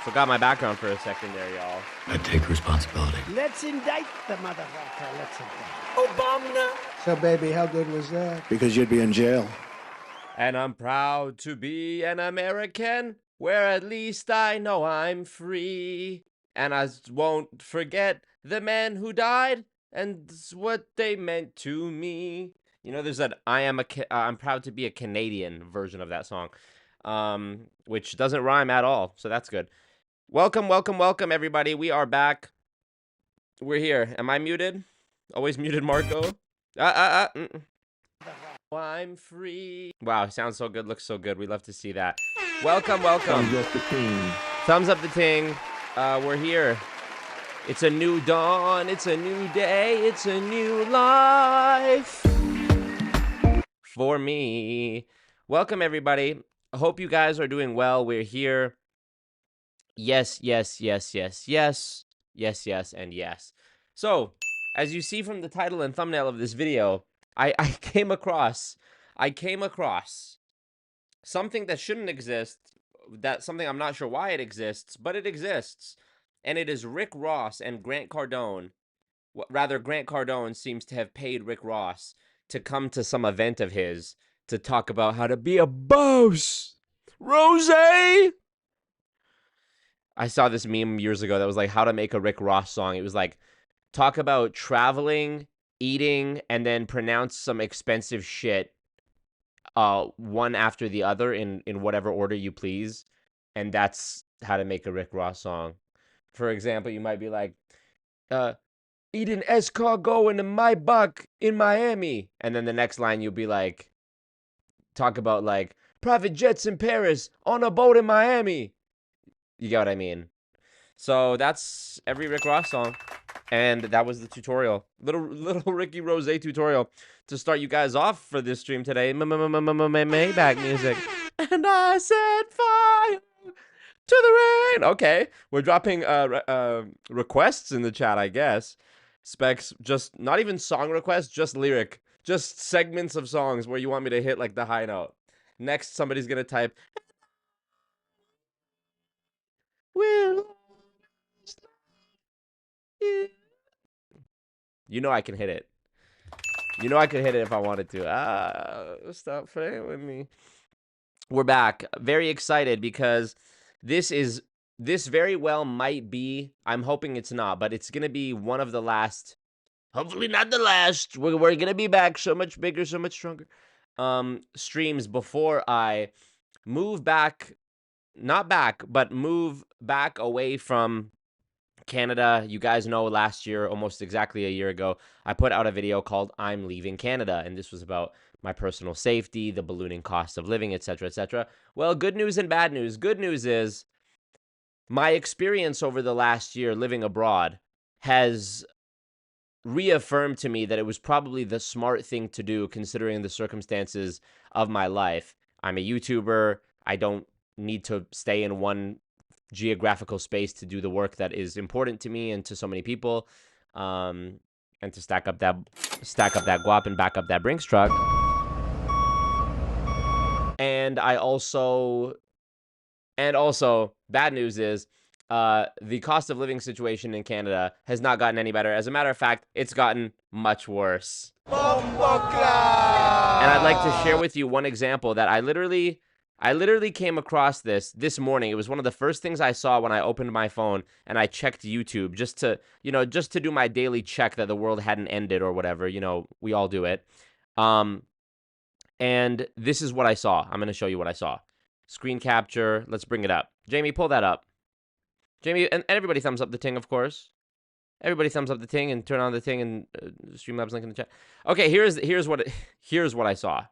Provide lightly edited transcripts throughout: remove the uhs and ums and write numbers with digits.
Forgot my background for a second there, y'all. I take responsibility. Let's indict the motherfucker. Let's indict. Obama. So, baby, how good was that? Because you'd be in jail. And I'm proud to be an American, where at least I know I'm free. And I won't forget the men who died and what they meant to me. You know, there's that I'm proud to be a Canadian version of that song, which doesn't rhyme at all, so that's good. Welcome, welcome, welcome, everybody. We are back. We're here. Am I muted? Always muted, Marco. I'm free. Wow, sounds so good, looks so good. We love to see that. Welcome, welcome. Thumbs up the ting. Thumbs up the ting. We're here. It's a new dawn. It's a new day. It's a new life for me. Welcome, everybody. I hope you guys are doing well. We're here. Yes, yes, yes, yes, yes, yes, yes, and yes. So, as you see from the title and thumbnail of this video, I came across something that shouldn't exist, something I'm not sure why it exists, but it exists. And it is Rick Ross and Grant Cardone. Rather, Grant Cardone seems to have paid Rick Ross to come to some event of his to talk about how to be a boss. Rose! I saw this meme years ago that was like how to make a Rick Ross song. It was like, talk about traveling, eating, and then pronounce some expensive shit one after the other in whatever order you please. And that's how to make a Rick Ross song. For example, you might be like, eating escargot in my buck in Miami. And then the next line you'll be like, talk about like, private jets in Paris on a boat in Miami. You get what I mean? So that's every Rick Ross song. And that was the tutorial. Little Ricky Rose tutorial to start you guys off for this stream today. Maybach music. And I set fire to the rain. Okay. We're dropping requests in the chat, I guess. Specs, just not even song requests, just lyric. Just segments of songs where you want me to hit like the high note. Next, somebody's going to type, will you know I can hit it. You know I could hit it if I wanted to. Stop playing with me. We're back. Very excited because this very well might be, I'm hoping it's not, but it's going to be one of the last, hopefully not the last. We're going to be back so much bigger, so much stronger. Streams before I move back, not back, but move back away from Canada. You guys know last year, almost exactly a year ago, I put out a video called I'm Leaving Canada, and this was about my personal safety, the ballooning cost of living, etc., etc. Well, good news and bad news. Good news is my experience over the last year living abroad has reaffirmed to me that it was probably the smart thing to do considering the circumstances of my life. I'm a YouTuber. I don't need to stay in one geographical space to do the work that is important to me and to so many people, and to stack up that guap and back up that Brinks truck. And also, bad news is the cost of living situation in Canada has not gotten any better. As a matter of fact, it's gotten much worse. And I'd like to share with you one example that I literally came across this morning. It was one of the first things I saw when I opened my phone and I checked YouTube just to do my daily check that the world hadn't ended or whatever. You know, we all do it. And this is what I saw. I'm going to show you what I saw. Screen capture. Let's bring it up. Jamie, pull that up. Jamie, and everybody thumbs up the ting, of course. Everybody thumbs up the ting and turn on the ting and Streamlabs link in the chat. Okay, here's what I saw.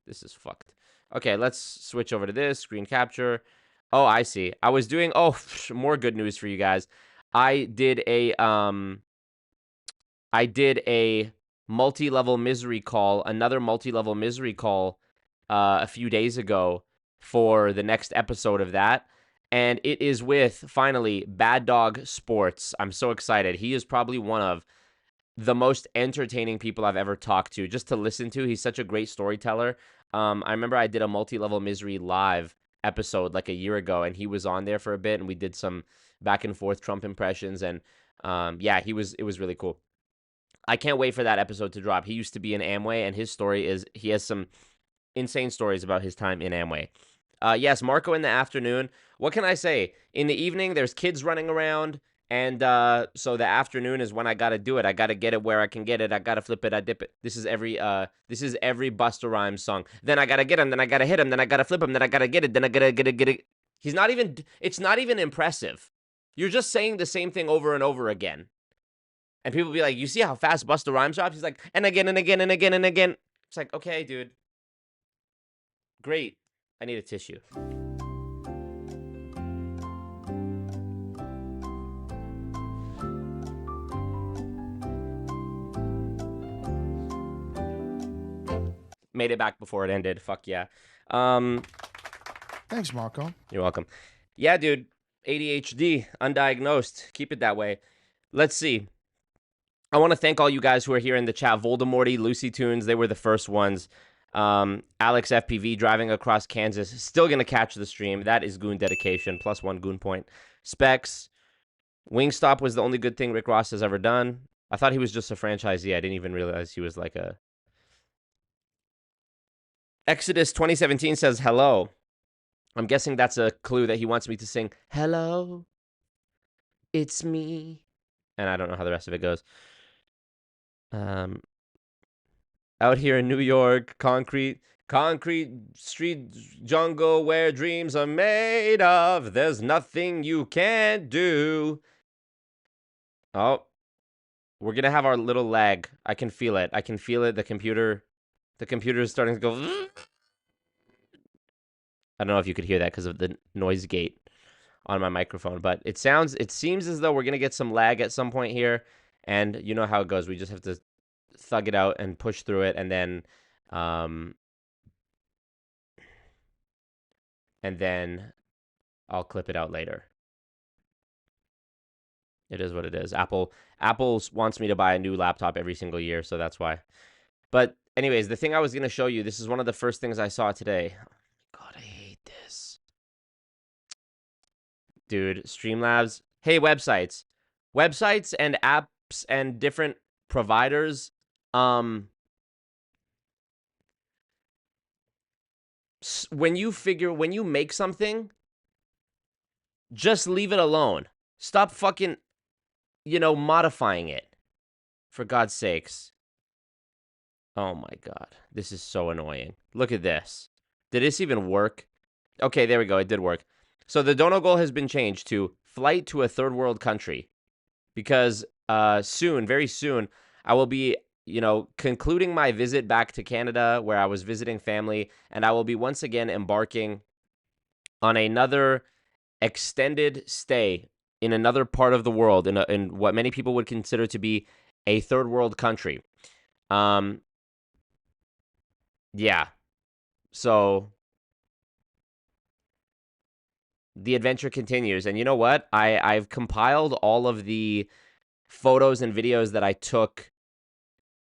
This is fucked. Okay, let's switch over to this screen capture. Oh, I see. I was doing more good news for you guys. I did a multi-level misery call, another multi-level misery call a few days ago for the next episode of that. And it is with, finally, Bad Dog Sports. I'm so excited. He is probably one of the most entertaining people I've ever talked to, just to listen to. He's such a great storyteller. I remember I did a multi-level misery live episode like a year ago, and he was on there for a bit, and we did some back and forth Trump impressions, and yeah, it was really cool. I can't wait for that episode to drop. He used to be in Amway, and his story is he has some insane stories about his time in Amway. Yes, Marco in the afternoon. What can I say? In the evening, there's kids running around, and so the afternoon is when I gotta do it. I gotta get it where I can get it. I gotta flip it. I dip it. This is every Busta Rhymes song. Then I gotta get him. Then I gotta hit him. Then I gotta flip him. Then I gotta get it. Then I gotta get it. He's not even. It's not even impressive. You're just saying the same thing over and over again. And people be like, "You see how fast Busta Rhymes drops?" He's like, and again and again and again and again. It's like, okay, dude. Great. I need a tissue. Made it back before it ended. Fuck yeah. Thanks, Marco. You're welcome. Yeah, dude. ADHD, undiagnosed. Keep it that way. Let's see. I want to thank all you guys who are here in the chat. Voldemorty, Lucy Tunes, they were the first ones. Alex FPV driving across Kansas, still gonna catch the stream. That is goon dedication, +1 goon point. Specs, Wingstop was the only good thing Rick Ross has ever done. I thought he was just a franchisee. I didn't even realize he was like a... Exodus 2017 says hello. I'm guessing that's a clue that he wants me to sing hello, it's me. And I don't know how the rest of it goes. Out here in New York, concrete street jungle where dreams are made of. There's nothing you can't do. Oh, we're gonna have our little lag. I can feel it. The computer is starting to go. I don't know if you could hear that because of the noise gate on my microphone, but it seems as though we're gonna get some lag at some point here, and you know how it goes. We just have to thug it out and push through it, and then I'll clip it out later. It is what it is. Apple wants me to buy a new laptop every single year, so that's why. But anyways, the thing I was going to show you, this is one of the first things I saw today. God, I hate this. Dude, Streamlabs. Hey, websites and apps and different providers. When you make something, just leave it alone. Stop fucking, modifying it. For God's sakes. Oh my God. This is so annoying. Look at this. Did this even work? Okay, there we go. It did work. So the dono goal has been changed to flight to a third world country. Because soon, very soon, I will be, concluding my visit back to Canada where I was visiting family, and I will be once again embarking on another extended stay in another part of the world, in what many people would consider to be a third world country. Yeah. So the adventure continues. And you know what? I've compiled all of the photos and videos that I took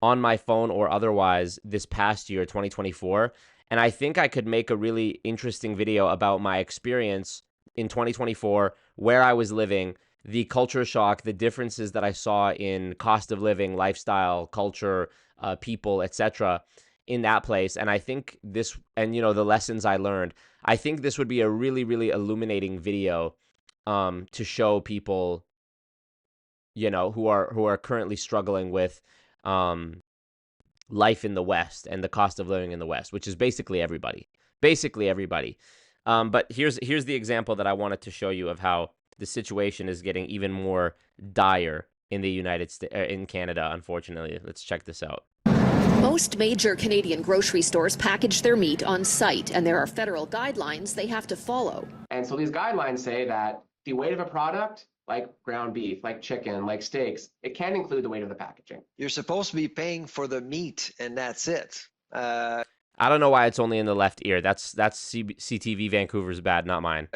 on my phone or otherwise this past year, 2024. And I think I could make a really interesting video about my experience in 2024, where I was living, the culture shock, the differences that I saw in cost of living, lifestyle, culture, people, etc. in that place. And I think this, and the lessons I learned, I think this would be a really, really illuminating video to show people, who are currently struggling with life in the West and the cost of living in the West, which is basically everybody. But here's the example that I wanted to show you of how the situation is getting even more dire in the United States, in Canada, unfortunately. Let's check this out. Most major Canadian grocery stores package their meat on site, and there are federal guidelines they have to follow. And so these guidelines say that the weight of a product, like ground beef, like chicken, like steaks, it can include the weight of the packaging. You're supposed to be paying for the meat, and that's it. I don't know why it's only in the left ear. That's CTV Vancouver's bad, not mine.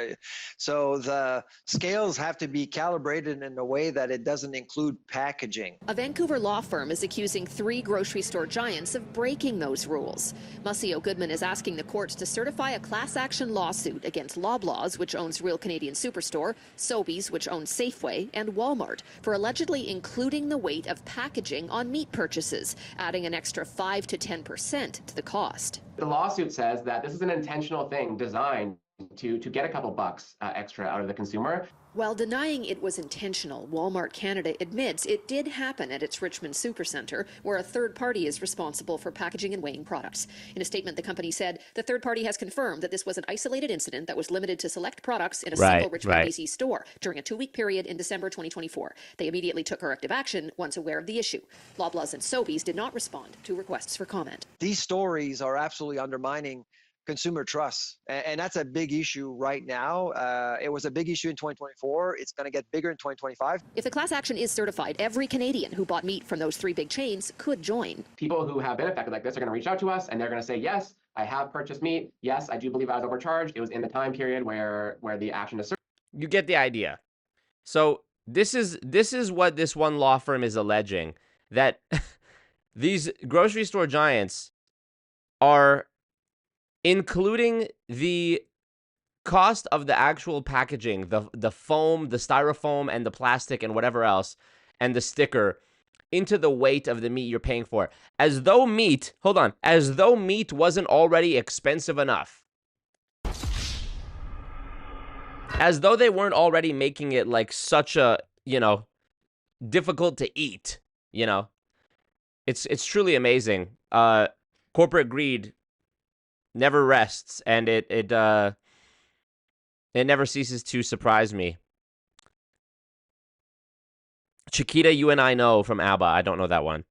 So the scales have to be calibrated in a way that it doesn't include packaging. A Vancouver law firm is accusing 3 grocery store giants of breaking those rules. Muscio Goodman is asking the courts to certify a class action lawsuit against Loblaws, which owns Real Canadian Superstore, Sobeys, which owns Safeway, and Walmart for allegedly including the weight of packaging on meat purchases, adding an extra 5 to 10% to the cost. The lawsuit says that this is an intentional thing designed to get a couple bucks extra out of the consumer. While denying it was intentional, Walmart Canada admits it did happen at its Richmond Supercenter, where a third party is responsible for packaging and weighing products. In a statement, the company said the third party has confirmed that this was an isolated incident that was limited to select products in a single Richmond BC store during a 2-week period in December 2024. They immediately took corrective action once aware of the issue. Loblaws and Sobeys did not respond to requests for comment. These stories are absolutely undermining consumer trust, and that's a big issue right now. It was a big issue in 2024. It's going to get bigger in 2025. If the class action is certified, every Canadian who bought meat from those 3 big chains could join. People who have been affected like this are going to reach out to us, and they're going to say, yes, I have purchased meat. Yes, I do believe I was overcharged. It was in the time period where the action is certified. You get the idea. So this is what this one law firm is alleging, that these grocery store giants are including the cost of the actual packaging, the foam, the styrofoam, and the plastic and whatever else, and the sticker into the weight of the meat you're paying for. As though meat, hold on, as though meat wasn't already expensive enough. As though they weren't already making it like such a, difficult to eat, It's truly amazing. Corporate greed never rests, and it never ceases to surprise me. Chiquita, You and I Know from ABBA. I don't know that one.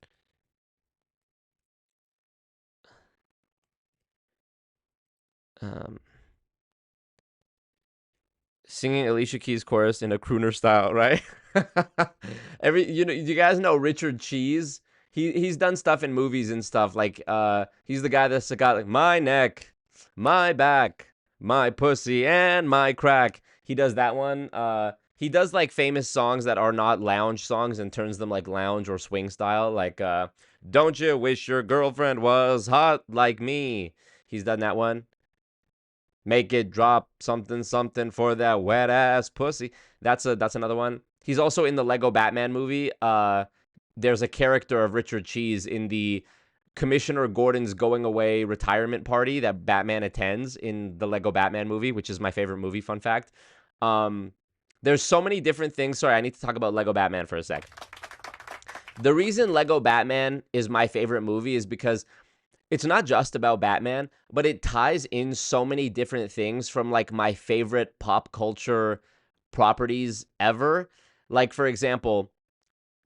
Singing Alicia Keys' chorus in a crooner style, right? You guys know Richard Cheese? He's done stuff in movies and stuff. Like, he's the guy that's got like my neck, my back, my pussy, and my crack. He does that one. He does like famous songs that are not lounge songs and turns them like lounge or swing style. Like, don't you wish your girlfriend was hot like me? He's done that one. Make it drop something something for that wet ass pussy. That's another one. He's also in the Lego Batman movie. There's a character of Richard Cheese in the Commissioner Gordon's going away retirement party that Batman attends in the Lego Batman movie, which is my favorite movie, fun fact. There's so many different things. Sorry, I need to talk about Lego Batman for a sec. The reason Lego Batman is my favorite movie is because it's not just about Batman, but it ties in so many different things from like my favorite pop culture properties ever. Like, for example,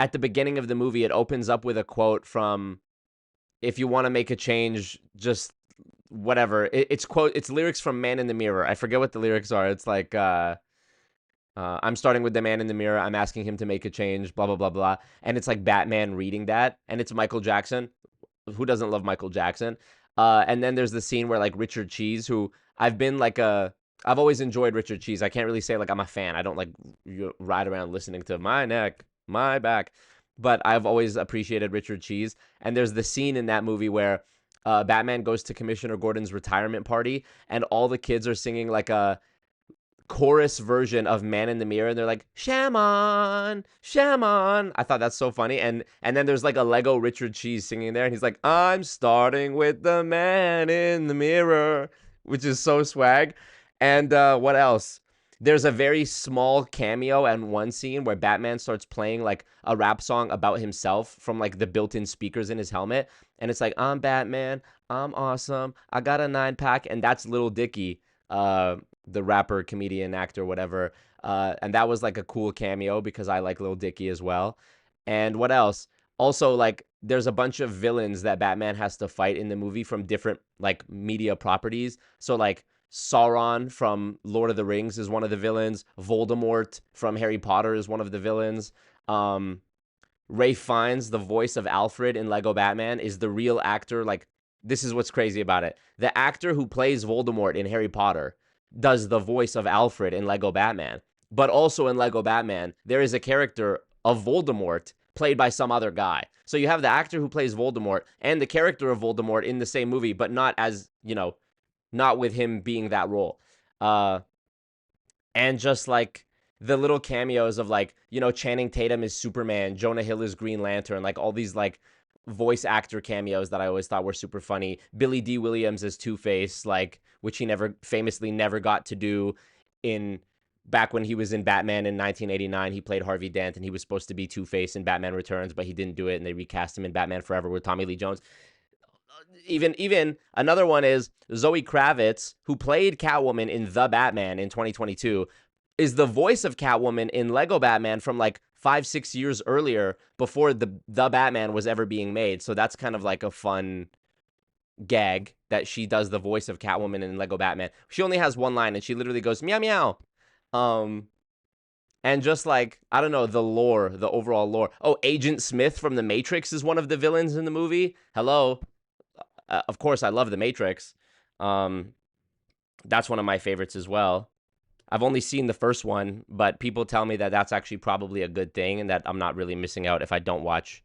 at the beginning of the movie, it opens up with a quote from, if you want to make a change, just whatever. It's lyrics from Man in the Mirror. I forget what the lyrics are. It's like, I'm starting with the man in the mirror. I'm asking him to make a change, blah, blah, blah, blah. And it's like Batman reading that. And it's Michael Jackson. Who doesn't love Michael Jackson? And then there's the scene where like Richard Cheese, who I've always enjoyed Richard Cheese. I can't really say like I'm a fan. I don't like ride around listening to my neck, my back. But I've always appreciated Richard Cheese. And there's the scene in that movie where Batman goes to Commissioner Gordon's retirement party and all the kids are singing like a chorus version of Man in the Mirror, and they're like, Shaman, Shaman. I thought that's so funny. And then there's like a Lego Richard Cheese singing there, and he's like, I'm starting with the man in the mirror, which is so swag. And what else? There's a very small cameo and one scene where Batman starts playing like a rap song about himself from like the built-in speakers in his helmet. And it's like, I'm Batman, I'm awesome, I got a 9-pack. And that's Lil Dicky, the rapper, comedian, actor, whatever. And that was like a cool cameo because I like Lil Dicky as well. And what else? Also, like, there's a bunch of villains that Batman has to fight in the movie from different like media properties. So like Sauron from Lord of the Rings is one of the villains. Voldemort from Harry Potter is one of the villains. Ray Fiennes, the voice of Alfred in Lego Batman, is the real actor, like this is what's crazy about it. The actor who plays Voldemort in Harry Potter does the voice of Alfred in Lego Batman. But also in Lego Batman, there is a character of Voldemort played by some other guy. So you have the actor who plays Voldemort and the character of Voldemort in the same movie, but not as, not with him being that role. And just like the little cameos of like, Channing Tatum is Superman, Jonah Hill is Green Lantern, like all these like voice actor cameos that I always thought were super funny. Billy D. Williams as Two-Face, like, which he famously never got to do in back when he was in Batman in 1989. He played Harvey Dent and he was supposed to be Two-Face in Batman Returns, but he didn't do it and they recast him in Batman Forever with Tommy Lee Jones. Even another one is Zoe Kravitz, who played Catwoman in The Batman in 2022, is the voice of Catwoman in Lego Batman from like 5-6 years earlier, before the Batman was ever being made. So that's kind of like a fun gag that she does the voice of Catwoman in Lego Batman. She only has one line and she literally goes meow meow. And just like, I don't know, the overall lore. Oh, Agent Smith from The Matrix is one of the villains in the movie. Hello. Of course, I love The Matrix. That's one of my favorites as well. I've only seen the first one, but people tell me that that's actually probably a good thing and that I'm not really missing out if I don't watch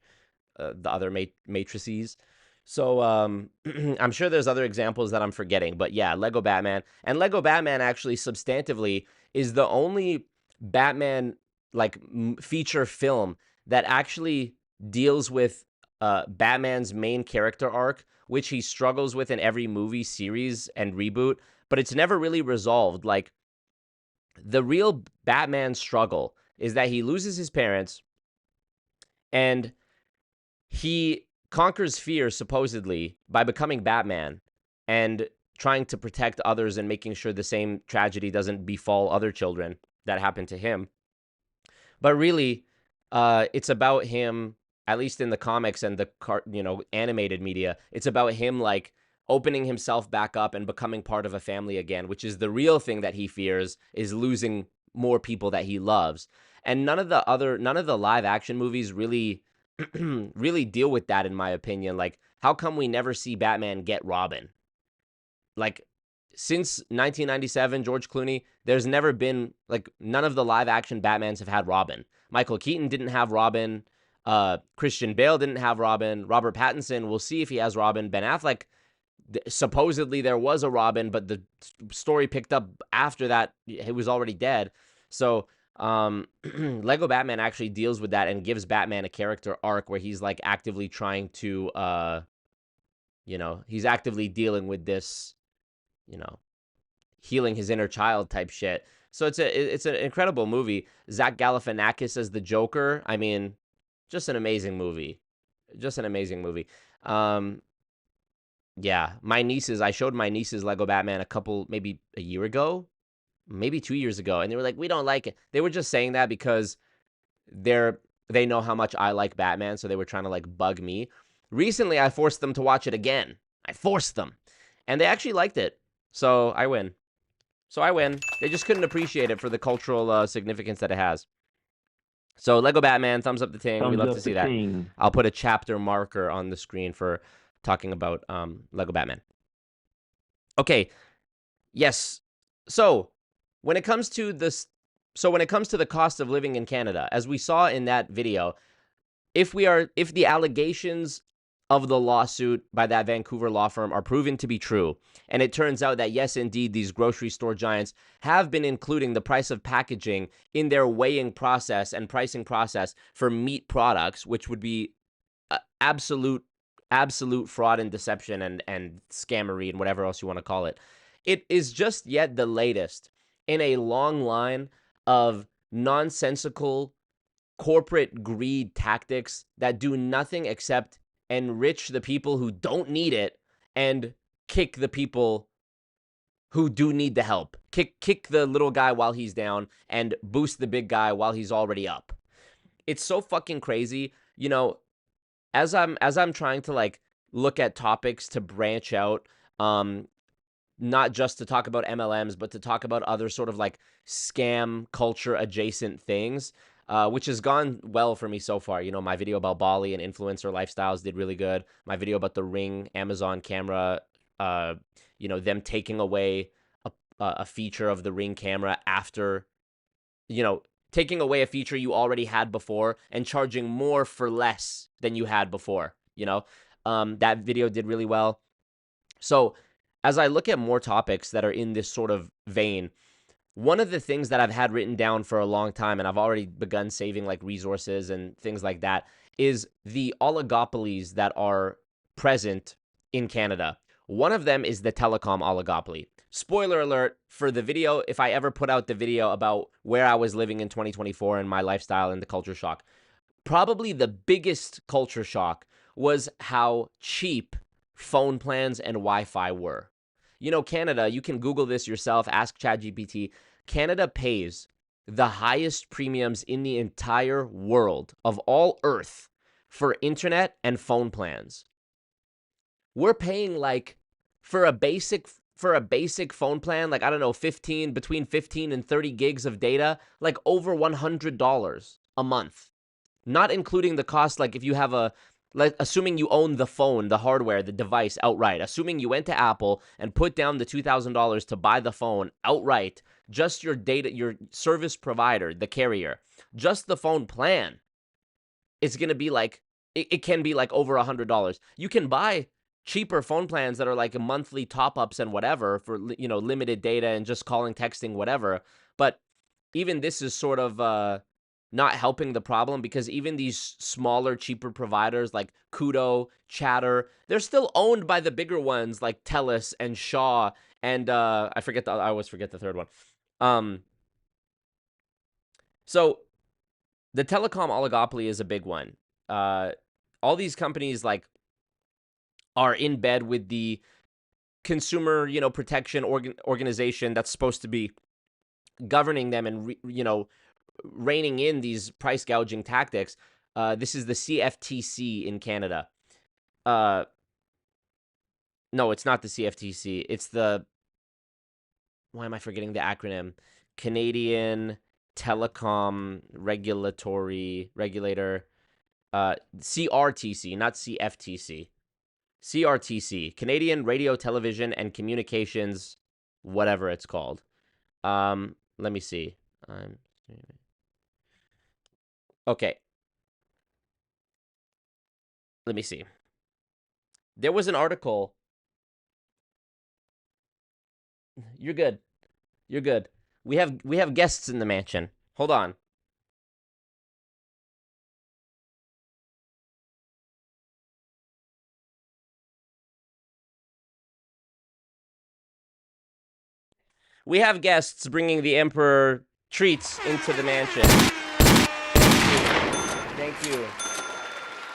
the other matrices. So I'm sure there's other examples that I'm forgetting, but yeah, Lego Batman. And Lego Batman actually substantively is the only Batman like feature film that actually deals with Batman's main character arc, which he struggles with in every movie, series, and reboot, but it's never really resolved. Like, the real Batman struggle is that he loses his parents and he conquers fear, supposedly, by becoming Batman and trying to protect others and making sure the same tragedy doesn't befall other children that happened to him. But really, it's about him, at least in the comics and the animated media, it's about him like opening himself back up and becoming part of a family again, which is the real thing that he fears, is losing more people that he loves. And none of the live action movies really really deal with that, in my opinion. Like, how come we never see Batman get Robin? Like, since 1997, George Clooney, there's never been, like, none of the live action Batmans have had Robin. Michael Keaton didn't have Robin. Christian Bale didn't have Robin. Robert Pattinson, we'll see if he has Robin. Ben Affleck, supposedly there was a Robin, but the story picked up after that. He was already dead. So Lego Batman actually deals with that and gives Batman a character arc where he's like actively trying to he's actively dealing with this, healing his inner child type shit. So it's an incredible movie. Zach Galifianakis as the Joker. I mean, just an amazing movie. Yeah, I showed my nieces Lego Batman maybe a year ago, maybe 2 years ago, and they were like, we don't like it. They were just saying that because they know how much I like Batman, so they were trying to like bug me. Recently, I forced them to watch it again. I forced them, and they actually liked it. So I win. They just couldn't appreciate it for the cultural significance that it has. So Lego Batman, thumbs up the ting. We love to see that. I'll put a chapter marker on the screen for talking about Lego Batman. Okay. Yes. So when it comes to the cost of living in Canada, as we saw in that video, if the allegations of the lawsuit by that Vancouver law firm are proven to be true, and it turns out that yes, indeed, these grocery store giants have been including the price of packaging in their weighing process and pricing process for meat products, which would be absolute fraud and deception and scammery and whatever else you want to call it. It is just yet the latest in a long line of nonsensical corporate greed tactics that do nothing except enrich the people who don't need it and kick the people who do need the help. Kick the little guy while he's down and boost the big guy while he's already up. It's so fucking crazy. As I'm trying to like look at topics to branch out, not just to talk about MLMs, but to talk about other sort of like scam culture adjacent things. which has gone well for me so far. You know, my video about Bali and influencer lifestyles did really good. My video about the Ring Amazon camera, you know, them taking away a feature of the Ring camera after, you know, taking away a feature you already had before and charging more for less than you had before, you know, that video did really well. So as I look at more topics that are in this sort of vein, one of the things that I've had written down for a long time, and I've already begun saving like resources and things like that, is the oligopolies that are present in Canada. One of them is the telecom oligopoly. Spoiler alert for the video, if I ever put out the video about where I was living in 2024 and my lifestyle and the culture shock, probably the biggest culture shock was how cheap phone plans and Wi-Fi were. You know, Canada, you can Google this yourself, ask ChatGPT. Canada pays the highest premiums in the entire world of all Earth for internet and phone plans. We're paying like for a basic phone plan, like, I don't know, between 15 and 30 gigs of data, like over $100 a month. Not including the cost, like if you have like, assuming you own the phone, the hardware, the device outright, assuming you went to Apple and put down the $2,000 to buy the phone outright, just your data, your service provider, the carrier, just the phone plan, it's going to be like, it can be like over $100. You can buy cheaper phone plans that are like monthly top-ups and whatever for, you know, limited data and just calling, texting, whatever. But even this is sort of not helping the problem, because even these smaller, cheaper providers like Kudo, Chatter, they're still owned by the bigger ones like TELUS and Shaw and I always forget the third one. So the telecom oligopoly is a big one. All these companies like are in bed with the consumer, you know, protection organization that's supposed to be governing them and reining in these price gouging tactics. This is the CFTC in Canada. No, it's not the CFTC. It's the, why am I forgetting the acronym? Canadian Telecom Regulator. CRTC, not CFTC. CRTC, Canadian Radio, Television, and Communications, whatever it's called. Let me see. Okay. Let me see. There was an article. You're good. You're good. We have guests in the mansion. Hold on. We have guests bringing the Emperor treats into the mansion. Thank you.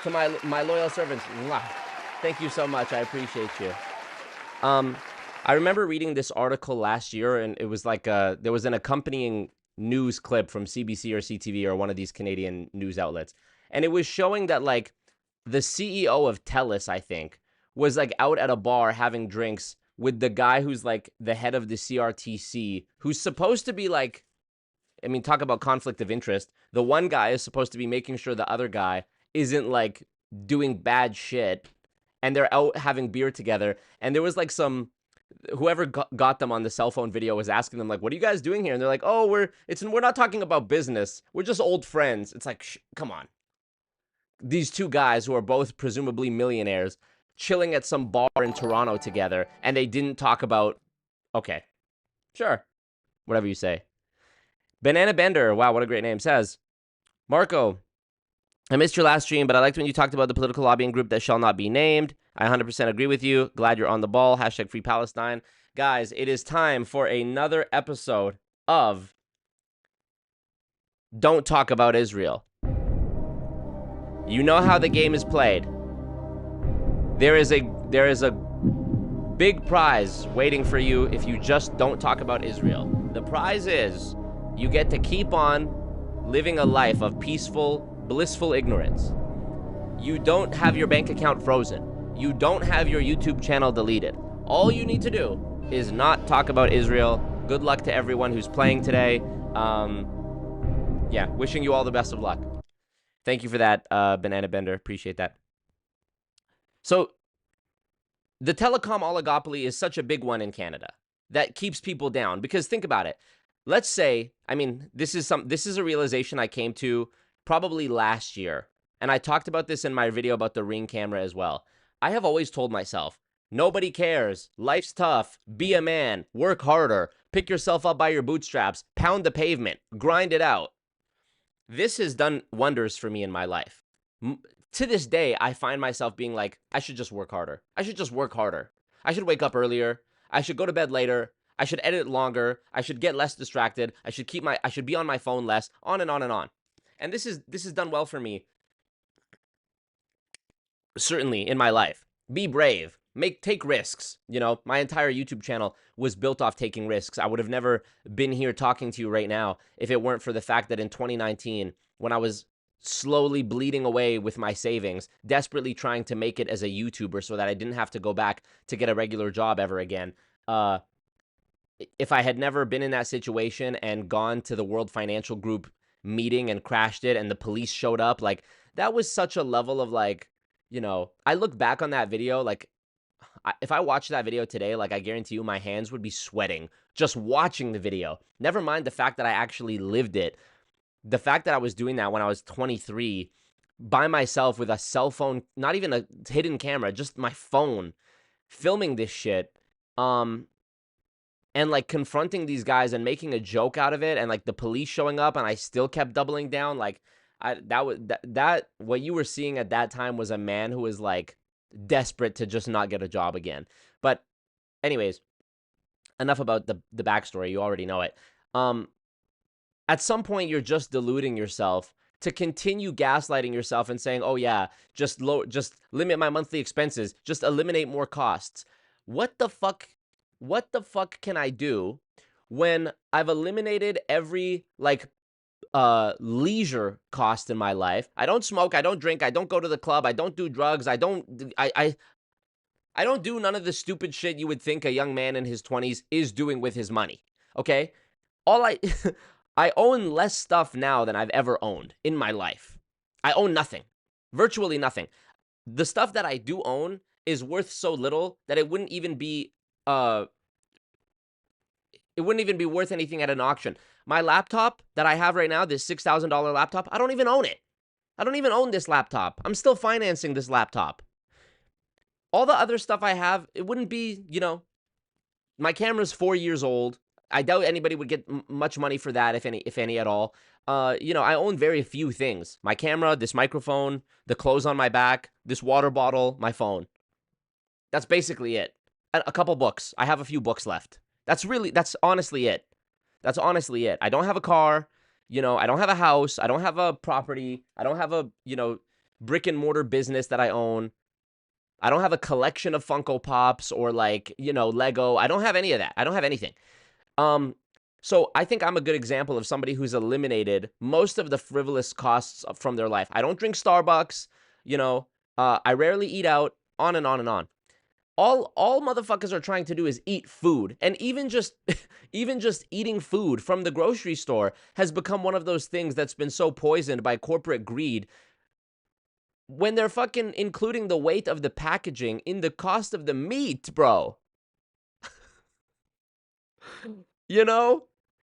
To my loyal servants. Mwah. Thank you so much. I appreciate you. I remember reading this article last year, and it was like there was an accompanying news clip from CBC or CTV or one of these Canadian news outlets. And it was showing that like the CEO of TELUS, I think, was like out at a bar having drinks with the guy who's like the head of the CRTC, who's supposed to be like, I mean, talk about conflict of interest. The one guy is supposed to be making sure the other guy isn't like doing bad shit, and they're out having beer together. And there was like whoever got them on the cell phone video was asking them like, what are you guys doing here? And they're like, oh, we're not talking about business. We're just old friends. It's like, come on. These two guys who are both presumably millionaires chilling at some bar in Toronto together, and they didn't talk about, okay, sure, whatever you say. Banana Bender, wow, what a great name, says, Marco, I missed your last stream, but I liked when you talked about the political lobbying group that shall not be named. I 100% agree with you. Glad you're on the ball. Hashtag Free Palestine. Guys, it is time for another episode of Don't Talk About Israel. You know how the game is played. There is a big prize waiting for you if you just don't talk about Israel. The prize is you get to keep on living a life of peaceful, blissful ignorance. You don't have your bank account frozen. You don't have your YouTube channel deleted. All you need to do is not talk about Israel. Good luck to everyone who's playing today. Yeah, wishing you all the best of luck. Thank you for that, Banana Bender. Appreciate that. So the telecom oligopoly is such a big one in Canada that keeps people down, because think about it. Let's say, I mean, this is a realization I came to probably last year, and I talked about this in my video about the Ring camera as well. I have always told myself, nobody cares. Life's tough. Be a man. Work harder. Pick yourself up by your bootstraps. Pound the pavement. Grind it out. This has done wonders for me in my life. To this day, I find myself being like, I should just work harder. I should just work harder. I should wake up earlier. I should go to bed later. I should edit longer. I should get less distracted. I should be on my phone less, on and on and on. And this is done well for me, certainly in my life. Be brave. Take risks. You know, my entire YouTube channel was built off taking risks. I would have never been here talking to you right now if it weren't for the fact that in 2019, when I was slowly bleeding away with my savings, desperately trying to make it as a YouTuber so that I didn't have to go back to get a regular job ever again. If I had never been in that situation and gone to the World Financial Group meeting and crashed it and the police showed up, like, that was such a level of, like, you know, I look back on that video, like, if I watched that video today, like, I guarantee you my hands would be sweating just watching the video. Never mind the fact that I actually lived it. The fact that I was doing that when I was 23 by myself with a cell phone, not even a hidden camera, just my phone, filming this shit, and like confronting these guys and making a joke out of it, and like the police showing up and I still kept doubling down. Like, that what you were seeing at that time was a man who was like desperate to just not get a job again. But anyways, enough about the backstory. You already know it. At some point, you're just deluding yourself to continue gaslighting yourself and saying, oh yeah, just limit my monthly expenses, just eliminate more costs. What the fuck can I do when I've eliminated every, like, leisure cost in my life? I don't smoke, I don't drink, I don't go to the club, I don't do drugs, I don't do none of the stupid shit you would think a young man in his 20s is doing with his money, okay? I own less stuff now than I've ever owned in my life. I own nothing. Virtually nothing. The stuff that I do own is worth so little that it wouldn't even be worth anything at an auction. My laptop that I have right now, this $6,000 laptop, I don't even own it. I don't even own this laptop. I'm still financing this laptop. All the other stuff I have, it wouldn't be, you know, my camera's 4 years old. I doubt anybody would get much money for that, if any at all. You know, I own very few things. My camera, this microphone, the clothes on my back, this water bottle, my phone. That's basically it. A couple books. I have a few books left. That's honestly it. That's honestly it. I don't have a car. You know, I don't have a house. I don't have a property. I don't have a, you know, brick and mortar business that I own. I don't have a collection of Funko Pops or, like, you know, Lego. I don't have any of that. I don't have anything. So I think I'm a good example of somebody who's eliminated most of the frivolous costs from their life. I don't drink Starbucks, you know, I rarely eat out, on and on and on. All motherfuckers are trying to do is eat food. And even just eating food from the grocery store has become one of those things that's been so poisoned by corporate greed, when they're fucking including the weight of the packaging in the cost of the meat, bro. You know?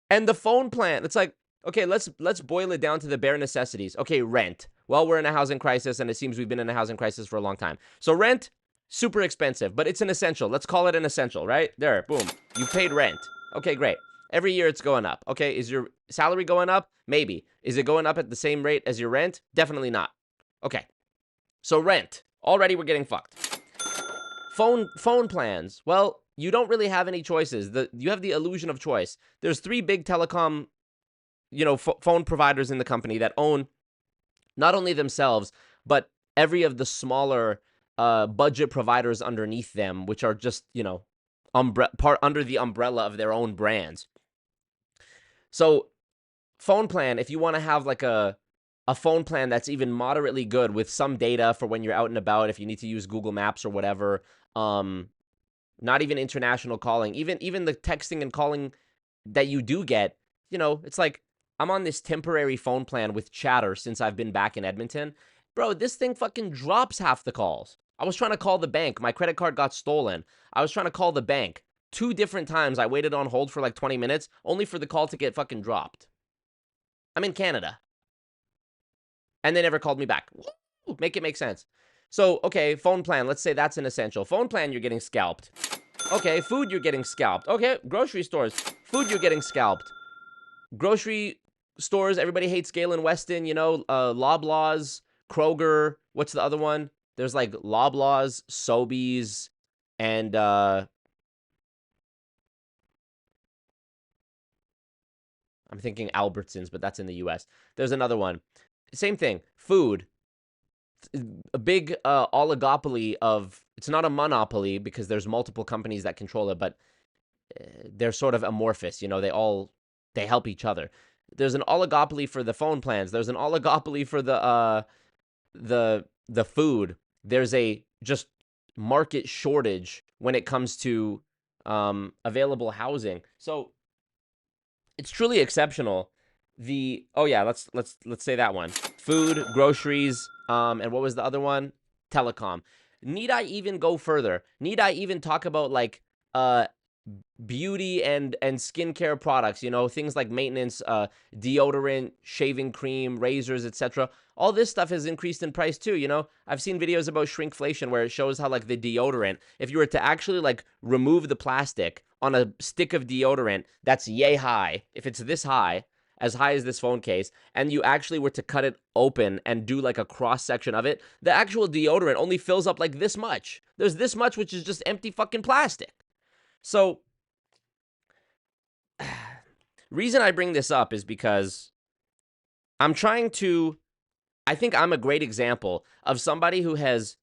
And the phone plan, it's like, okay, let's boil it down to the bare necessities. Okay, rent. Well, we're in a housing crisis, and it seems we've been in a housing crisis for a long time. So rent, super expensive, but it's an essential. Let's call it an essential, right? There, boom. You paid rent. Okay, great. Every year it's going up. Okay, is your salary going up? Maybe. Is it going up at the same rate as your rent? Definitely not. Okay. So rent. Already we're getting fucked. Phone plans. Well, you don't really have any choices. You have the illusion of choice. There's 3 big telecom, you know, phone providers in the company that own not only themselves, but every of the smaller budget providers underneath them, which are just, you know, under the umbrella of their own brands. So phone plan, if you want to have like a phone plan that's even moderately good with some data for when you're out and about, if you need to use Google Maps or whatever, not even international calling, even the texting and calling that you do get, you know, it's like I'm on this temporary phone plan with Chatter since I've been back in Edmonton. Bro, this thing fucking drops half the calls. I was trying to call the bank. My credit card got stolen. I was trying to call the bank. 2 different times I waited on hold for like 20 minutes only for the call to get fucking dropped. I'm in Canada. And they never called me back. Woo! Make it make sense. So, okay, phone plan. Let's say that's an essential. Phone plan, you're getting scalped. Okay, food, you're getting scalped. Okay, grocery stores. Food, you're getting scalped. Grocery stores, everybody hates Galen Weston, you know, Loblaws, Kroger. What's the other one? There's like Loblaws, Sobeys, and I'm thinking Albertsons, but that's in the US. There's another one. Same thing. Food. A big oligopoly of, it's not a monopoly because there's multiple companies that control it, but they're sort of amorphous, you know, they help each other. There's an oligopoly for the phone plans. There's an oligopoly for the food. There's a just market shortage when it comes to available housing. So it's truly exceptional. Let's say that one. Food, groceries, and what was the other one? Telecom. Need I even go further? Need I even talk about like beauty and skincare products, you know, things like maintenance, deodorant, shaving cream, razors, etc. All this stuff has increased in price too, you know. I've seen videos about shrinkflation where it shows how like the deodorant, if you were to actually like remove the plastic on a stick of deodorant that's yay high, if it's this high, as high as this phone case, and you actually were to cut it open and do like a cross section of it, the actual deodorant only fills up like this much. There's this much, which is just empty fucking plastic. So, reason I bring this up is because I think I'm a great example of somebody who has,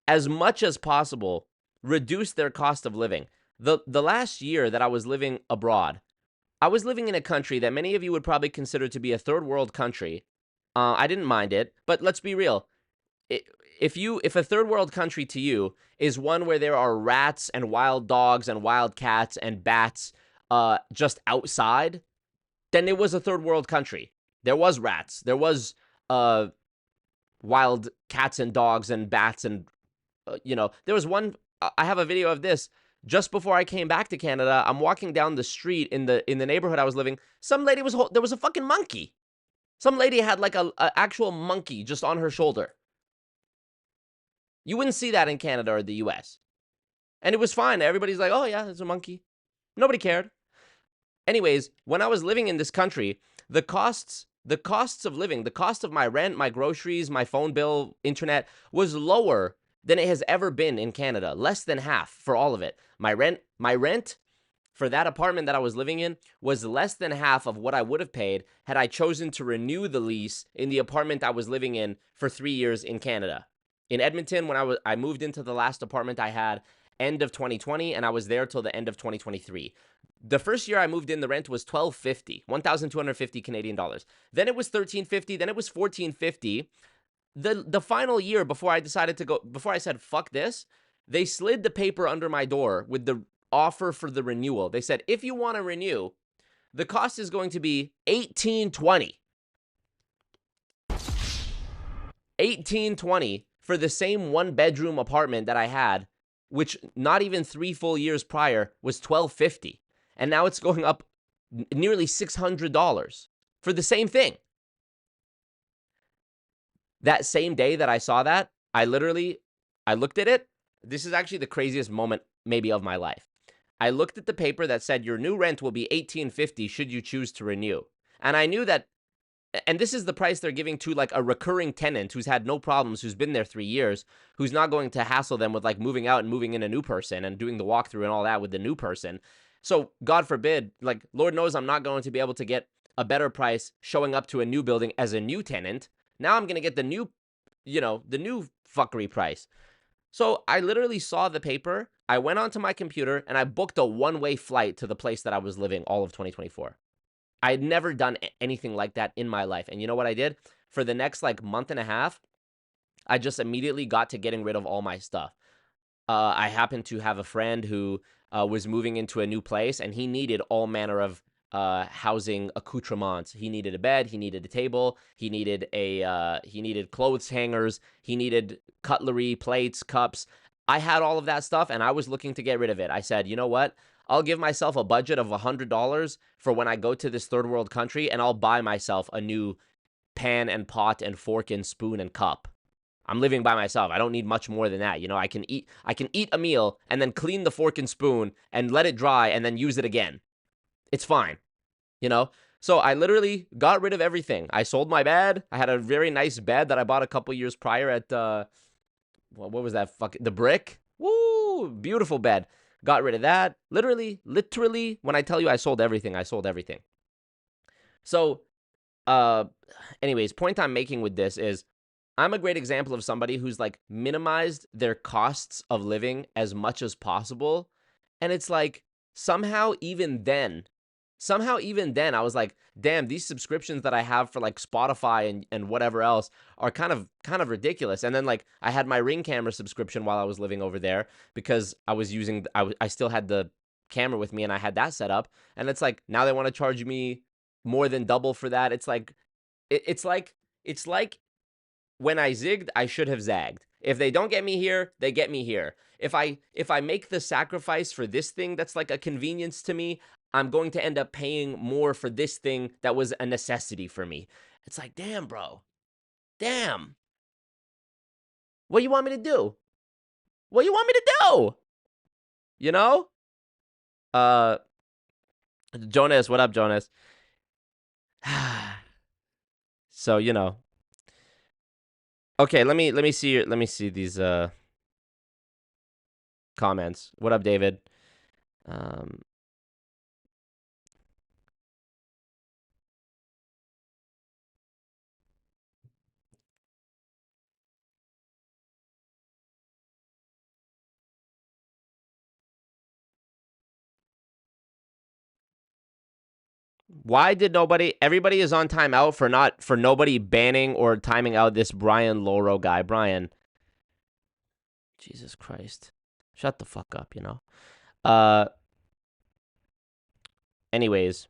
as much as possible, reduced their cost of living. The last year that I was living abroad, I was living in a country that many of you would probably consider to be a third world country. I didn't mind it, but let's be real. If a third world country to you is one where there are rats and wild dogs and wild cats and bats just outside, then it was a third world country. There was rats. There was wild cats and dogs and bats and, you know, there was one, I have a video of this. Just before I came back to Canada, I'm walking down the street in the neighborhood I was living. Some lady there was a fucking monkey. Some lady had like a actual monkey just on her shoulder. You wouldn't see that in Canada or the US. And it was fine. Everybody's like, oh yeah, there's a monkey. Nobody cared. Anyways, when I was living in this country, the costs of living, the cost of my rent, my groceries, my phone bill, internet was lower than it has ever been in Canada. Less than half for all of it. My rent for that apartment that I was living in was less than half of what I would have paid had I chosen to renew the lease in the apartment I was living in for 3 years in Canada. In Edmonton, when I moved into the last apartment I had end of 2020, and I was there till the end of 2023. The first year I moved in, the rent was $1,250 Canadian dollars. Then it was $1,350, then it was $1,450. The final year before I decided to go, before I said fuck this, they slid the paper under my door with the offer for the renewal. They said, if you want to renew, the cost is going to be $1,820. $1,820 for the same 1-bedroom apartment that I had, which not even 3 full years prior was $1,250. And now it's going up nearly $600 for the same thing. That same day that I saw that, I looked at it. This is actually the craziest moment maybe of my life. I looked at the paper that said your new rent will be $1,850 should you choose to renew. And I knew that, and this is the price they're giving to like a recurring tenant who's had no problems, who's been there 3 years, who's not going to hassle them with like moving out and moving in a new person and doing the walkthrough and all that with the new person. So God forbid, like Lord knows I'm not going to be able to get a better price showing up to a new building as a new tenant. Now I'm going to get the new, the new fuckery price. So I literally saw the paper. I went onto my computer and I booked a one-way flight to the place that I was living all of 2024. I had never done anything like that in my life. And you know what I did? For the next like month and a half, I just immediately got to getting rid of all my stuff. I happened to have a friend who was moving into a new place and he needed all manner of housing accoutrements. He needed a bed, he needed a table, he needed clothes hangers, he needed cutlery, plates, cups. I had all of that stuff, and I was looking to get rid of it. I said, you know what? I'll give myself a budget of $100 for when I go to this third world country, and I'll buy myself a new pan and pot and fork and spoon and cup. I'm living by myself. I don't need much more than that. You know, I can eat a meal and then clean the fork and spoon and let it dry and then use it again. It's fine. You know? So I literally got rid of everything. I sold my bed. I had a very nice bed that I bought a couple years prior at what was that the Brick? Woo! Beautiful bed. Got rid of that. Literally, when I tell you I sold everything, I sold everything. So anyways, point I'm making with this is I'm a great example of somebody who's like minimized their costs of living as much as possible. And it's like somehow even then I was like, damn, these subscriptions that I have for like Spotify and whatever else are kind of ridiculous. And then like I had my Ring camera subscription while I was living over there because I was using I still had the camera with me and I had that set up. And it's like now they want to charge me more than double for that. It's like it's like when I zigged, I should have zagged. If they don't get me here, they get me here. If I make the sacrifice for this thing that's like a convenience to me, I'm going to end up paying more for this thing that was a necessity for me. It's like, damn, bro. Damn. What do you want me to do? What do you want me to do? You know? Jonas, what up, Jonas? So, you know. Okay, let me see these comments. What up, David? Why did everybody is on timeout for nobody banning or timing out this Brian Loro guy. Brian, Jesus Christ. Shut the fuck up, you know. Anyways,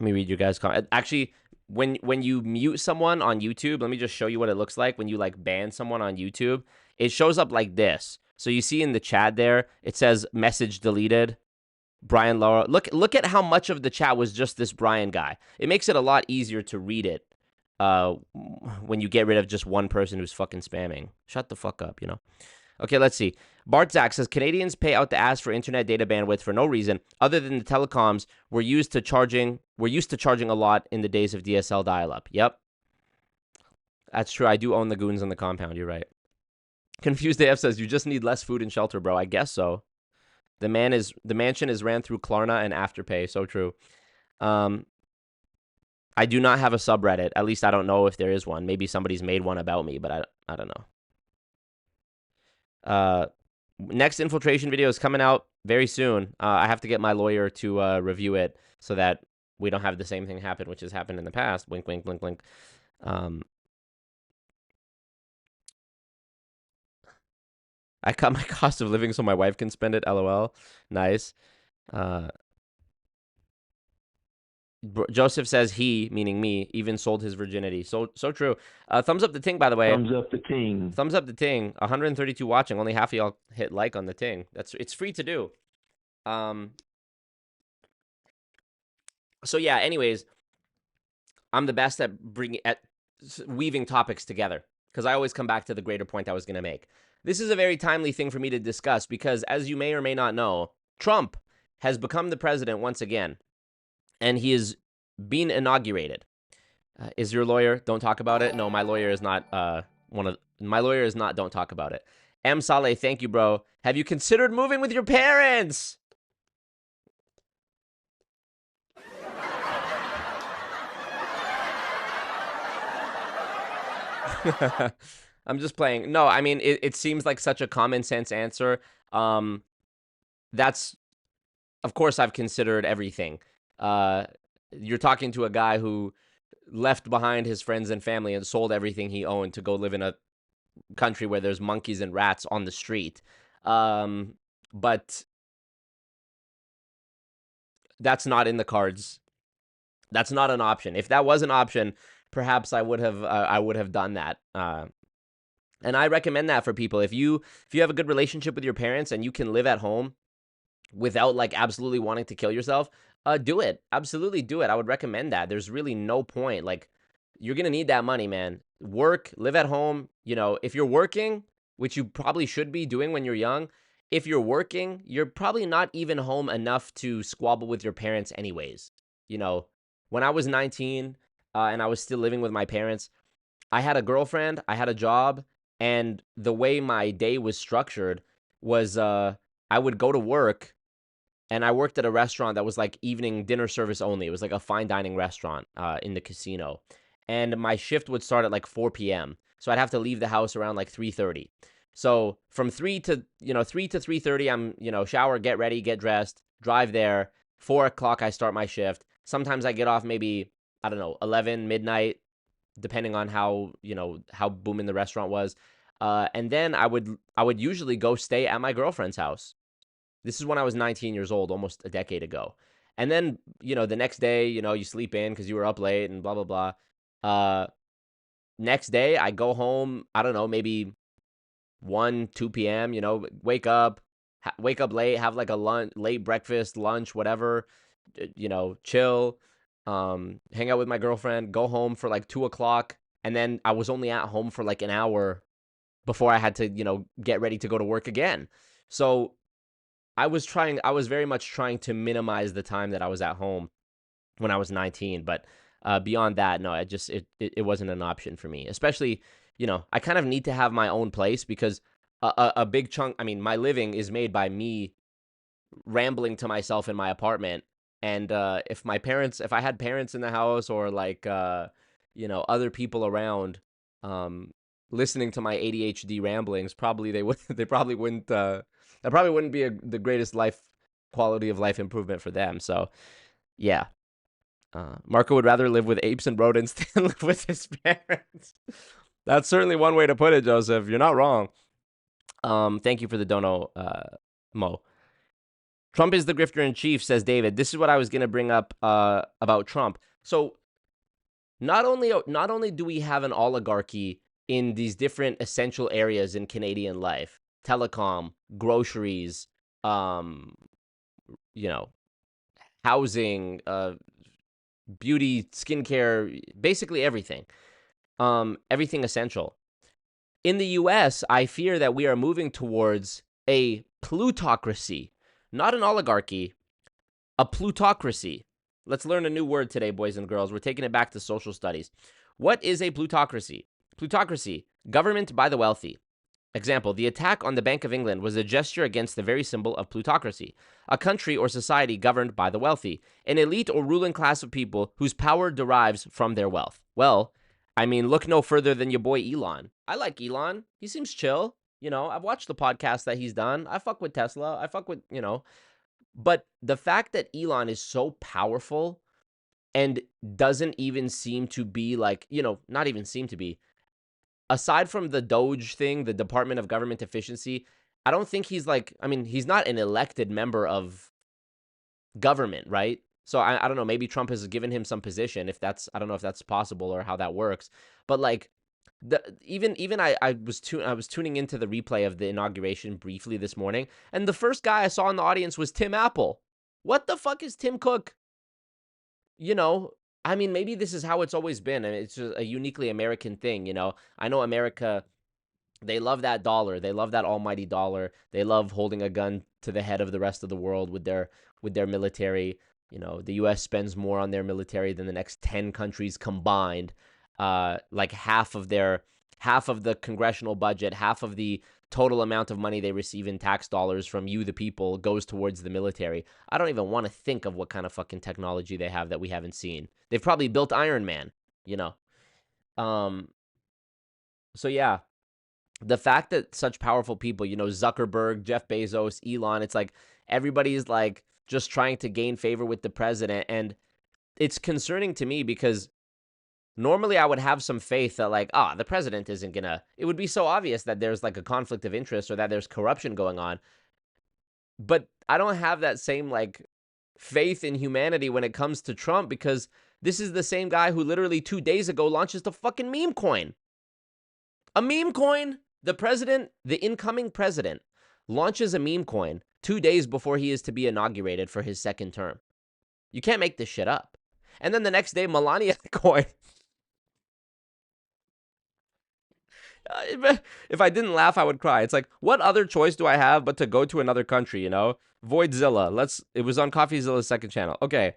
let me read your guys' comment. Actually, when you mute someone on YouTube, let me just show you what it looks like when you like ban someone on YouTube. It shows up like this. So you see in the chat there, it says message deleted. Brian Laura. Look at how much of the chat was just this Brian guy. It makes it a lot easier to read it when you get rid of just one person who's fucking spamming. Shut the fuck up, you know. Okay, let's see. Bart Zach says Canadians pay out the ass for internet data bandwidth for no reason other than the telecoms were used to charging a lot in the days of DSL dial-up. Yep. That's true. I do own the goons on the compound. You're right. Confused AF says you just need less food and shelter, bro. I guess so. The mansion is ran through Klarna and Afterpay. So true. I do not have a subreddit. At least I don't know if there is one. Maybe somebody's made one about me, but I don't know. Next infiltration video is coming out very soon. I have to get my lawyer to review it so that we don't have the same thing happen, which has happened in the past. Wink, wink, blink, blink. I cut my cost of living so my wife can spend it. LOL. Nice. Joseph says he, meaning me, even sold his virginity. So true. Thumbs up the ting, by the way. Thumbs up the ting. Thumbs up the ting. 132 watching. Only half of y'all hit like on the ting. It's free to do. So yeah. Anyways, I'm the best at weaving topics together because I always come back to the greater point I was going to make. This is a very timely thing for me to discuss because, as you may or may not know, Trump has become the president once again, and he is being inaugurated. Is your lawyer? Don't talk about it. No, my lawyer is not. My lawyer is not. Don't talk about it. M. Saleh, thank you, bro. Have you considered moving with your parents? I'm just playing. No, I mean, it seems like such a common sense answer. That's, of course, I've considered everything. You're talking to a guy who left behind his friends and family and sold everything he owned to go live in a country where there's monkeys and rats on the street. But that's not in the cards. That's not an option. If that was an option, perhaps I would have done that. And I recommend that for people. If you have a good relationship with your parents and you can live at home without like absolutely wanting to kill yourself, do it. Absolutely do it. I would recommend that. There's really no point. Like, you're gonna need that money, man. Work, live at home. You know, if you're working, which you probably should be doing when you're young, if you're working, you're probably not even home enough to squabble with your parents anyways. You know, when I was 19 and I was still living with my parents, I had a girlfriend, I had a job, and the way my day was structured was I would go to work, and I worked at a restaurant that was like evening dinner service only. It was like a fine dining restaurant in the casino. And my shift would start at like 4 p.m. So I'd have to leave the house around like 3:30. So from 3 to, 3 to 3:30, I'm, shower, get ready, get dressed, drive there. 4 o'clock, I start my shift. Sometimes I get off maybe, I don't know, 11, midnight, depending on how booming the restaurant was. And then I would usually go stay at my girlfriend's house. This is when I was 19 years old, almost a decade ago. And then, the next day, you sleep in because you were up late and blah, blah, blah. Next day, I go home, I don't know, maybe 1, 2 p.m., wake up late, have like a late breakfast, lunch, whatever, chill, hang out with my girlfriend, go home for like 2 o'clock. And then I was only at home for like an hour before I had to, get ready to go to work again. So I was very much trying to minimize the time that I was at home when I was 19. But beyond that, no, it wasn't an option for me. Especially, I kind of need to have my own place because a big chunk, I mean, my living is made by me rambling to myself in my apartment. And if I had parents in the house or like, other people around, listening to my ADHD ramblings, they probably wouldn't, that probably wouldn't be the greatest quality of life improvement for them. So, yeah. Marco would rather live with apes and rodents than live with his parents. That's certainly one way to put it, Joseph. You're not wrong. Thank you for the dono, Mo. Trump is the grifter in chief, says David. This is what I was going to bring up about Trump. So not only do we have an oligarchy in these different essential areas in Canadian life, telecom, groceries, housing, beauty, skincare, basically everything. Everything essential. In the US, I fear that we are moving towards a plutocracy, not an oligarchy, a plutocracy. Let's learn a new word today, boys and girls. We're taking it back to social studies. What is a plutocracy? Plutocracy, government by the wealthy. Example, the attack on the Bank of England was a gesture against the very symbol of plutocracy, a country or society governed by the wealthy, an elite or ruling class of people whose power derives from their wealth. Well, I mean, look no further than your boy Elon. I like Elon. He seems chill. I've watched the podcast that he's done. I fuck with Tesla. I fuck with, But the fact that Elon is so powerful and doesn't even seem to be like, not even seem to be, aside from the Doge thing, the Department of Government Efficiency, I don't think he's he's not an elected member of government, right? So I don't know, maybe Trump has given him some position. I don't know if that's possible or how that works. But like, I was tuning into the replay of the inauguration briefly this morning, and the first guy I saw in the audience was Tim Apple. What the fuck is Tim Cook? I mean, maybe this is how it's always been, and it's just a uniquely American thing. I know America, they love that dollar. They love that almighty dollar. They love holding a gun to the head of the rest of the world with their military. The U.S. spends more on their military than the next 10 countries combined. Like half of the congressional budget, half of the total amount of money they receive in tax dollars from you, the people, goes towards the military. I don't even want to think of what kind of fucking technology they have that we haven't seen. They've probably built Iron Man, So yeah, the fact that such powerful people, Zuckerberg, Jeff Bezos, Elon, it's like everybody's like just trying to gain favor with the president. And it's concerning to me because normally I would have some faith that like, the president isn't gonna, it would be so obvious that there's like a conflict of interest or that there's corruption going on. But I don't have that same like faith in humanity when it comes to Trump, because this is the same guy who literally 2 days ago launches the fucking meme coin. A meme coin. The president, the incoming president, launches a meme coin 2 days before he is to be inaugurated for his second term. You can't make this shit up. And then the next day, Melania coin. If I didn't laugh, I would cry. It's like, what other choice do I have but to go to another country, you know? Voidzilla. It was on CoffeeZilla's second channel. Okay.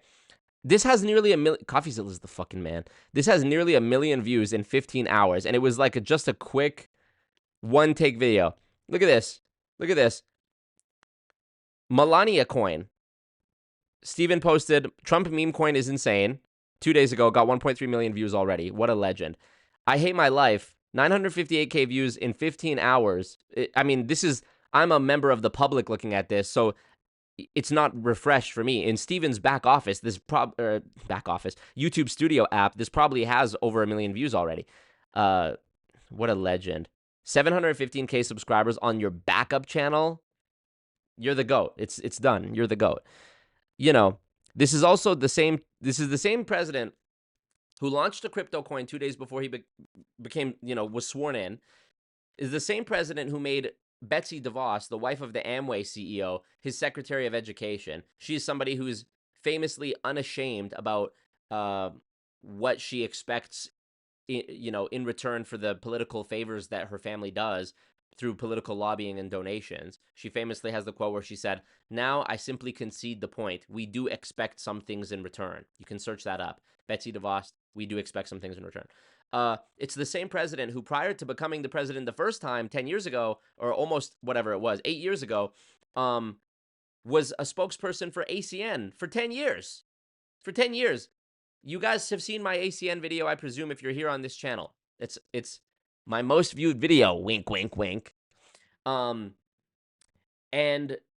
This has nearly a million. CoffeeZilla's the fucking man. This has nearly 1 million views in 15 hours. And it was like just a quick one take video. Look at this. Look at this. Melania coin. Steven posted, Trump meme coin is insane. 2 days ago, got 1.3 million views already. What a legend. I hate my life. 958K views in 15 hours. I mean, I'm a member of the public looking at this, so it's not refreshed for me. In Steven's back office, YouTube Studio app, this probably has over 1 million views already. What a legend. 715K subscribers on your backup channel. You're the GOAT. It's done. You're the GOAT. You know, this is the same president who launched a crypto coin 2 days before he became, was sworn in, is the same president who made Betsy DeVos, the wife of the Amway CEO, his Secretary of Education. She's somebody who's famously unashamed about what she expects, in return for the political favors that her family does through political lobbying and donations. She famously has the quote where she said, "Now I simply concede the point. We do expect some things in return." You can search that up. Betsy DeVos, we do expect some things in return. It's the same president who, prior to becoming the president the first time 10 years ago, or almost whatever it was, 8 years ago, was a spokesperson for ACN for 10 years. For 10 years. You guys have seen my ACN video, I presume, if you're here on this channel. It's my most viewed video. Wink, wink, wink. And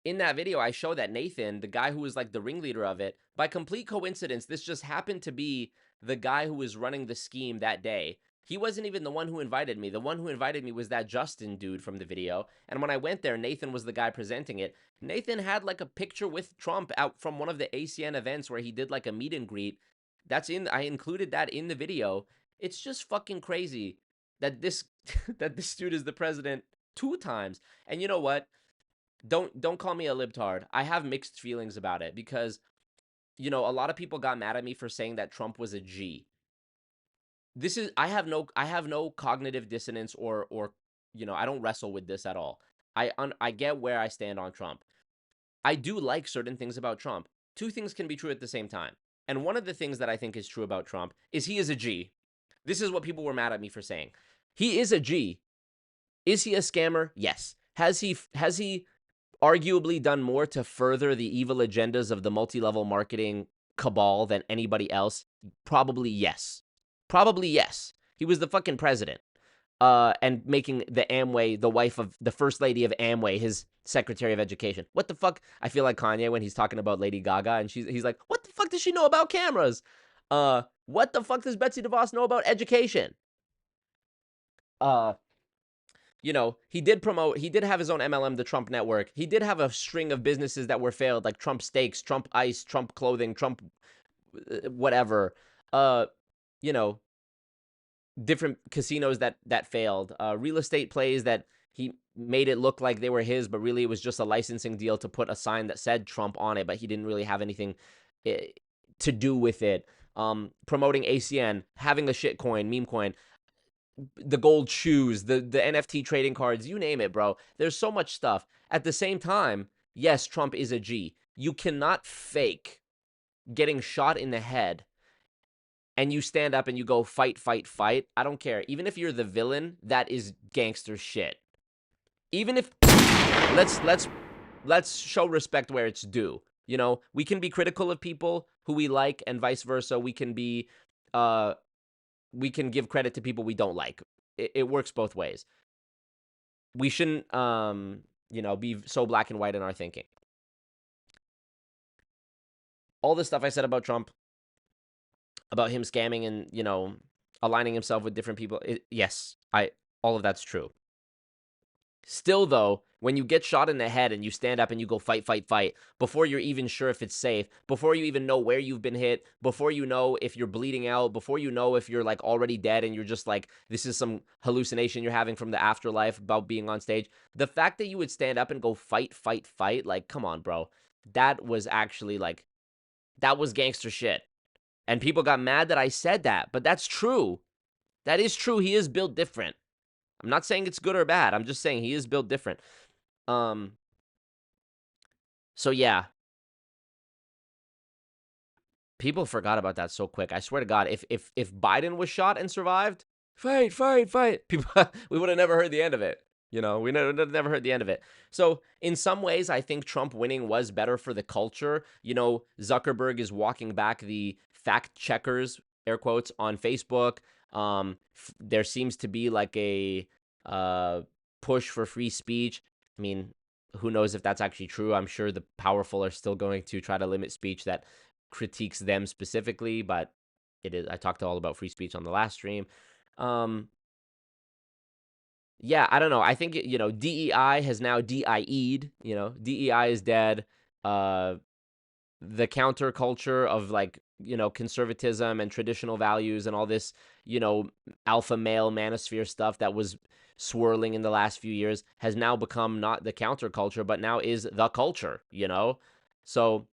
in that video, I show that Nathan, the guy who was like the ringleader of it, by complete coincidence, this just happened to be the guy who was running the scheme that day. He wasn't even the one who invited me. The one who invited me was that Justin dude from the video. And when I went there, Nathan was the guy presenting it. Nathan had like a picture with Trump out from one of the ACN events where he did like a meet and greet. I included that in the video. It's just fucking crazy that this dude is the president 2 times. And you know what? Don't call me a libtard. I have mixed feelings about it because, a lot of people got mad at me for saying that Trump was a G. I have no cognitive dissonance or I don't wrestle with this at all. I get where I stand on Trump. I do like certain things about Trump. 2 things can be true at the same time. And one of the things that I think is true about Trump is he is a G. This is what people were mad at me for saying. He is a G. Is he a scammer? Yes. Has he arguably done more to further the evil agendas of the multi-level marketing cabal than anybody else? Probably yes. Probably yes. He was the fucking president. And making the Amway, the wife of the first lady of Amway, his Secretary of Education. What the fuck? I feel like Kanye when he's talking about Lady Gaga and he's like, what the fuck does she know about cameras? What the fuck does Betsy DeVos know about education? He did have his own MLM, the Trump Network. He did have a string of businesses that were failed, like Trump Steaks, Trump Ice, Trump Clothing, Trump whatever. Different casinos that failed. Real estate plays that he made it look like they were his, but really it was just a licensing deal to put a sign that said Trump on it, but he didn't really have anything to do with it. Promoting ACN, having a shit coin, meme coin, the gold shoes, the NFT trading cards, you name it, bro. There's so much stuff. At the same time, yes, Trump is a G. You cannot fake getting shot in the head and you stand up and you go fight, fight, fight. I don't care. Even if you're the villain, that is gangster shit. Even if let's show respect where it's due. We can be critical of people who we like and vice versa. We can give credit to people we don't like. It works both ways. We shouldn't, be so black and white in our thinking. All the stuff I said about Trump, about him scamming and, aligning himself with different people. Yes, all of that's true. Still, though, when you get shot in the head and you stand up and you go fight, fight, fight, before you're even sure if it's safe, before you even know where you've been hit, before you know if you're bleeding out, before you know if you're like already dead and you're just like, this is some hallucination you're having from the afterlife about being on stage. The fact that you would stand up and go fight, fight, fight, like, come on, bro. That was actually like, that was gangster shit. And people got mad that I said that, but that's true. That is true. He is built different. I'm not saying it's good or bad. I'm just saying he is built different. So yeah. People forgot about that so quick. I swear to God, if Biden was shot and survived, fight, fight, fight. People, we would have never heard the end of it. You know, we never heard the end of it. So in some ways, I think Trump winning was better for the culture. You know, Zuckerberg is walking back the fact checkers, air quotes, on Facebook. There seems to be like a push for free speech. I mean, who knows if that's actually true? I'm sure the powerful are still going to try to limit speech that critiques them specifically, but it is. I talked all about free speech on the last stream. Yeah, I don't know. I think you know, DEI has now DIE'd. You know, DEI is dead. The counterculture of like, you know, conservatism and traditional values and all this, you know, alpha male manosphere stuff that was swirling in the last few years has now become not the counterculture, but now is the culture, you know? So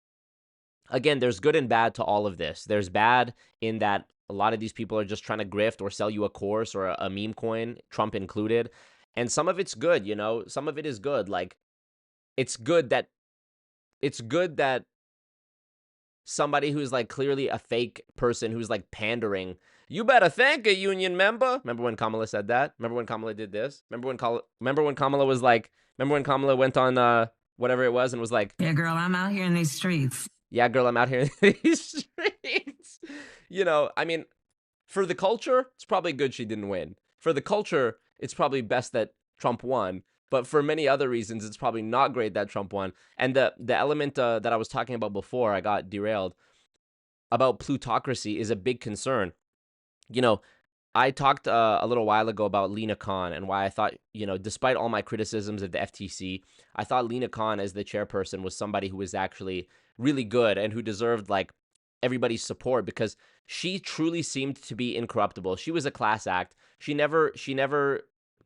again, there's good and bad to all of this. There's bad in that a lot of these people are just trying to grift or sell you a course or a meme coin, Trump included. And some of it's good, you know? Some of it is good. Like it's good that somebody who's like clearly a fake person who's like pandering. You better thank a union member. Remember when Kamala said that? Remember when Kamala did this? Remember when Kamala was like, remember when Kamala went on whatever it was and was like, yeah, girl, I'm out here in these streets. yeah, girl, I'm out here in these streets. You know, I mean, for the culture, it's probably good she didn't win. For the culture, it's probably best that Trump won. But for many other reasons, it's probably not great that Trump won. And the element that I was talking about before, I got derailed, about plutocracy is a big concern. You know, I talked a little while ago about Lena Khan and why I thought, you know, despite all my criticisms of the FTC, I thought Lena Khan as the chairperson was somebody who was actually really good and who deserved like everybody's support because she truly seemed to be incorruptible. She was a class act. She never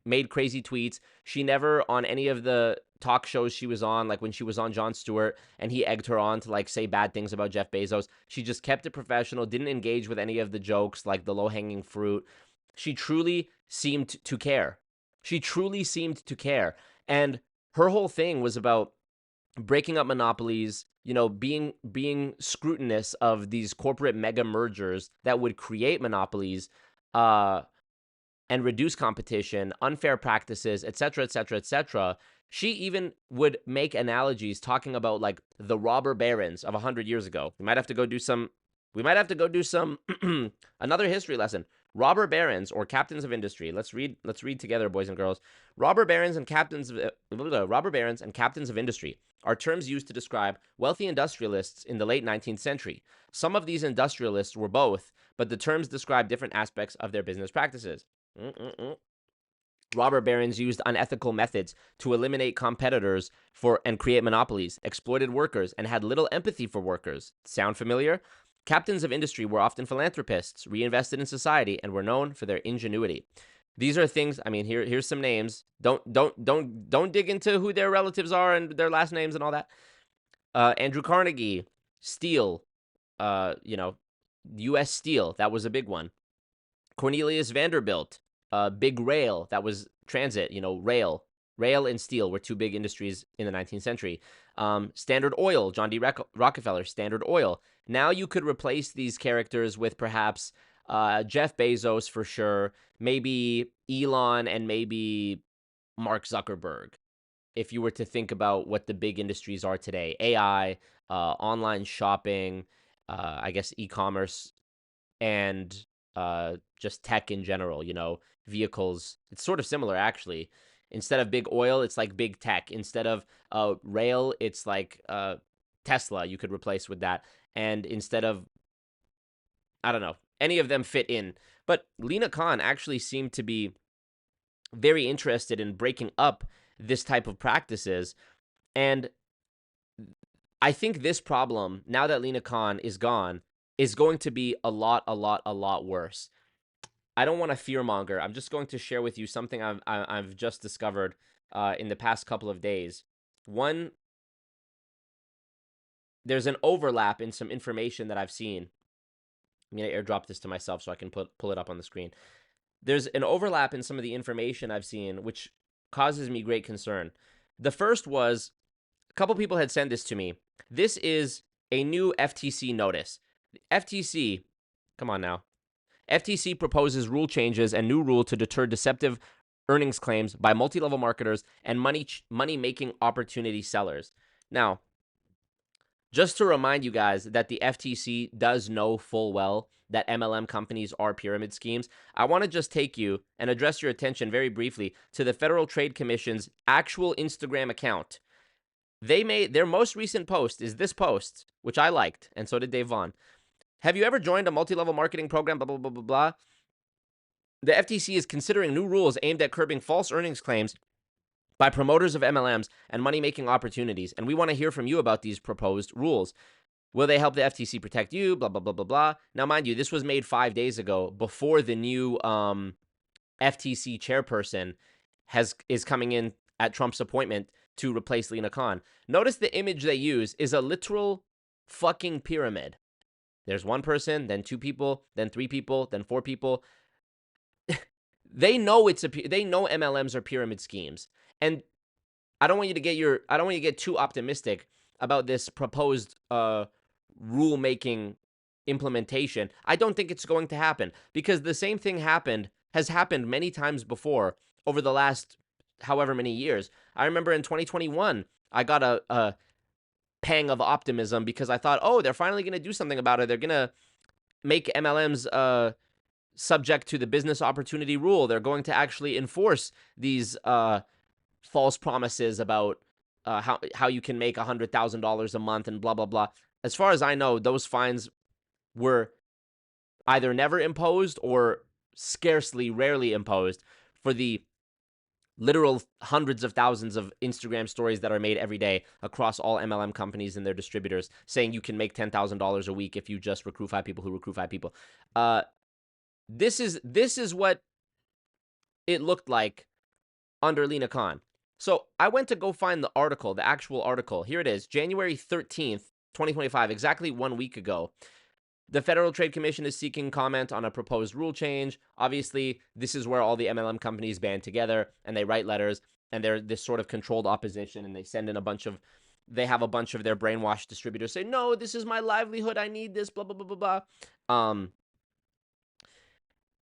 made crazy tweets. She never on any of the talk shows she was on, like when she was on Jon Stewart and he egged her on to like say bad things about Jeff Bezos, she just kept it professional, didn't engage with any of the jokes, like the low-hanging fruit. She truly seemed to care. She truly seemed to care. And her whole thing was about breaking up monopolies, you know, being scrutinous of these corporate mega mergers that would create monopolies, and reduce competition, unfair practices, etc., etc., etc. She even would make analogies talking about like the robber barons of 100 years ago. We might have to go do some another history lesson. Robber barons or captains of industry. Let's read together, boys and girls. Robber barons and captains of industry are terms used to describe wealthy industrialists in the late 19th century. Some of these industrialists were both, but the terms describe different aspects of their business practices. Robber barons used unethical methods to eliminate competitors and create monopolies, exploited workers, and had little empathy for workers. Sound familiar? Captains of industry were often philanthropists, reinvested in society, and were known for their ingenuity. These are things. I mean, here's some names. Don't dig into who their relatives are and their last names and all that. Andrew Carnegie, Steel, U.S. Steel, that was a big one. Cornelius Vanderbilt, Big Rail, that was transit, rail. Rail and steel were two big industries in the 19th century. Standard Oil, John D. Rockefeller, Standard Oil. Now you could replace these characters with perhaps Jeff Bezos for sure, maybe Elon, and maybe Mark Zuckerberg. If you were to think about what the big industries are today, AI, online shopping, I guess e-commerce, and just tech in general, vehicles. It's sort of similar, actually. Instead of big oil, it's like big tech. Instead of rail, it's like Tesla you could replace with that. And instead of, I don't know, any of them fit in. But Lena Khan actually seemed to be very interested in breaking up this type of practices. And I think this problem, now that Lena Khan is gone, is going to be a lot worse. I don't want to fearmonger. I'm just going to share with you something I've just discovered in the past couple of days. One, there's an overlap in some information that I've seen. I'm going to airdrop this to myself so I can pull it up on the screen. There's an overlap in some of the information I've seen, which causes me great concern. The first was, a couple people had sent this to me. This is a new FTC notice. FTC, come on now. FTC proposes rule changes and new rule to deter deceptive earnings claims by multi-level marketers and money-making opportunity sellers. Now, just to remind you guys that the FTC does know full well that MLM companies are pyramid schemes, I want to just take you and address your attention very briefly to the Federal Trade Commission's actual Instagram account. They made their most recent post is this post, which I liked, and so did Dave Vaughn. Have you ever joined a multi-level marketing program, blah, blah, blah, blah, blah? The FTC is considering new rules aimed at curbing false earnings claims by promoters of MLMs and money-making opportunities. And we want to hear from you about these proposed rules. Will they help the FTC protect you? Blah, blah, blah, blah, blah. Now, mind you, this was made 5 days ago before the new FTC chairperson is coming in at Trump's appointment to replace Lena Khan. Notice the image they use is a literal fucking pyramid. There's one person, then 2 people, then 3 people, then 4 people. They know they know MLMs are pyramid schemes. And I don't want you to get too optimistic about this proposed rule-making implementation. I don't think it's going to happen because the same thing has happened many times before over the last however many years. I remember in 2021, I got a pang of optimism because I thought, oh, they're finally going to do something about it. They're going to make MLMs subject to the business opportunity rule. They're going to actually enforce these false promises about how you can make $100,000 a month and blah, blah, blah. As far as I know, those fines were either never imposed or rarely imposed for the literal hundreds of thousands of Instagram stories that are made every day across all MLM companies and their distributors saying you can make $10,000 a week if you just recruit 5 people who recruit 5 people. This is what it looked like under Lena Khan. So I went to go find the article, the actual article. Here it is, January 13th, 2025, exactly 1 week ago. The Federal Trade Commission is seeking comment on a proposed rule change. Obviously, this is where all the MLM companies band together and they write letters and they're this sort of controlled opposition and they send in they have a bunch of their brainwashed distributors say, no, this is my livelihood. I need this, blah, blah, blah, blah, blah.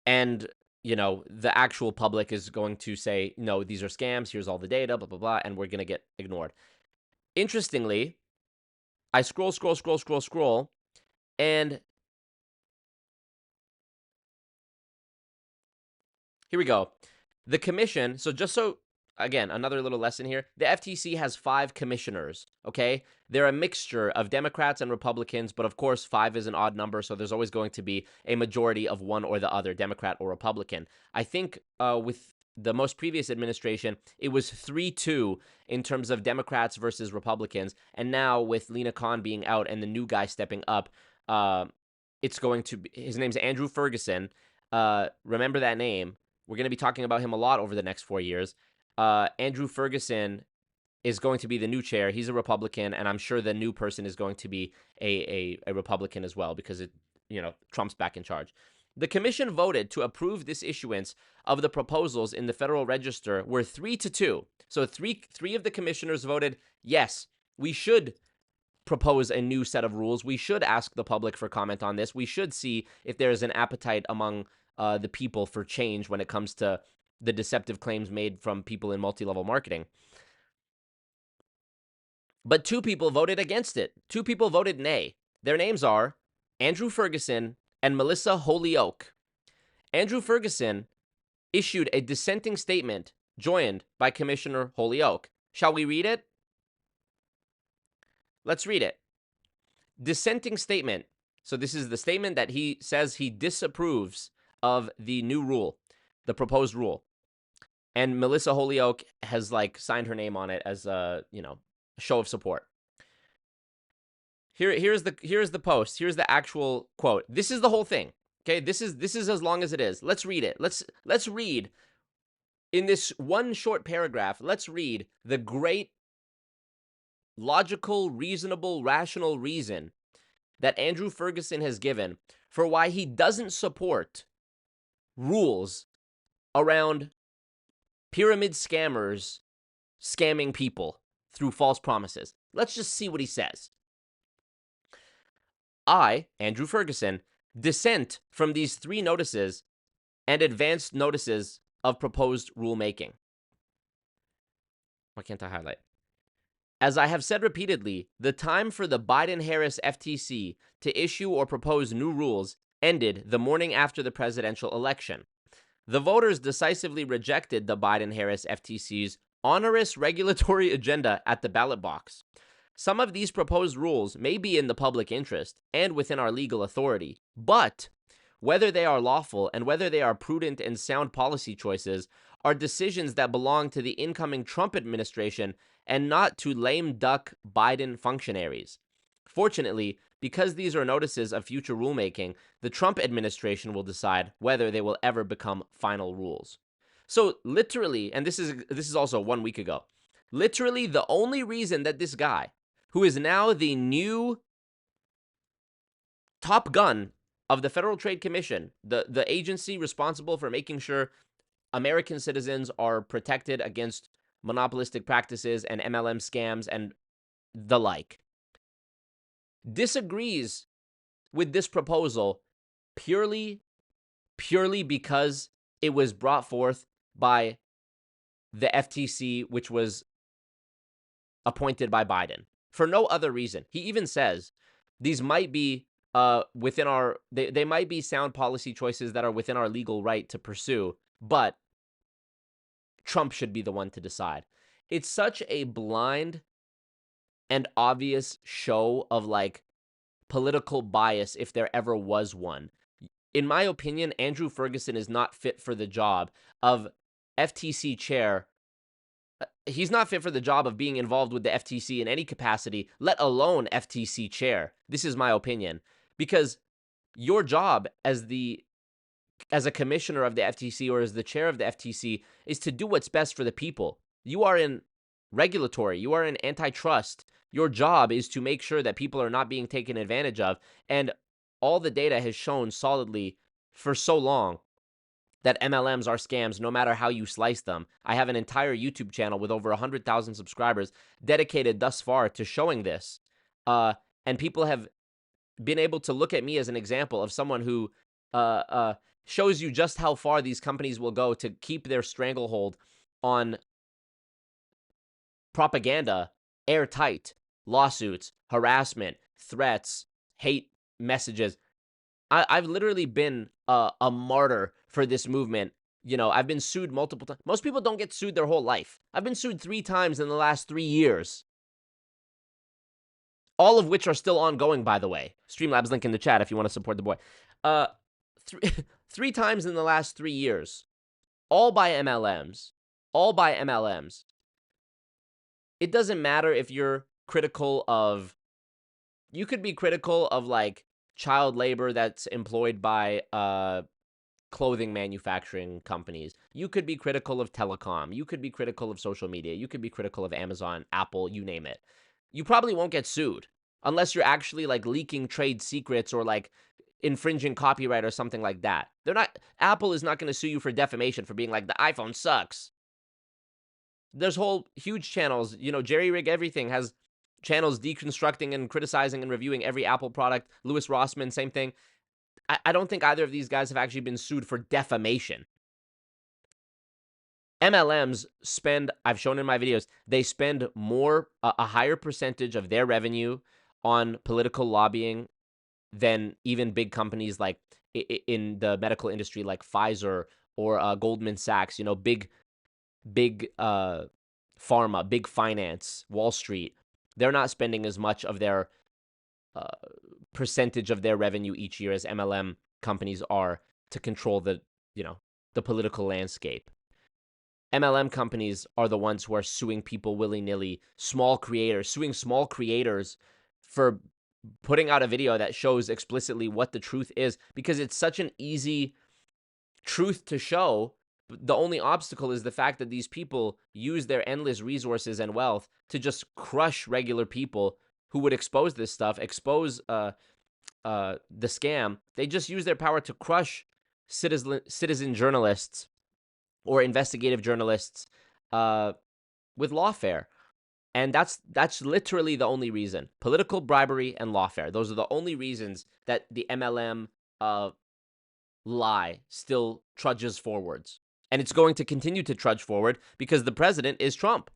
And, you know, the actual public is going to say, no, these are scams. Here's all the data, blah, blah, blah. And we're going to get ignored. Interestingly, I scroll. And here we go. The commission, again, another little lesson here. The FTC has 5 commissioners, okay? They're a mixture of Democrats and Republicans, but of course 5 is an odd number, so there's always going to be a majority of one or the other, Democrat or Republican. I think with the most previous administration, it was 3-2 in terms of Democrats versus Republicans, and now with Lena Khan being out and the new guy stepping up, it's going to be, his name's Andrew Ferguson. Remember that name. We're going to be talking about him a lot over the next 4 years. Andrew Ferguson is going to be the new chair. He's a Republican, and I'm sure the new person is going to be a Republican as well because Trump's back in charge. The commission voted to approve this issuance of the proposals in the Federal Register were 3-2. So three of the commissioners voted, yes, we should propose a new set of rules. We should ask the public for comment on this. We should see if there is an appetite among the people for change when it comes to the deceptive claims made from people in multi-level marketing. But 2 people voted against it. 2 people voted nay. Their names are Andrew Ferguson and Melissa Holyoke. Andrew Ferguson issued a dissenting statement joined by Commissioner Holyoke. Shall we read it? Let's read it. Dissenting statement. So this is the statement that he says he disapproves of the new rule, the proposed rule. and Melissa Holyoke has like signed her name on it as a, you know, show of support. Here's the post. Here's the actual quote. This is the whole thing. Okay, this is as long as it is. Let's read it. Let's read in this one short paragraph. Let's read the great logical, reasonable, rational reason that Andrew Ferguson has given for why he doesn't support rules around pyramid scammers scamming people through false promises. Let's just see what he says. I, Andrew Ferguson, dissent from these 3 notices and advanced notices of proposed rulemaking. Why can't I highlight? As I have said repeatedly, the time for the Biden-Harris FTC to issue or propose new rules ended the morning after the presidential election. The voters decisively rejected the Biden-Harris FTC's onerous regulatory agenda at the ballot box. Some of these proposed rules may be in the public interest and within our legal authority, but whether they are lawful and whether they are prudent and sound policy choices are decisions that belong to the incoming Trump administration and not to lame duck Biden functionaries. Fortunately, because these are notices of future rulemaking, the Trump administration will decide whether they will ever become final rules. So literally, and this is also 1 week ago, literally the only reason that this guy, who is now the new top gun of the Federal Trade Commission, the agency responsible for making sure American citizens are protected against monopolistic practices and MLM scams and the like, disagrees with this proposal purely because it was brought forth by the FTC, which was appointed by Biden, for no other reason. He even says these might be within our they might be sound policy choices that are within our legal right to pursue, but Trump should be the one to decide. It's such a blind and obvious show of like political bias, if there ever was one. In my opinion, Andrew Ferguson is not fit for the job of FTC chair. He's not fit for the job of being involved with the FTC in any capacity, let alone FTC chair. This is my opinion, because your job as a commissioner of the FTC or as the chair of the FTC is to do what's best for the people. You are in regulatory, you are in antitrust. Your job is to make sure that people are not being taken advantage of. And all the data has shown solidly for so long that MLMs are scams no matter how you slice them. I have an entire YouTube channel with over 100,000 subscribers dedicated thus far to showing this. And people have been able to look at me as an example of someone who shows you just how far these companies will go to keep their stranglehold on propaganda airtight. Lawsuits, harassment, threats, hate messages. I've literally been a martyr for this movement. You know, I've been sued multiple times. Most people don't get sued their whole life. I've been sued 3 times in the last 3 years. All of which are still ongoing, by the way. Streamlabs link in the chat if you want to support the boy. 3 times in the last 3 years. All by MLMs. All by MLMs. It doesn't matter if you're critical of... You could be critical of, like, child labor that's employed by clothing manufacturing companies. You could be critical of telecom. You could be critical of social media. You could be critical of Amazon, Apple, you name it. You probably won't get sued unless you're actually like leaking trade secrets or like infringing copyright or something like that. Apple is not going to sue you for defamation for being like, the iPhone sucks. There's whole huge channels, you know, Jerry Rig Everything has channels deconstructing and criticizing and reviewing every Apple product. Louis Rossman, same thing. I don't think either of these guys have actually been sued for defamation. MLMs spend, I've shown in my videos, they spend a higher percentage of their revenue on political lobbying than even big companies like in the medical industry like Pfizer or Goldman Sachs, you know, big pharma, big finance, Wall Street. They're not spending as much of their percentage of their revenue each year as MLM companies are to control the political landscape. MLM companies are the ones who are suing people willy-nilly, suing small creators for putting out a video that shows explicitly what the truth is, because it's such an easy truth to show. The only obstacle is the fact that these people use their endless resources and wealth to just crush regular people who would expose this stuff, expose the scam. They just use their power to crush citizen journalists or investigative journalists with lawfare. And that's literally the only reason. Political bribery and lawfare. Those are the only reasons that the MLM lie still trudges forwards. And it's going to continue to trudge forward because the president is Trump.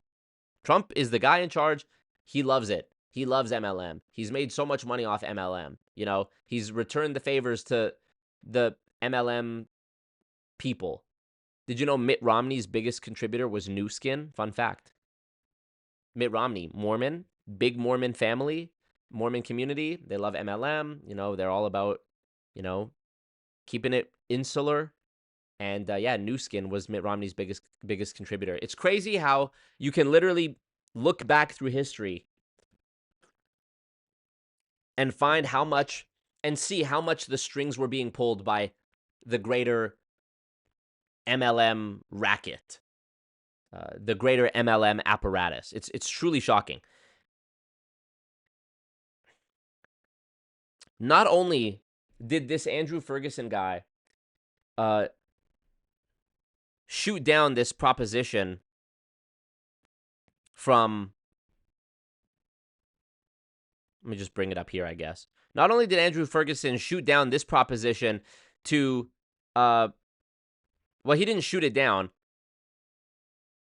Trump is the guy in charge. He loves it. He loves MLM. He's made so much money off MLM. You know, he's returned the favors to the MLM people. Did you know Mitt Romney's biggest contributor was Nu Skin? Fun fact. Mitt Romney, Mormon, big Mormon family, Mormon community. They love MLM. You know, they're all about, you know, keeping it insular. And yeah, Nu Skin was Mitt Romney's biggest contributor. It's crazy how you can literally look back through history and find how much and see how much the strings were being pulled by the greater MLM racket, the greater MLM apparatus. It's truly shocking. Not only did this Andrew Ferguson guy shoot down this proposition from, let me just bring it up here, I guess. Not only did Andrew Ferguson shoot down this proposition to, well, he didn't shoot it down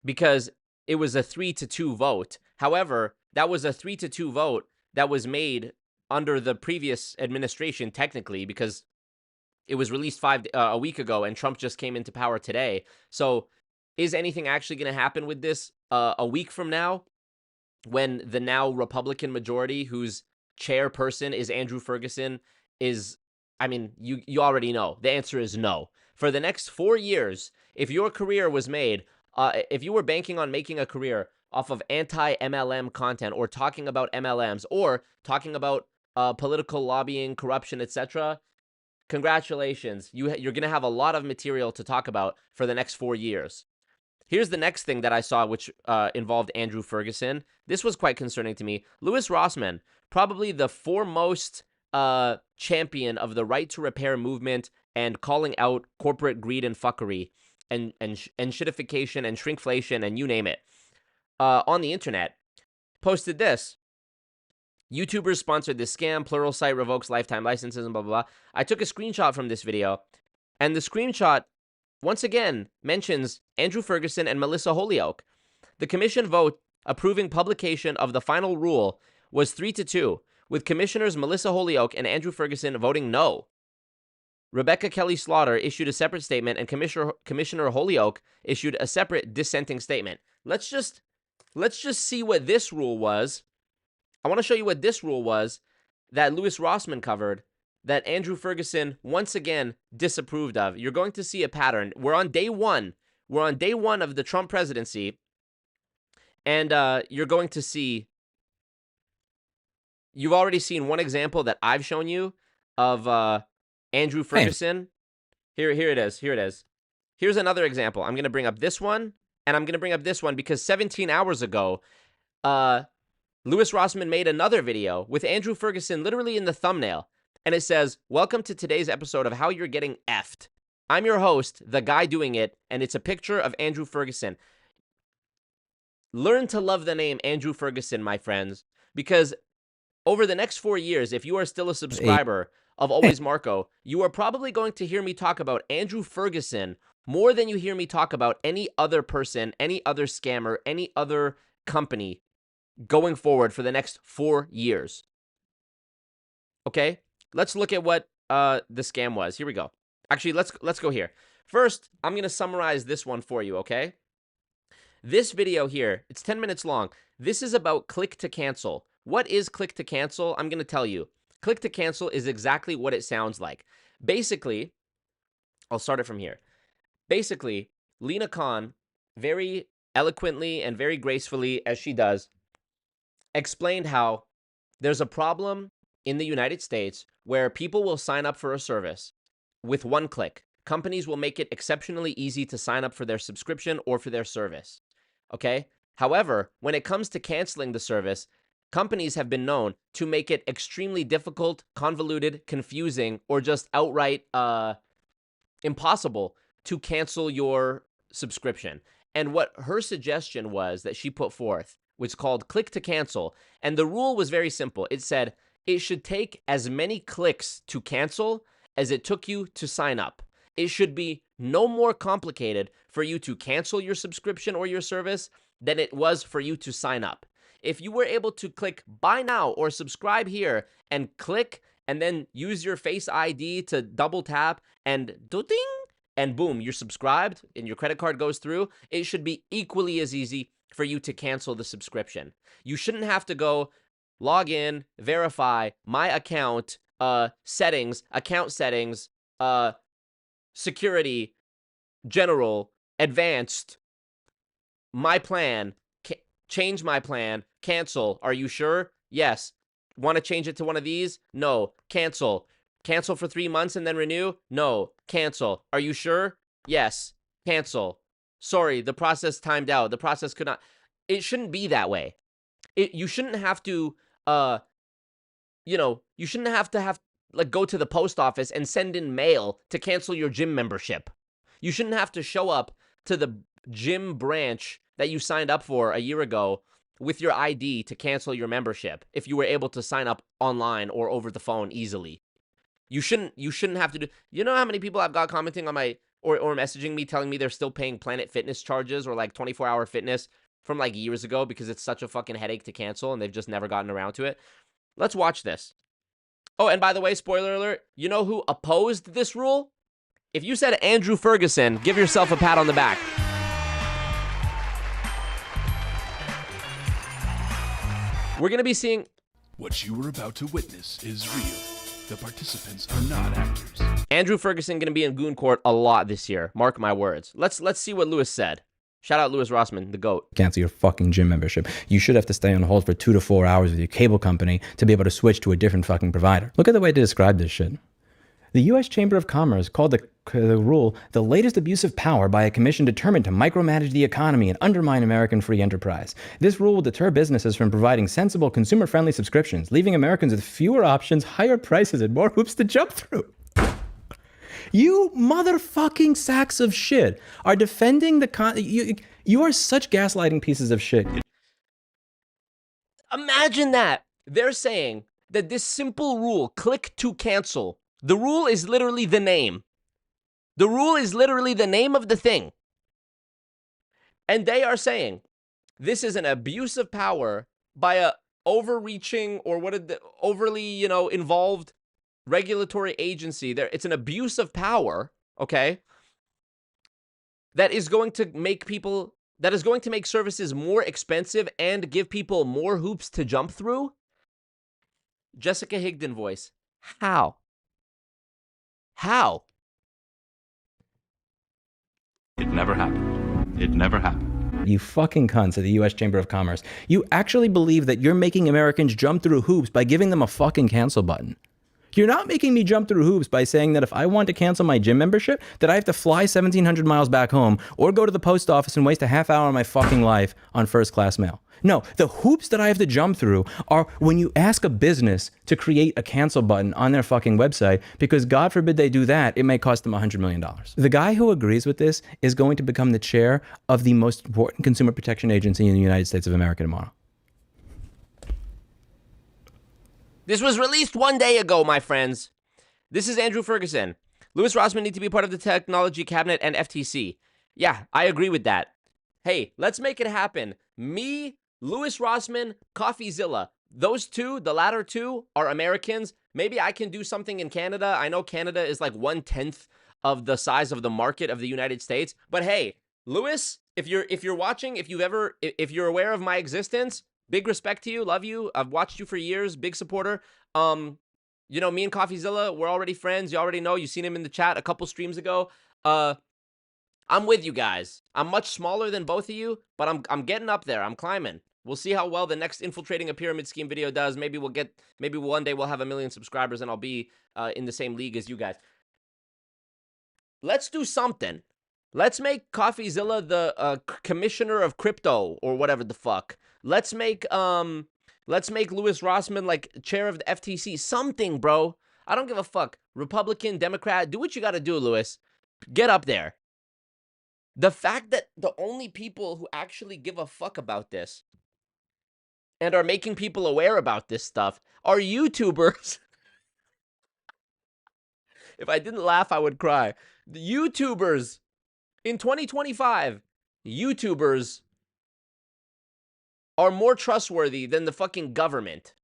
because it was a 3-2 vote. However, that was a 3-2 vote that was made under the previous administration, technically, because it was released a week ago and Trump just came into power today. So is anything actually going to happen with this a week from now, when the now Republican majority, whose chairperson is Andrew Ferguson, is, I mean, you already know. The answer is no. For the next 4 years, if your career was made, if you were banking on making a career off of anti-MLM content or talking about MLMs or talking about political lobbying, corruption, etc., congratulations. You're going to have a lot of material to talk about for the next 4 years. Here's the next thing that I saw, which involved Andrew Ferguson. This was quite concerning to me. Louis Rossmann, probably the foremost champion of the right to repair movement and calling out corporate greed and fuckery and shittification and shrinkflation and you name it, on the internet, posted this. YouTubers sponsored this scam. Pluralsight revokes lifetime licenses and blah, blah, blah. I took a screenshot from this video, and the screenshot, once again, mentions Andrew Ferguson and Melissa Holyoke. The commission vote approving publication of the final rule was 3-2, with commissioners Melissa Holyoke and Andrew Ferguson voting no. Rebecca Kelly Slaughter issued a separate statement, and Commissioner Holyoke issued a separate dissenting statement. Let's just see what this rule was. I want to show you what this rule was that Louis Rossmann covered that Andrew Ferguson once again disapproved of. You're going to see a pattern. We're on day one. We're on day one of the Trump presidency, and you're going to see. You've already seen one example that I've shown you of Andrew Ferguson. Here it is. Here it is. Here's another example. I'm going to bring up this one, and I'm going to bring up this one because 17 hours ago, Louis Rossmann made another video with Andrew Ferguson literally in the thumbnail, and it says, "Welcome to today's episode of How You're Getting Effed. I'm your host, the guy doing it," and it's a picture of Andrew Ferguson. Learn to love the name Andrew Ferguson, my friends, because over the next 4 years, if you are still a subscriber of Always Marco, you are probably going to hear me talk about Andrew Ferguson more than you hear me talk about any other person, any other scammer, any other company going forward for the next 4 years. Okay? Let's look at what the scam was. Here we go. Actually, let's go here. First, I'm going to summarize this one for you, okay? This video here, it's 10 minutes long. This is about click to cancel. What is click to cancel? I'm going to tell you. Click to cancel is exactly what it sounds like. Basically, I'll start it from here. Basically, Lena Khan, very eloquently and very gracefully, as she does, explained how there's a problem in the United States where people will sign up for a service with one click. Companies will make it exceptionally easy to sign up for their subscription or for their service. Okay? However, when it comes to canceling the service, companies have been known to make it extremely difficult, convoluted, confusing, or just outright impossible to cancel your subscription. And what her suggestion was that she put forth was called click to cancel. And the rule was very simple. It said it should take as many clicks to cancel as it took you to sign up. It should be no more complicated for you to cancel your subscription or your service than it was for you to sign up. If you were able to click buy now or subscribe here and click and then use your Face ID to double tap and ding, and boom, you're subscribed and your credit card goes through, it should be equally as easy for you to cancel the subscription. You shouldn't have to go log in, verify my account, settings, security, general, advanced, my plan, change my plan, cancel. Are you sure? Yes. Want to change it to one of these? No. Cancel. Cancel for 3 months and then renew? No. Cancel. Are you sure? Yes. Cancel. Sorry, the process timed out. The process could not. It shouldn't be that way. You shouldn't have to, you shouldn't have to like go to the post office and send in mail to cancel your gym membership. You shouldn't have to show up to the gym branch that you signed up for a year ago with your ID to cancel your membership if you were able to sign up online or over the phone easily. You shouldn't have to do. You know how many people I've got commenting on my or messaging me telling me they're still paying Planet Fitness charges or like 24-hour fitness from like years ago because it's such a fucking headache to cancel and they've just never gotten around to it. Let's watch this. Oh, and by the way, spoiler alert, you know who opposed this rule? If you said Andrew Ferguson, give yourself a pat on the back. We're going to be seeing... What you were about to witness is real. The participants are not actors. Andrew Ferguson going to be in Goon Court a lot this year. Mark my words. Let's see what Lewis said. Shout out Louis Rossman, the GOAT. Cancel your fucking gym membership. You should have to stay on hold for 2 to 4 hours with your cable company to be able to switch to a different fucking provider. Look at the way to describe this shit. The U.S. Chamber of Commerce called the rule the latest abuse of power by a commission determined to micromanage the economy and undermine American free enterprise. This rule will deter businesses from providing sensible, consumer-friendly subscriptions, leaving Americans with fewer options, higher prices, and more hoops to jump through. You motherfucking sacks of shit are defending the you are such gaslighting pieces of shit. Imagine that. They're saying that this simple rule, click to cancel, the rule is literally the name. The rule is literally the name of the thing. And they are saying this is an abuse of power by a overreaching or overly, involved regulatory agency. It's an abuse of power, okay? That is going to make services more expensive and give people more hoops to jump through. Jessica Higdon voice. How? How? It never happened. It never happened. You fucking cunts at the U.S. Chamber of Commerce. You actually believe that you're making Americans jump through hoops by giving them a fucking cancel button. You're not making me jump through hoops by saying that if I want to cancel my gym membership, that I have to fly 1,700 miles back home or go to the post office and waste a half hour of my fucking life on first class mail. No, the hoops that I have to jump through are when you ask a business to create a cancel button on their fucking website, because God forbid they do that, it may cost them $100 million. The guy who agrees with this is going to become the chair of the most important consumer protection agency in the United States of America tomorrow. This was released 1 day ago, my friends. This is Andrew Ferguson. Louis Rossman need to be part of the technology cabinet and FTC. Yeah, I agree with that. Hey, let's make it happen. Me, Louis Rossman, CoffeeZilla. Those two, the latter two, are Americans. Maybe I can do something in Canada. I know Canada is like 1/10 of the size of the market of the United States. But hey, Louis, if you're watching, if you're aware of my existence, big respect to you, love you. I've watched you for years, big supporter. Me and CoffeeZilla, we're already friends. You already know. You've seen him in the chat a couple streams ago. I'm with you guys. I'm much smaller than both of you, but I'm getting up there. I'm climbing. We'll see how well the next infiltrating a pyramid scheme video does. Maybe one day we'll have 1 million subscribers and I'll be in the same league as you guys. Let's do something. Let's make CoffeeZilla the commissioner of crypto or whatever the fuck. Let's make Louis Rossmann like chair of the FTC. Something, bro. I don't give a fuck. Republican, Democrat, do what you got to do, Louis. Get up there. The fact that the only people who actually give a fuck about this and are making people aware about this stuff are YouTubers. If I didn't laugh, I would cry. The YouTubers in 2025, YouTubers are more trustworthy than the fucking government.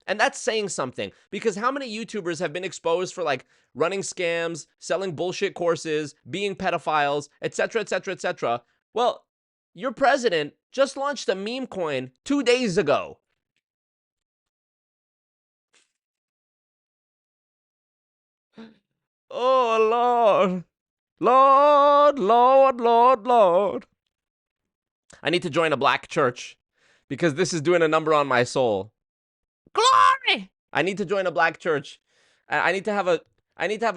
And that's saying something, because how many YouTubers have been exposed for like running scams, selling bullshit courses, being pedophiles, etc., etc., etc. Well, your president just launched a meme coin 2 days ago. Oh, Lord. Lord, Lord, Lord, Lord. I need to join a black church because this is doing a number on my soul. Glory! I need to join a black church. I need to have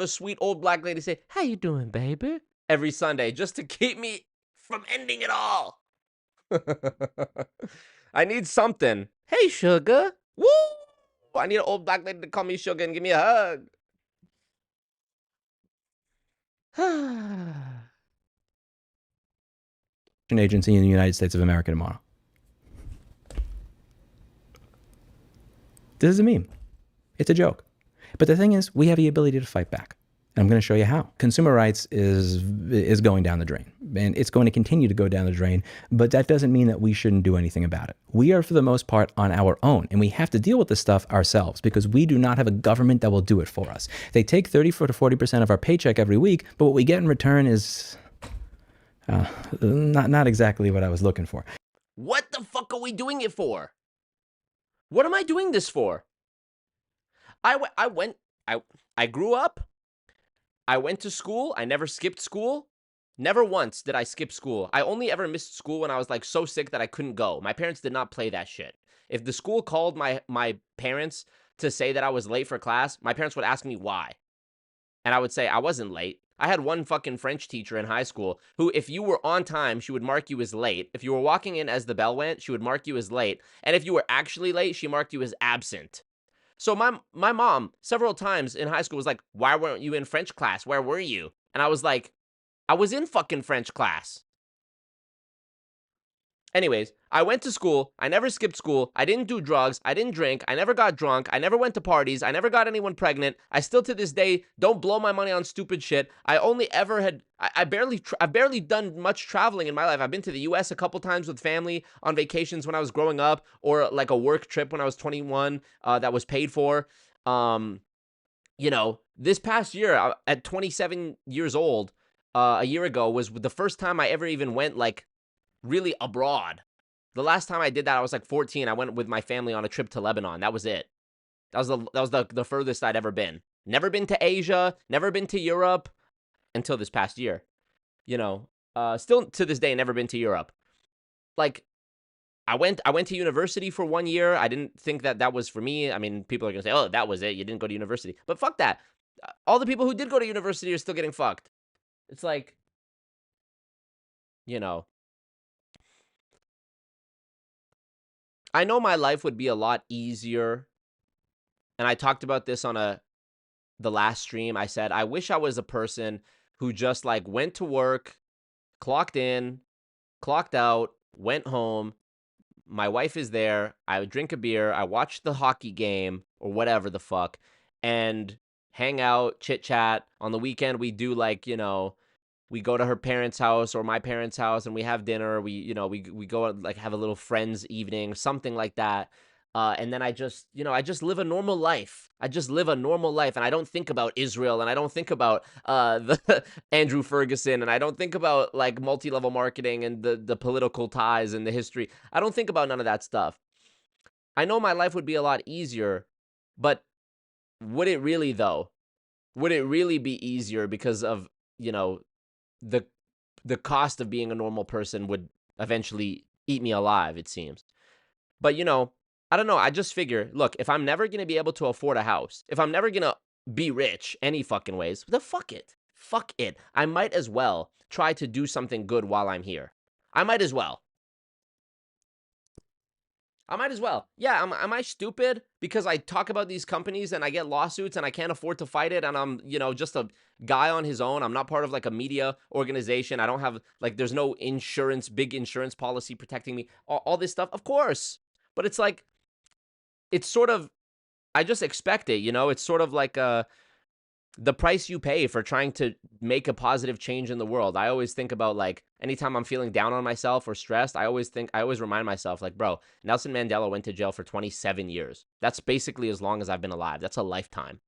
a sweet old black lady say, "How you doing, baby?" every Sunday just to keep me from ending it all. I need something. Hey, sugar. Woo! I need an old black lady to call me sugar and give me a hug. Agency in the United States of America tomorrow. This is a meme. It's a joke. But the thing is, we have the ability to fight back. And I'm going to show you how. Consumer rights is going down the drain. And it's going to continue to go down the drain. But that doesn't mean that we shouldn't do anything about it. We are, for the most part, on our own. And we have to deal with this stuff ourselves because we do not have a government that will do it for us. They take 30 to 40% of our paycheck every week, but what we get in return is not exactly what I was looking for. What the fuck are we doing it for? What am I doing this for? I grew up. I went to school. I never skipped school. Never once did I skip school. I only ever missed school when I was like so sick that I couldn't go. My parents did not play that shit. If the school called my parents to say that I was late for class, my parents would ask me why. And I would say I wasn't late. I had one fucking French teacher in high school who, if you were on time, she would mark you as late. If you were walking in as the bell went, she would mark you as late. And if you were actually late, she marked you as absent. So my mom, several times in high school, was like, "Why weren't you in French class? Where were you?" And I was like, "I was in fucking French class." Anyways, I went to school. I never skipped school. I didn't do drugs. I didn't drink. I never got drunk. I never went to parties. I never got anyone pregnant. I still to this day don't blow my money on stupid shit. I only ever had, I've barely done much traveling in my life. I've been to the US a couple times with family on vacations when I was growing up, or like a work trip when I was 21 that was paid for. You know, this past year at 27 years old, a year ago was the first time I ever even went like really abroad. The last time I did that, I was like 14. I went with my family on a trip to Lebanon. That was it. That was the furthest I'd ever been. Never been to Asia, never been to Europe until this past year. You know, still to this day, never been to Europe. Like, I went to university for 1 year. I didn't think that was for me. I mean, people are going to say, "Oh, that was it. You didn't go to university." But fuck that. All the people who did go to university are still getting fucked. It's like, you know, I know my life would be a lot easier. And I talked about this on the last stream. I said, I wish I was a person who just like went to work, clocked in, clocked out, went home. My wife is there. I would drink a beer. I watch the hockey game or whatever the fuck and hang out, chit chat. On the weekend, we do like, you know, we go to her parents' house or my parents' house and we have dinner. We go like have a little friends evening, something like that. And then I just live a normal life. I just live a normal life, and I don't think about Israel, and I don't think about the Andrew Ferguson, and I don't think about like multi-level marketing and the political ties and the history. I don't think about none of that stuff. I know my life would be a lot easier, but would it really though? Would it really be easier because of, you know, the the cost of being a normal person would eventually eat me alive, it seems. But, you know, I don't know. I just figure, look, if I'm never going to be able to afford a house, if I'm never going to be rich any fucking ways, then fuck it. Fuck it. I might as well try to do something good while I'm here. I might as well. I might as well. Yeah, am I stupid because I talk about these companies and I get lawsuits and I can't afford to fight it and I'm, you know, just a guy on his own. I'm not part of like a media organization. I don't have like, there's no insurance, big insurance policy protecting me. All this stuff, of course. But it's like, it's sort of, I just expect it, you know? It's sort of like the price you pay for trying to make a positive change in the world. I always think about like anytime I'm feeling down on myself or stressed, I always remind myself like, bro, Nelson Mandela went to jail for 27 years. That's basically as long as I've been alive. That's a lifetime.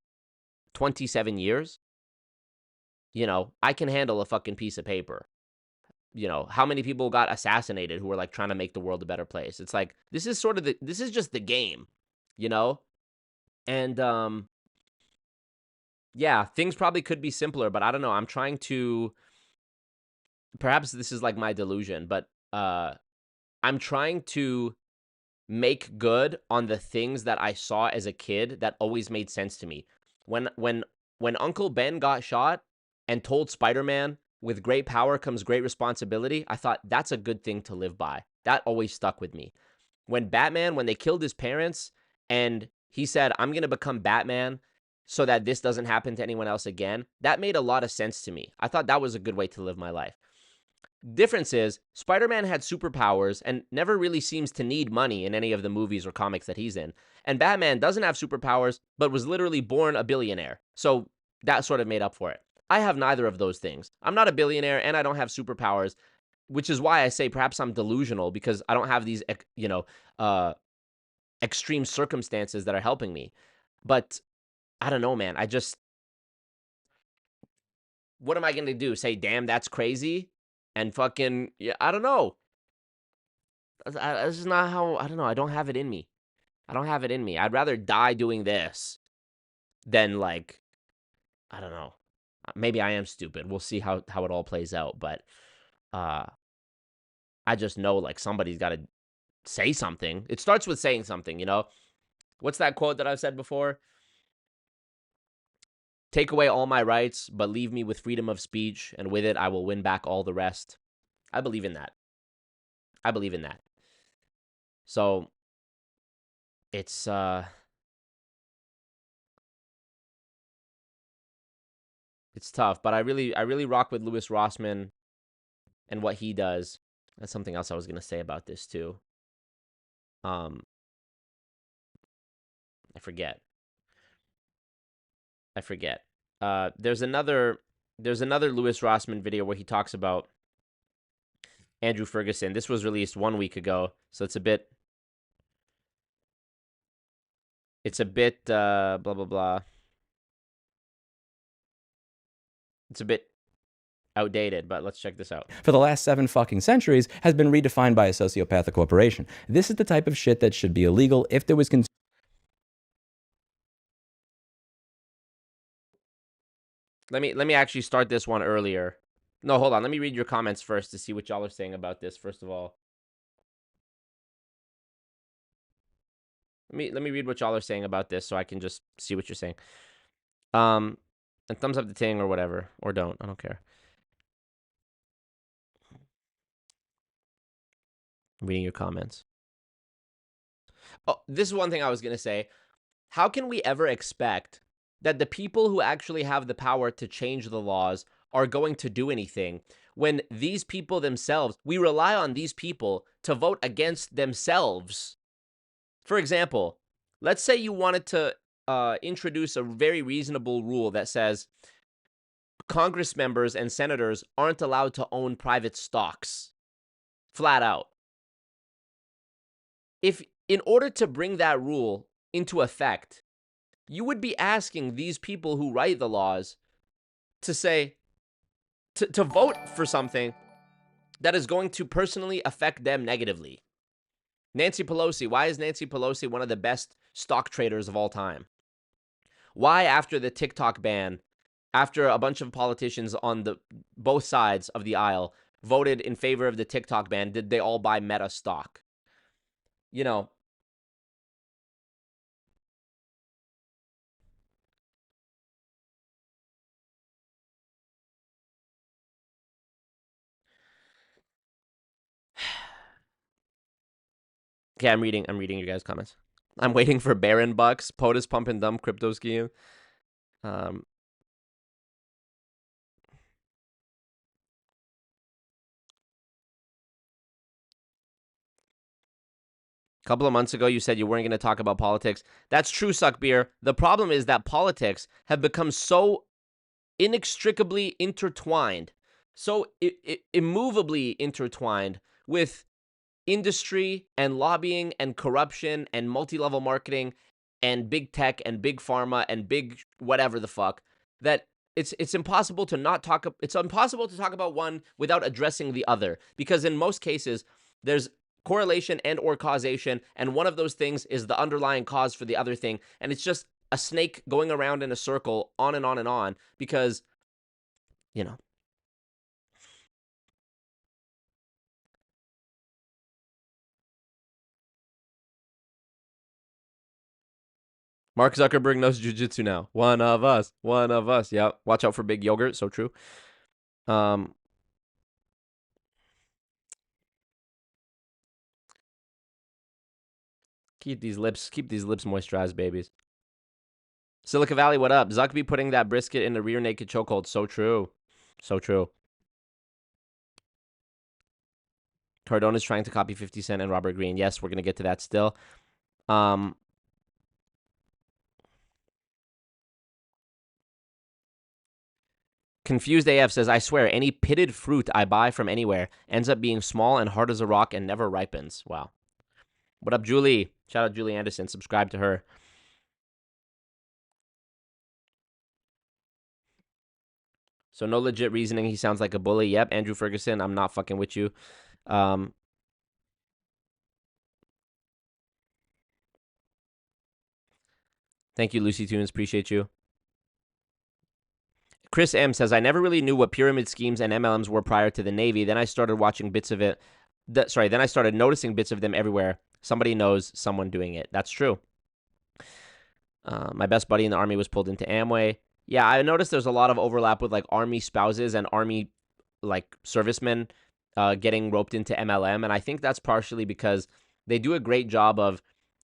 27 years? You know, I can handle a fucking piece of paper. You know, how many people got assassinated who were like trying to make the world a better place? It's like, this is just the game, you know? And, yeah, things probably could be simpler, but I don't know. I'm trying to, perhaps this is like my delusion, but I'm trying to make good on the things that I saw as a kid that always made sense to me. When Uncle Ben got shot and told Spider-Man, with great power comes great responsibility, I thought that's a good thing to live by. That always stuck with me. When they killed his parents and he said, I'm going to become Batman so that this doesn't happen to anyone else again, that made a lot of sense to me. I thought that was a good way to live my life. Difference is, Spider-Man had superpowers and never really seems to need money in any of the movies or comics that he's in. And Batman doesn't have superpowers, but was literally born a billionaire. So that sort of made up for it. I have neither of those things. I'm not a billionaire and I don't have superpowers, which is why I say perhaps I'm delusional because I don't have these, you know, extreme circumstances that are helping me. But I don't know, man. What am I going to do? Say, damn, that's crazy? And fucking, yeah, I don't know. This is not how, I don't know. I don't have it in me. I'd rather die doing this than like, I don't know. Maybe I am stupid. We'll see how it all plays out. But I just know like somebody's got to say something. It starts with saying something, you know? What's that quote that I've said before? Take away all my rights, but leave me with freedom of speech, and with it I will win back all the rest. I believe in that. So it's tough, but I really rock with Louis Rossman and what he does. That's something else I was going to say about this too. I forget. There's another Louis Rossman video where he talks about Andrew Ferguson. This was released 1 week ago, so it's a bit blah blah blah. It's a bit outdated, but let's check this out. For the last 7 fucking centuries has been redefined by a sociopathic corporation. This is the type of shit that should be illegal if there was Let me actually start this one earlier. No, hold on. Let me read your comments first to see what y'all are saying about this, first of all. Let me read what y'all are saying about this so I can just see what you're saying. And thumbs up the thing or whatever. Or don't. I don't care. I'm reading your comments. Oh, this is one thing I was going to say. How can we ever expect that the people who actually have the power to change the laws are going to do anything when these people themselves, we rely on these people to vote against themselves? For example, let's say you wanted to introduce a very reasonable rule that says Congress members and senators aren't allowed to own private stocks. Flat out. If in order to bring that rule into effect, you would be asking these people who write the laws to say, to vote for something that is going to personally affect them negatively. Nancy Pelosi, why is Nancy Pelosi one of the best stock traders of all time? Why, after the TikTok ban, after a bunch of politicians on both sides of the aisle voted in favor of the TikTok ban, did they all buy Meta stock? You know, okay, I'm reading your guys' comments. I'm waiting for Baron Bucks, POTUS pump and dump crypto scheme. A couple of months ago, you said you weren't going to talk about politics. That's true, Suck Beer. The problem is that politics have become so inextricably intertwined, so immovably intertwined with industry and lobbying and corruption and multi-level marketing and big tech and big pharma and big whatever the fuck, that it's impossible to not talk. It's impossible to talk about one without addressing the other, because in most cases there's correlation and or causation, and one of those things is the underlying cause for the other thing, and it's just a snake going around in a circle, on and on and on, because, you know. Mark Zuckerberg knows jujitsu now. One of us. One of us. Yep. Watch out for big yogurt. So true. Keep these lips moisturized, babies. Silica Valley, what up? Zuck be putting that brisket in the rear naked chokehold. So true. So true. Cardone is trying to copy 50 Cent and Robert Greene. Yes, we're going to get to that still. Confused AF says, I swear, any pitted fruit I buy from anywhere ends up being small and hard as a rock and never ripens. Wow. What up, Julie? Shout out Julie Anderson. Subscribe to her. So no legit reasoning. He sounds like a bully. Yep, Andrew Ferguson. I'm not fucking with you. Thank you, Lucy Tunes. Appreciate you. Chris M says, I never really knew what pyramid schemes and MLMs were prior to the Navy. Then I started watching bits of it. Then I started noticing bits of them everywhere. Somebody knows someone doing it. That's true. My best buddy in the Army was pulled into Amway. Yeah, I noticed there's a lot of overlap with like Army spouses and Army like servicemen getting roped into MLM. And I think that's partially because they do a great job of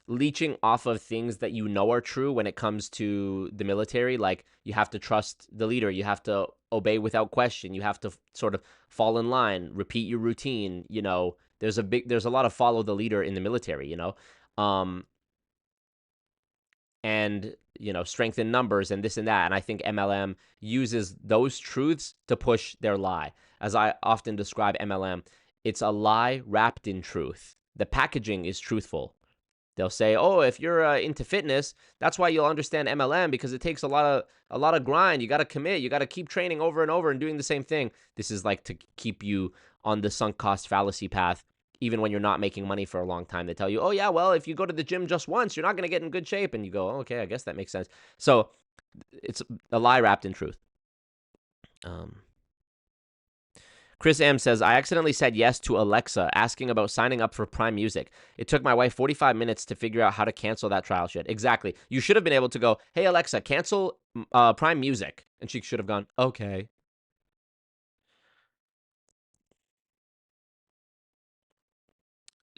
leeching off of things that you know are true when it comes to the military. Like, you have to trust the leader, you have to obey without question, you have to sort of fall in line, repeat your routine. You know, there's a lot of follow the leader in the military, you know. And, you know, strength in numbers and this and that. And I think MLM uses those truths to push their lie. As I often describe MLM, it's a lie wrapped in truth. The packaging is truthful. They'll say, "Oh, if you're into fitness, that's why you'll understand MLM, because it takes a lot of grind. You got to commit. You got to keep training over and over and doing the same thing." This is like to keep you on the sunk cost fallacy path, even when you're not making money for a long time. They tell you, "Oh yeah, well, if you go to the gym just once, you're not going to get in good shape." And you go, oh, "Okay, I guess that makes sense." So it's a lie wrapped in truth. Chris M says, I accidentally said yes to Alexa asking about signing up for Prime Music. It took my wife 45 minutes to figure out how to cancel that trial shit. Exactly. You should have been able to go, "Hey, Alexa, cancel Prime Music." And she should have gone, "Okay."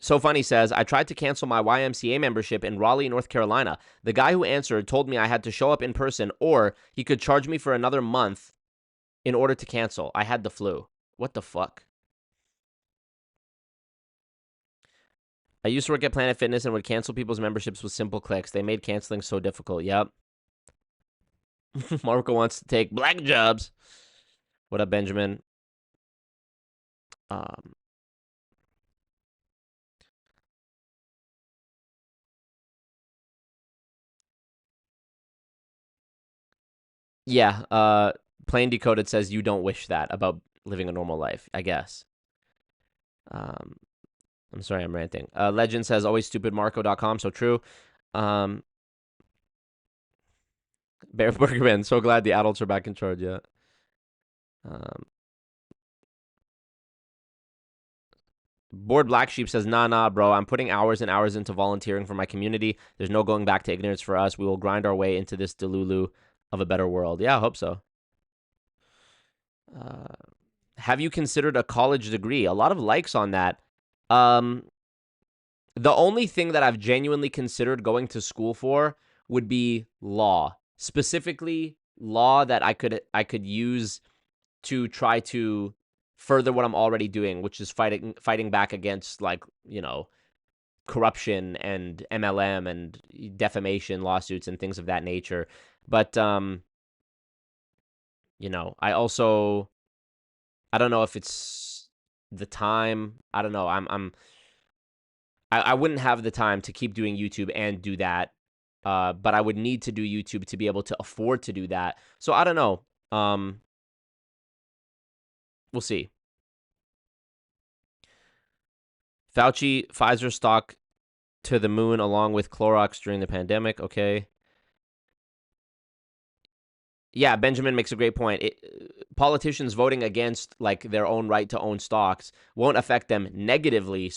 So Funny says, I tried to cancel my YMCA membership in Raleigh, North Carolina. The guy who answered told me I had to show up in person or he could charge me for another month in order to cancel. I had the flu. What the fuck? I used to work at Planet Fitness and would cancel people's memberships with simple clicks. They made canceling so difficult. Yep. Marco wants to take black jobs. What up, Benjamin? Yeah, Plain Decoded says you don't wish that about living a normal life, I guess. I'm sorry, I'm ranting. Legend says alwaysstupidmarco.com, so true. Bear Burgerman, so glad the adults are back in charge, yeah. Bored Black Sheep says, nah, bro. I'm putting hours and hours into volunteering for my community. There's no going back to ignorance for us. We will grind our way into this delulu of a better world. Yeah, I hope so. Have you considered a college degree? A lot of likes on that. The only thing that I've genuinely considered going to school for would be law. Specifically, law that I could use to try to further what I'm already doing, which is fighting back against, like, you know, corruption and MLM and defamation lawsuits and things of that nature. But you know, I don't know if it's the time. I don't know. I wouldn't have the time to keep doing YouTube and do that. But I would need to do YouTube to be able to afford to do that. So I don't know. We'll see. Fauci, Pfizer stock to the moon along with Clorox during the pandemic. Okay. Yeah, Benjamin makes a great point. Politicians voting against, like, their own right to own stocks won't affect them negatively,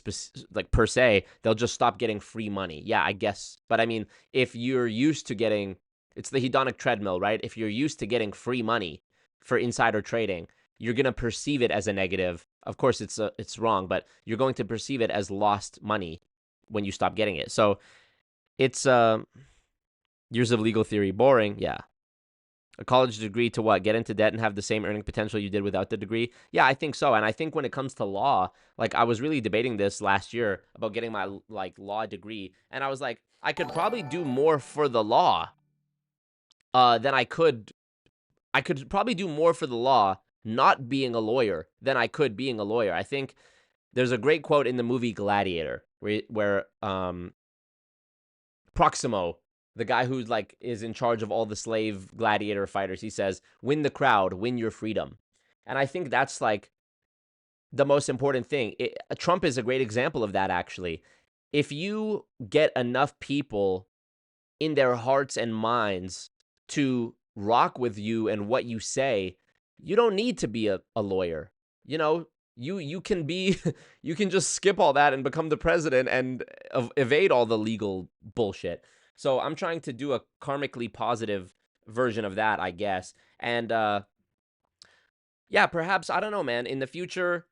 like, per se. They'll just stop getting free money. Yeah, I guess. But I mean, if you're used to getting, it's the hedonic treadmill, right? If you're used to getting free money for insider trading, you're gonna perceive it as a negative. Of course, it's wrong, but you're going to perceive it as lost money when you stop getting it. So it's years of legal theory boring. Yeah. A college degree to what? Get into debt and have the same earning potential you did without the degree? Yeah, I think so. And I think when it comes to law, like, I was really debating this last year about getting my, like, law degree. And I was like, I could probably do more for the law than I could probably do more for the law not being a lawyer than I could being a lawyer. I think there's a great quote in the movie Gladiator where Proximo, the guy who, like, is in charge of all the slave gladiator fighters, he says, win the crowd, win your freedom. And I think that's, like, the most important thing. Trump is a great example of that, actually. If you get enough people in their hearts and minds to rock with you and what you say, you don't need to be a lawyer. You know, you can be, you can just skip all that and become the president and evade all the legal bullshit. So I'm trying to do a karmically positive version of that, I guess. And yeah, perhaps, I don't know, man, in the future,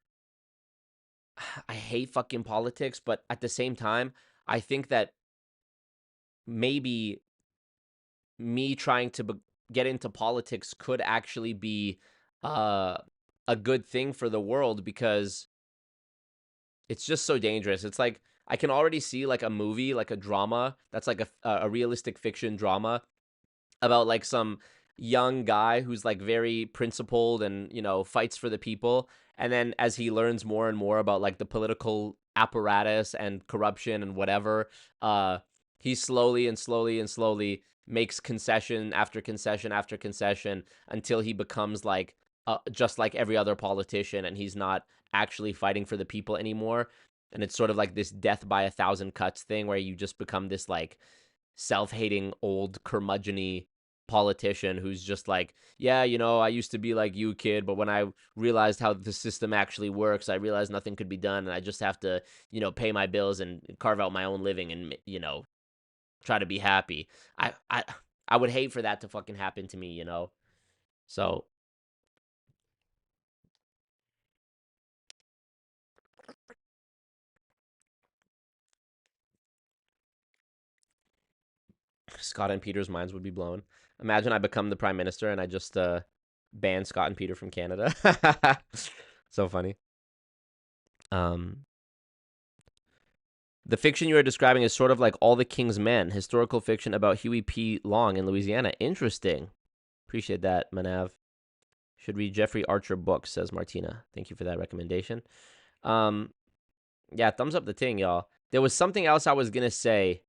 I hate fucking politics, but at the same time, I think that maybe me trying to get into politics could actually be a good thing for the world, because it's just so dangerous. It's like, I can already see, like, a movie, like a drama that's like a realistic fiction drama about, like, some young guy who's, like, very principled and, you know, fights for the people. And then as he learns more and more about, like, the political apparatus and corruption and whatever, he slowly and slowly and slowly makes concession after concession after concession until he becomes, like, just like every other politician, and he's not actually fighting for the people anymore. And it's sort of like this death by a thousand cuts thing where you just become this, like, self-hating old curmudgeon-y politician who's just like, yeah, you know, I used to be like you, kid, but when I realized how the system actually works, I realized nothing could be done, and I just have to, you know, pay my bills and carve out my own living and, you know, try to be happy. I would hate for that to fucking happen to me, you know? So Scott and Peter's minds would be blown. Imagine I become the prime minister and I just ban Scott and Peter from Canada. So funny. The fiction you are describing is sort of like All the King's Men, historical fiction about Huey P. Long in Louisiana. Interesting. Appreciate that, Manav. Should read Jeffrey Archer books, says Martina. Thank you for that recommendation. Yeah, thumbs up the thing, y'all. There was something else I was going to say.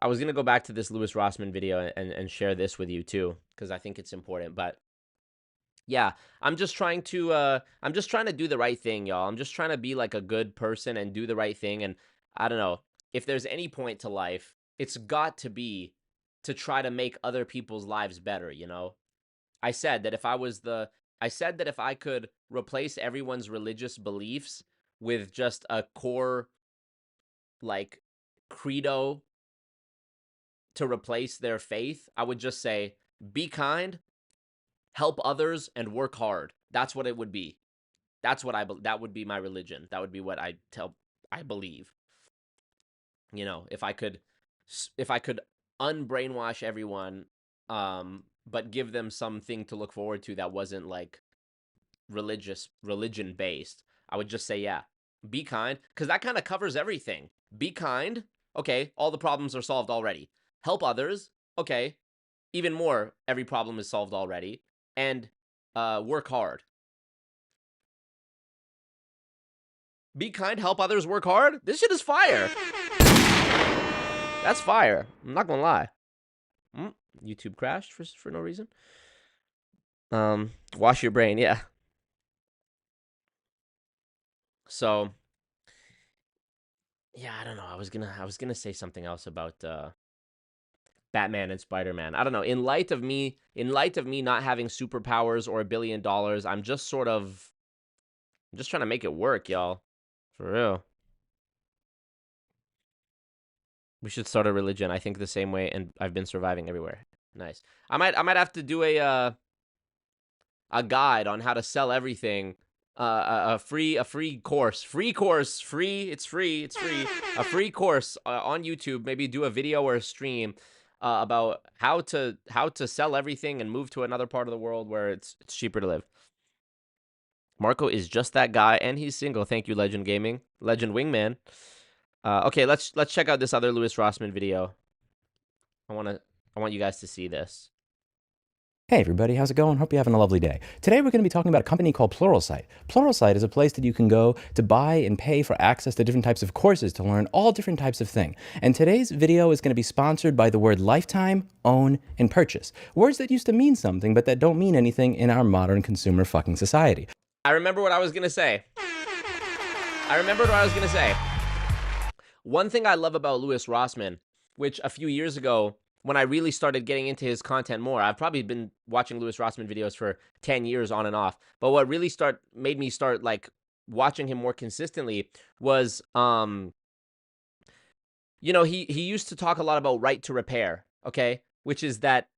I was going to go back to this Louis Rossman video and share this with you too, because I think it's important. But yeah, I'm just trying to do the right thing, y'all. I'm just trying to be like a good person and do the right thing. And I don't know, if there's any point to life, it's got to be to try to make other people's lives better, you know? I said that if I was I said that if I could replace everyone's religious beliefs with just a core, like, credo to replace their faith, I would just say, be kind, help others, and work hard. That's what it would be. That's what that would be my religion. That would be what I believe. You know, if I could unbrainwash everyone, but give them something to look forward to that wasn't like religion based, I would just say, yeah, be kind, because that kind of covers everything. Be kind, okay, all the problems are solved already. Help others, okay, even more, every problem is solved already. And work hard. Be kind, help others, work hard. This shit is fire. That's fire. I'm not gonna lie. YouTube crashed for no reason. Wash your brain, yeah. So, yeah, I don't know. I was gonna say something else about Batman and Spider-Man. I don't know. In light of me not having superpowers or $1 billion, I'm just trying to make it work, y'all. For real. We should start a religion. I think the same way, and I've been surviving everywhere. Nice. I might have to do a guide on how to sell everything. A free course. It's free. A free course on YouTube. Maybe do a video or a stream about how to sell everything and move to another part of the world where it's cheaper to live. Marco is just that guy, and he's single. Thank you, Legend Gaming, Legend Wingman. Okay, let's check out this other Louis Rossmann video. I want you guys to see this. Hey everybody, how's it going? Hope you're having a lovely day. Today we're going to be talking about a company called Pluralsight. Pluralsight is a place that you can go to buy and pay for access to different types of courses to learn all different types of things. And today's video is going to be sponsored by the word lifetime, own, and purchase. Words that used to mean something, but that don't mean anything in our modern consumer fucking society. I remember what I was going to say. One thing I love about Louis Rossmann, which a few years ago, when I really started getting into his content more, I've probably been watching Louis Rossmann videos for 10 years on and off, but what really made me start like watching him more consistently was, you know, he used to talk a lot about right to repair, okay? Which is that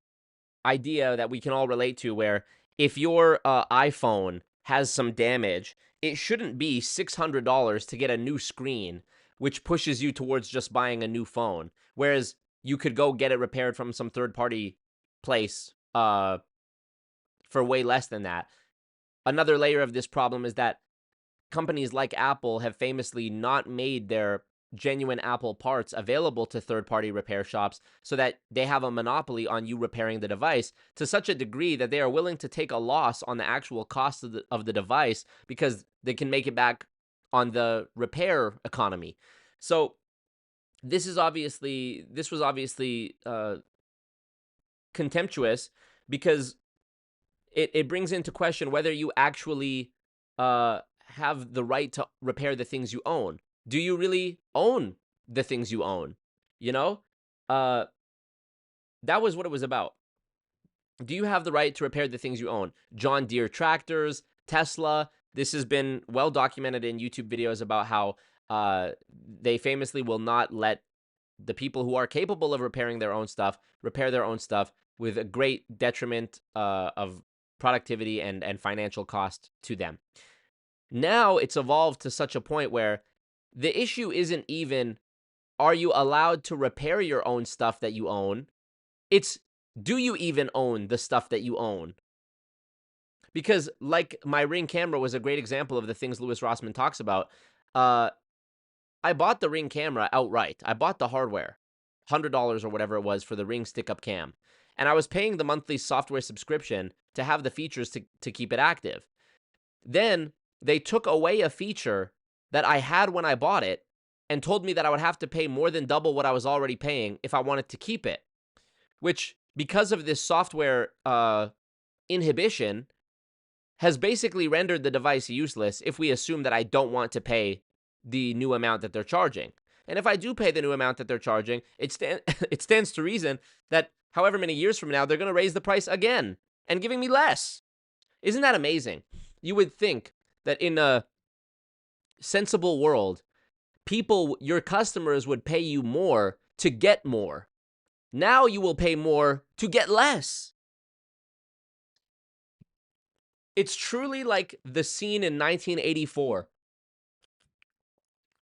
idea that we can all relate to, where if your iPhone has some damage, it shouldn't be $600 to get a new screen, which pushes you towards just buying a new phone. Whereas you could go get it repaired from some third-party place for way less than that. Another layer of this problem is that companies like Apple have famously not made their genuine Apple parts available to third-party repair shops, so that they have a monopoly on you repairing the device to such a degree that they are willing to take a loss on the actual cost of the device because they can make it back on the repair economy. So this was obviously contemptuous, because it brings into question whether you actually have the right to repair the things you own. Do you really own the things you own? You know, that was what it was about. Do you have the right to repair the things you own? John Deere tractors, Tesla. This has been well documented in YouTube videos about how they famously will not let the people who are capable of repairing their own stuff repair their own stuff, with a great detriment of productivity and financial cost to them. Now it's evolved to such a point where the issue isn't even, are you allowed to repair your own stuff that you own? It's, do you even own the stuff that you own? Because like my Ring camera was a great example of the things Louis Rossmann talks about. I bought the Ring camera outright. I bought the hardware, $100 or whatever it was for the Ring stick-up cam. And I was paying the monthly software subscription to have the features to keep it active. Then they took away a feature that I had when I bought it and told me that I would have to pay more than double what I was already paying if I wanted to keep it. Which, because of this software inhibition, has basically rendered the device useless if we assume that I don't want to pay the new amount that they're charging. And if I do pay the new amount that they're charging, it stands to reason that however many years from now, they're going to raise the price again and giving me less. Isn't that amazing? You would think that in a sensible world, people, your customers would pay you more to get more. Now you will pay more to get less. It's truly like the scene in 1984.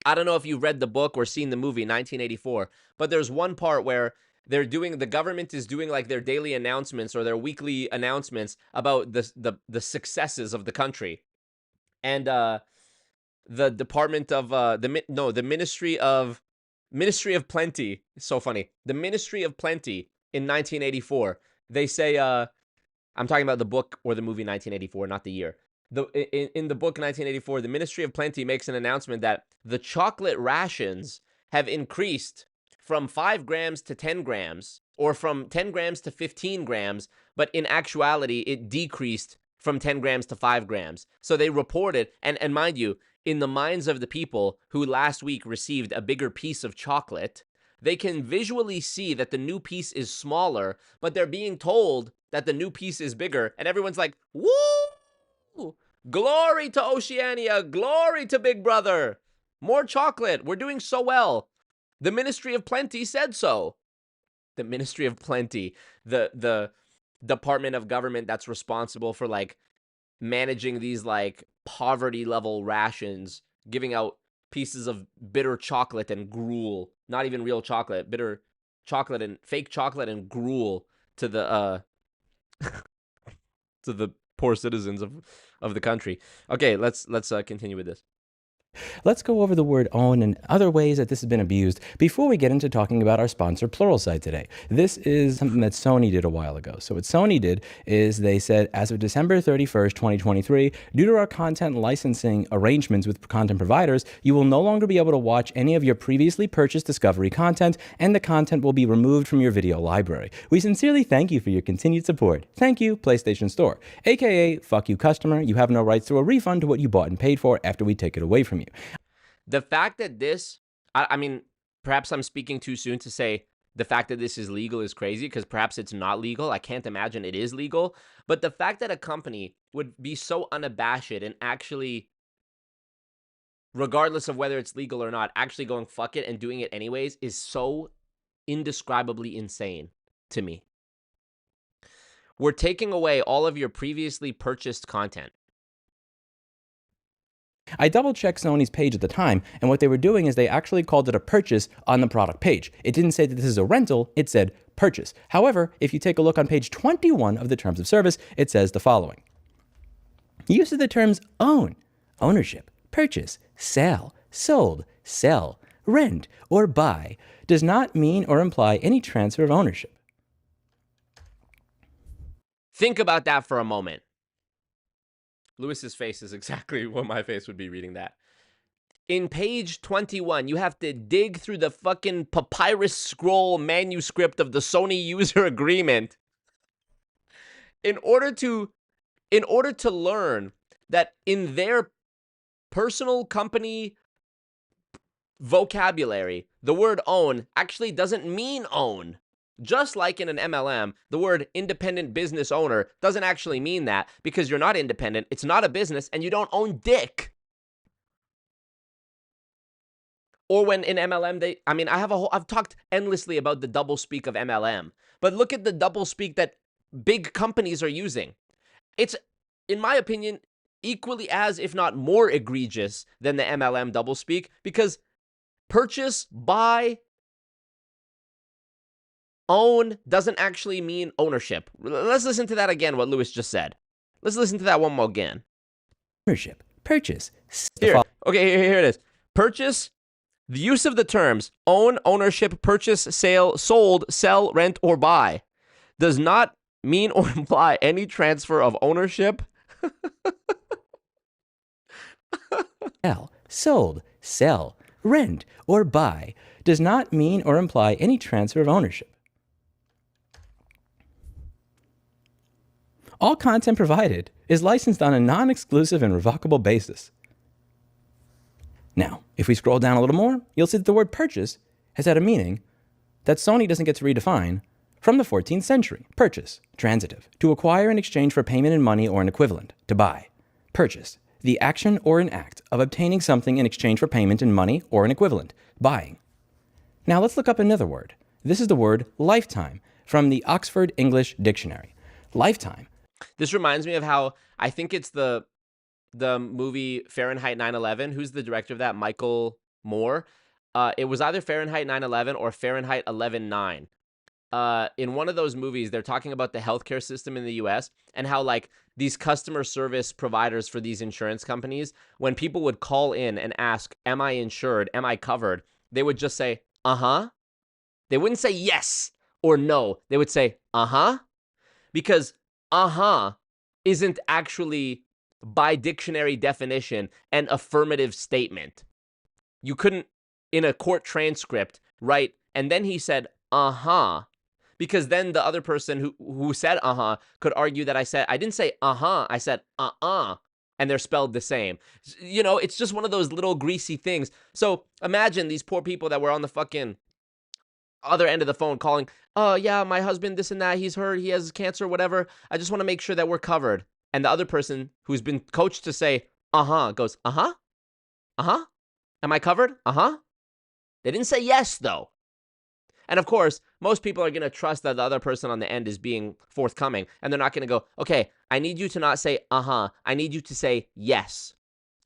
I don't know if you've read the book or seen the movie 1984, but there's one part where the government is doing like their daily announcements or their weekly announcements about the successes of the country. And the Department of the Ministry of Plenty. It's so funny. The Ministry of Plenty in 1984. They say, I'm talking about the book or the movie 1984, not the year. In the book 1984, the Ministry of Plenty makes an announcement that the chocolate rations have increased from 5 grams to 10 grams, or from 10 grams to 15 grams, but in actuality, it decreased from 10 grams to 5 grams. So they reported, and mind you, in the minds of the people who last week received a bigger piece of chocolate, they can visually see that the new piece is smaller, but they're being told that the new piece is bigger, and everyone's like, woo! Glory to Oceania! Glory to Big Brother! More chocolate! We're doing so well! The Ministry of Plenty said so. The Ministry of Plenty, the department of government that's responsible for like managing these like poverty level rations, giving out pieces of bitter chocolate and gruel, not even real chocolate, bitter chocolate and fake chocolate and gruel to the to the poor citizens of the country. Okay, let's continue with this. Let's go over the word own and other ways that this has been abused before we get into talking about our sponsor Pluralsight today. This is something that Sony did a while ago. So what Sony did is they said, as of December 31st, 2023, due to our content licensing arrangements with content providers, you will no longer be able to watch any of your previously purchased Discovery content, and the content will be removed from your video library. We sincerely thank you for your continued support. Thank you, PlayStation Store. AKA, fuck you, customer. You have no rights to a refund to what you bought and paid for after we take it away from you. The fact that this, I mean, perhaps I'm speaking too soon to say the fact that this is legal is crazy, because perhaps it's not legal. I can't imagine it is legal. But the fact that a company would be so unabashed and actually, regardless of whether it's legal or not, actually going fuck it and doing it anyways is so indescribably insane to me. We're taking away all of your previously purchased content. I double-checked Sony's page at the time, and what they were doing is they actually called it a purchase on the product page. It didn't say that this is a rental, it said purchase. However, if you take a look on page 21 of the Terms of Service, it says the following. Use of the terms own, ownership, purchase, sell, sold, sell, rent, or buy does not mean or imply any transfer of ownership. Think about that for a moment. Lewis's face is exactly what my face would be reading that. In page 21, you have to dig through the fucking papyrus scroll manuscript of the Sony user agreement in order to learn that in their personal company vocabulary, the word own actually doesn't mean own. Just like in an MLM, the word independent business owner doesn't actually mean that, because you're not independent, it's not a business, and you don't own dick. Or when in MLM, I've talked endlessly about the doublespeak of MLM, but look at the doublespeak that big companies are using. It's, in my opinion, equally as, if not more egregious than the MLM doublespeak, because purchase, buy, own doesn't actually mean ownership. Let's listen to that again, what Lewis just said. Let's listen to that one more again. Ownership, purchase. Here it is. Purchase, the use of the terms own, ownership, purchase, sale, sold, sell, rent, or buy does not mean or imply any transfer of ownership. Sell, sold, sell, rent, or buy does not mean or imply any transfer of ownership. All content provided is licensed on a non-exclusive and revocable basis. Now, if we scroll down a little more, you'll see that the word purchase has had a meaning that Sony doesn't get to redefine From the 14th century. Purchase, transitive, to acquire in exchange for payment in money or an equivalent. To buy. Purchase, the action or an act of obtaining something in exchange for payment in money or an equivalent. Buying. Now let's look up another word. This is the word lifetime from the Oxford English Dictionary. Lifetime. This reminds me of how I think it's the movie Fahrenheit 9/11. Who's the director of that? Michael Moore. It was either Fahrenheit 9/11 or Fahrenheit 11/9. In one of those movies, they're talking about the healthcare system in the US and how like these customer service providers for these insurance companies, when people would call in and ask, am I insured? Am I covered? They would just say, uh-huh. They wouldn't say yes or no. They would say, uh-huh. Because uh-huh isn't actually, by dictionary definition, an affirmative statement. You couldn't, in a court transcript, write, and then he said, uh-huh. Because then the other person who said uh-huh could argue that I didn't say uh-huh, I said uh-uh, and they're spelled the same. You know, it's just one of those little greasy things. So imagine these poor people that were on the fucking other end of the phone calling, oh yeah, my husband, this and that, he's hurt, he has cancer, whatever. I just want to make sure that we're covered. And the other person who's been coached to say uh-huh goes, uh-huh, uh-huh, am I covered? Uh-huh. They didn't say yes, though. And of course, most people are going to trust that the other person on the end is being forthcoming. And they're not going to go, okay, I need you to not say, uh-huh. I need you to say yes.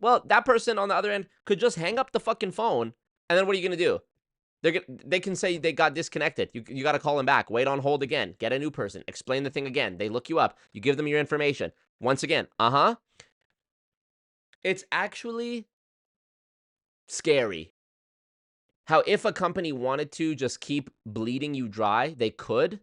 Well, that person on the other end could just hang up the fucking phone. And then what are you going to do? They can say they got disconnected. You got to call them back. Wait on hold again. Get a new person. Explain the thing again. They look you up. You give them your information. Once again, uh-huh. It's actually scary how if a company wanted to just keep bleeding you dry, they could.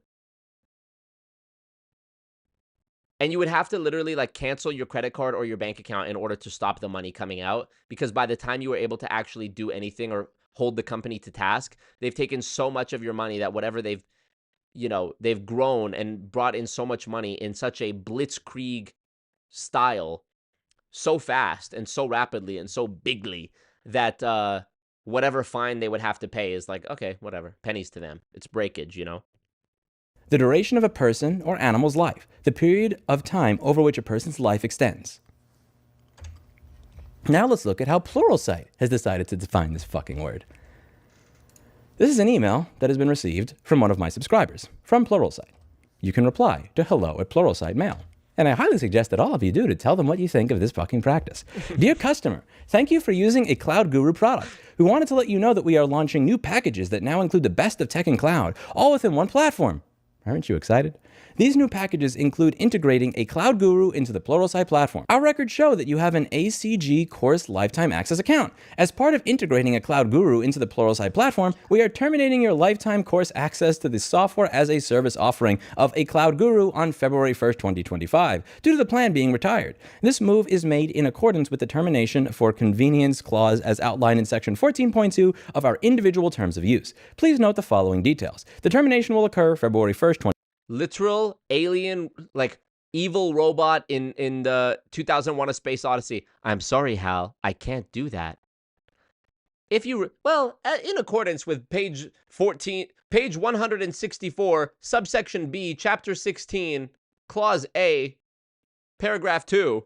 And you would have to literally like cancel your credit card or your bank account in order to stop the money coming out. Because by the time you were able to actually do anything or hold the company to task, they've taken so much of your money that whatever they've grown and brought in so much money in such a blitzkrieg style, so fast and so rapidly and so bigly that whatever fine they would have to pay is like, okay, whatever, pennies to them. It's breakage, you know? The duration of a person or animal's life, the period of time over which a person's life extends. Now let's look at how Pluralsight has decided to define this fucking word. This is an email that has been received from one of my subscribers, from Pluralsight. You can reply to hello@Pluralsight Mail. And I highly suggest that all of you do to tell them what you think of this fucking practice. Dear customer, thank you for using a Cloud Guru product. We wanted to let you know that we are launching new packages that now include the best of tech and cloud, all within one platform. Aren't you excited? These new packages include integrating a Cloud Guru into the Pluralsight platform. Our records show that you have an ACG Course Lifetime Access account. As part of integrating a Cloud Guru into the Pluralsight platform, we are terminating your lifetime course access to the software as a service offering of a Cloud Guru on February 1st, 2025, due to the plan being retired. This move is made in accordance with the termination for convenience clause as outlined in section 14.2 of our individual terms of use. Please note the following details. The termination will occur February 1st, Literal alien, like evil robot in the 2001: A Space Odyssey. I'm sorry, Hal, I can't do that. If you, in accordance with page 164, subsection B, chapter 16, clause A, paragraph 2,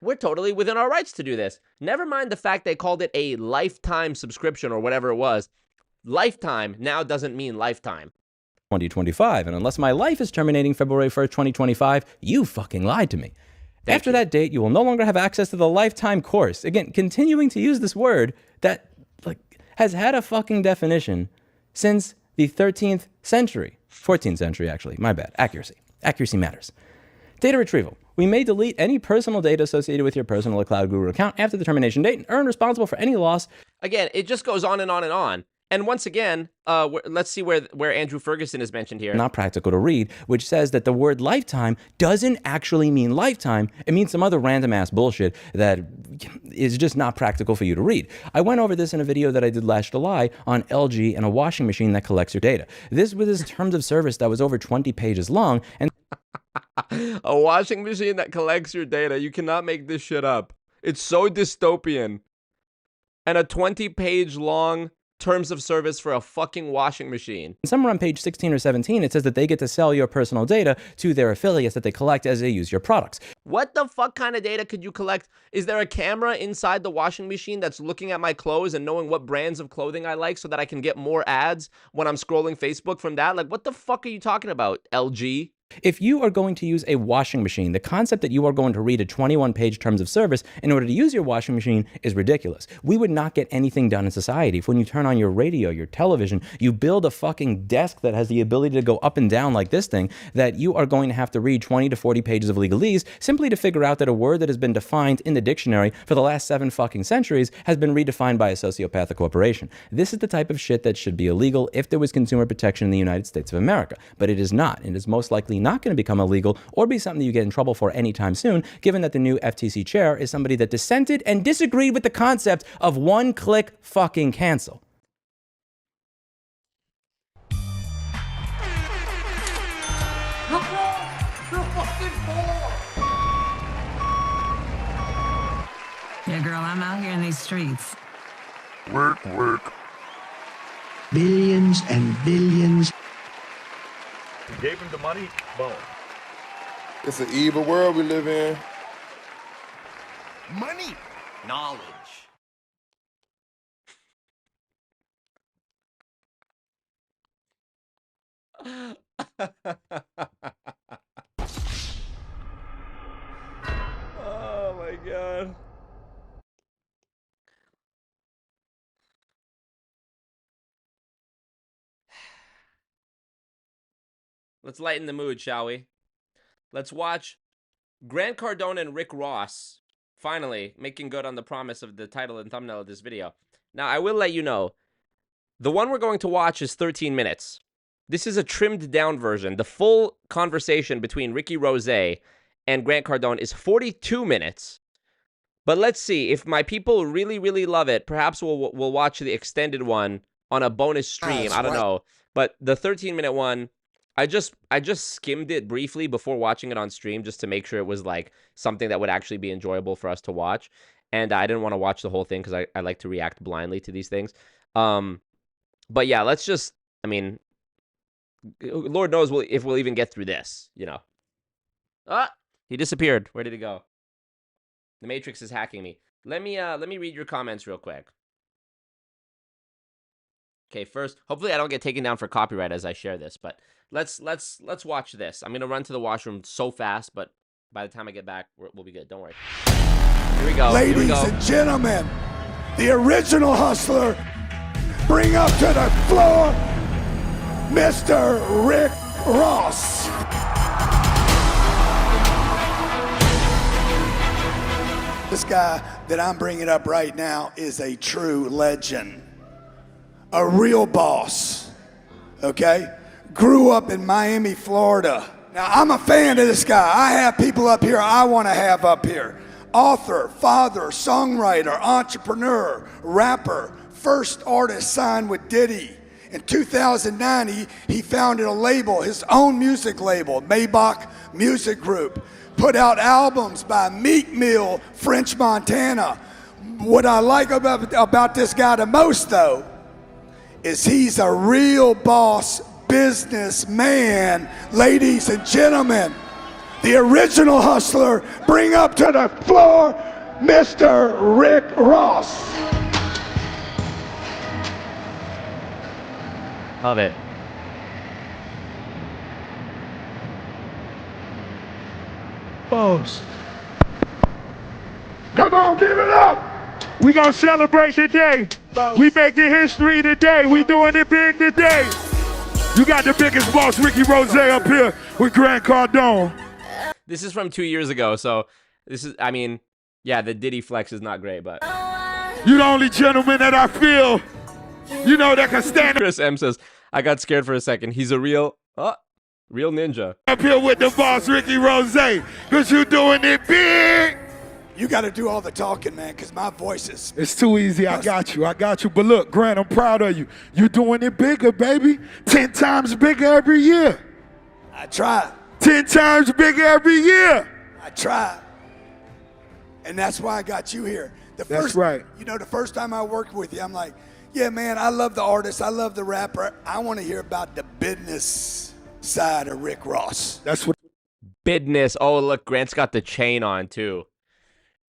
we're totally within our rights to do this. Never mind the fact they called it a lifetime subscription or whatever it was. Lifetime now doesn't mean lifetime. 2025, and unless my life is terminating February 1st, 2025, you fucking lied to me. After that date, you will no longer have access to the lifetime course. Again, continuing to use this word that has had a fucking definition since the 13th century. 14th century, actually. My bad. Accuracy. Accuracy matters. Data retrieval. We may delete any personal data associated with your personal Cloud Guru account after the termination date and earn responsible for any loss. Again, it just goes on and on and on. And once again, let's see where Andrew Ferguson is mentioned here. Not practical to read, which says that the word lifetime doesn't actually mean lifetime. It means some other random ass bullshit that is just not practical for you to read. I went over this in a video that I did last July on LG and a washing machine that collects your data. This was his terms of service that was over 20 pages long. And a washing machine that collects your data. You cannot make this shit up. It's so dystopian. And a 20-page long terms of service for a fucking washing machine. Somewhere on page 16 or 17, it says that they get to sell your personal data to their affiliates that they collect as they use your products. What the fuck kind of data could you collect? Is there a camera inside the washing machine that's looking at my clothes and knowing what brands of clothing I like so that I can get more ads when I'm scrolling Facebook from that? Like, what the fuck are you talking about, LG? If you are going to use a washing machine, the concept that you are going to read a 21-page terms of service in order to use your washing machine is ridiculous. We would not get anything done in society if when you turn on your radio, your television, you build a fucking desk that has the ability to go up and down like this thing, that you are going to have to read 20 to 40 pages of legalese simply to figure out that a word that has been defined in the dictionary for the last 7 fucking centuries has been redefined by a sociopathic corporation. This is the type of shit that should be illegal if there was consumer protection in the United States of America. But it is not. It is most likely not going to become illegal or be something that you get in trouble for anytime soon, given that the new FTC chair is somebody that dissented and disagreed with the concept of one-click fucking cancel. Yeah, girl, I'm out here in these streets. Work, work. Billions and billions. You gave him the money? Boom. It's an evil world we live in. Money. Knowledge. Oh my god. Let's lighten the mood, shall we? Let's watch Grant Cardone and Rick Ross finally making good on the promise of the title and thumbnail of this video. Now, I will let you know, the one we're going to watch is 13 minutes. This is a trimmed down version. The full conversation between Ricky Rose and Grant Cardone is 42 minutes. But let's see, if my people really, really love it, perhaps we'll watch the extended one on a bonus stream. I don't know. But the 13-minute one, I just skimmed it briefly before watching it on stream just to make sure it was like something that would actually be enjoyable for us to watch. And I didn't want to watch the whole thing because I like to react blindly to these things. But yeah, let's just, I mean, Lord knows if we'll even get through this, you know. Ah, he disappeared. Where did he go? The Matrix is hacking me. Let me read your comments real quick. Okay, first, hopefully I don't get taken down for copyright as I share this, but let's watch this. I'm gonna run to the washroom so fast, but by the time I get back, we'll be good. Don't worry. Here we go. Ladies and gentlemen, the original hustler, bring up to the floor, Mr. Rick Ross. This guy that I'm bringing up right now is a true legend. A real boss, okay? Grew up in Miami, Florida. Now, I'm a fan of this guy. I have people up here I want to have up here. Author, father, songwriter, entrepreneur, rapper, first artist signed with Diddy. In 2009, he founded a label, his own music label, Maybach Music Group. Put out albums by Meek Mill, French Montana. What I like about this guy the most, though, is he's a real boss businessman. Ladies and gentlemen, the original hustler, bring up to the floor, Mr. Rick Ross. Love it. Boss. Come on, give it up. We gonna celebrate today. We making history today. We doing it big today. You got the biggest boss, Ricky Rose, up here with Grant Cardone. This is from 2 years ago, so this is, I mean, yeah, the Diddy flex is not great, but you the only gentleman that I feel, you know, that can stand. Chris M says, I got scared for a second. He's a real ninja. Up here with the boss, Ricky Rose, because you doing it big. You got to do all the talking, man, because my voice is... It's too easy. I got you. But look, Grant, I'm proud of you. You're doing it bigger, baby. 10 times bigger every year. I try. 10 times bigger every year. I try. And that's why I got you here. That's right. You know, the first time I worked with you, I'm like, Yeah, man, I love the artist. I love the rapper. I want to hear about the business side of Rick Ross. That's what. Business. Oh, look, Grant's got the chain on too.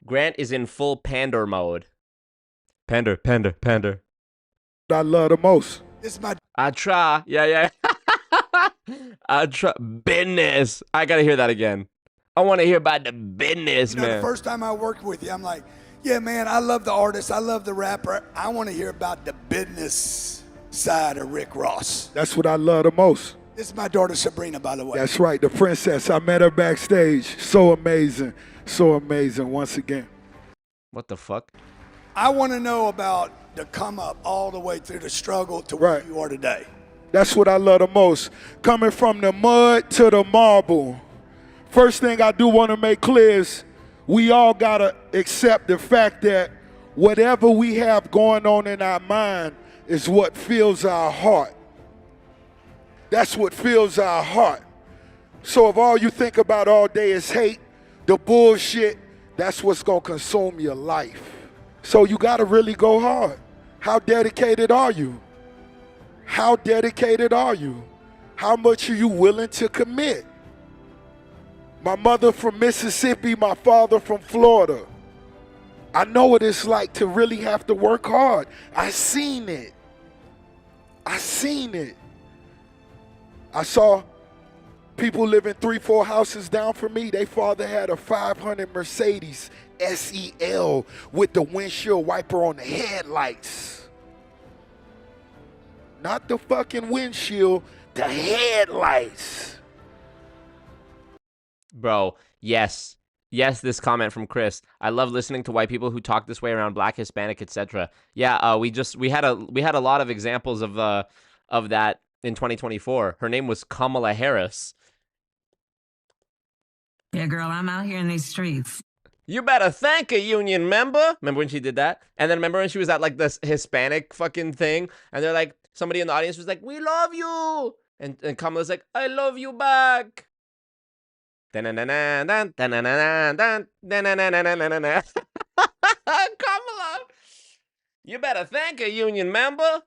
Grant is in full pander mode. Pander, pander, pander. I love the most. This is my. I try. Yeah. I try. Business. I gotta hear that again. I want to hear about the business, You know, man. the first time I worked with you, I'm like, yeah, man, I love the artist. I love the rapper. I want to hear about the business side of Rick Ross. That's what I love the most. This is my daughter Sabrina, by the way. That's right, the princess. I met her backstage. So amazing. So amazing once again. What the fuck? I want to know about the come up all the way through the struggle to where you are today. That's what I love the most. Coming from the mud to the marble. First thing I do want to make clear is we all got to accept the fact that whatever we have going on in our mind is what fills our heart. That's what fills our heart. So if all you think about all day is hate, the bullshit, that's what's going to consume your life. So you got to really go hard. How dedicated are you? How dedicated are you? How much are you willing to commit? My mother from Mississippi, my father from Florida. I know what it's like to really have to work hard. I seen it. I seen it. I saw people living 3-4 houses down from me. Their father had a 500 Mercedes SEL with the windshield wiper on the headlights. Not the fucking windshield, the headlights. Bro, yes. Yes, this comment from Chris. I love listening to white people who talk this way around Black, Hispanic, etc. Yeah, we had a lot of examples of that in 2024. Her name was Kamala Harris. Yeah, girl, I'm out here in these streets. You better thank a union member. Remember when she did that? And then remember when she was at like this Hispanic fucking thing? And they're like, somebody in the audience was like, we love you. And Kamala's like, I love you back. Kamala, you better thank a union member.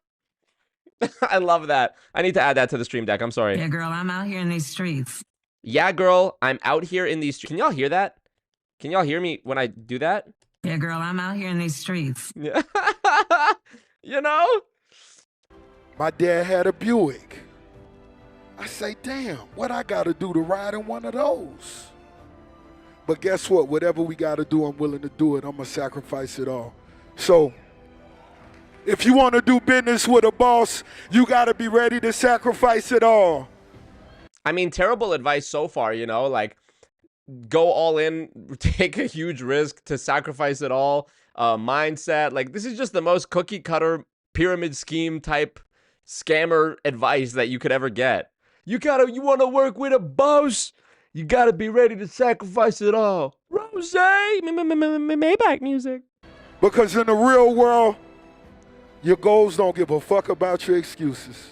I love that. I need to add that to the stream deck. I'm sorry. Yeah, girl, I'm out here in these streets. Yeah, girl, I'm out here in these streets. Can y'all hear that? Can y'all hear me when I do that? Yeah, girl, I'm out here in these streets. Yeah. You know? My dad had a Buick. I say, damn, what I got to do to ride in one of those? But guess what? Whatever we got to do, I'm willing to do it. I'm going to sacrifice it all. So if you want to do business with a boss, you got to be ready to sacrifice it all. I mean, terrible advice so far, you know, like go all in, take a huge risk to sacrifice it all, mindset. Like this is just the most cookie cutter pyramid scheme type scammer advice that you could ever get. You want to work with a boss, you got to be ready to sacrifice it all. Rose, Maybach music. Because in the real world, your goals don't give a fuck about your excuses.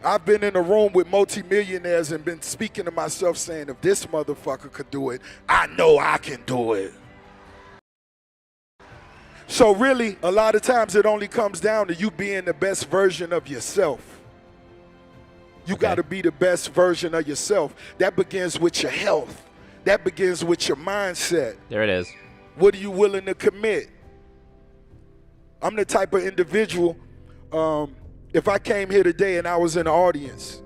I've been in a room with multimillionaires and been speaking to myself saying, if this motherfucker could do it, I know I can do it. So really, a lot of times it only comes down to you being the best version of yourself. You got to be the best version of yourself. That begins with your health. That begins with your mindset. There it is. What are you willing to commit? I'm the type of individual, if I came here today and I was in the audience,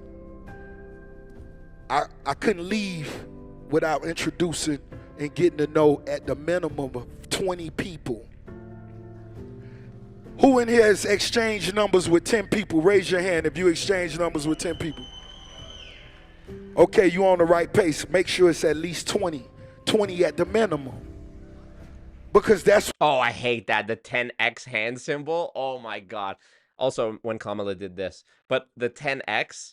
I couldn't leave without introducing and getting to know at the minimum of 20 people. Who in here has exchanged numbers with 10 people? Raise your hand if you exchange numbers with 10 people. Okay, you're on the right pace. Make sure it's at least 20. 20 at the minimum. Because that's... Oh, I hate that. The 10x hand symbol. Oh, my God. Also, when Kamala did this. But the 10x.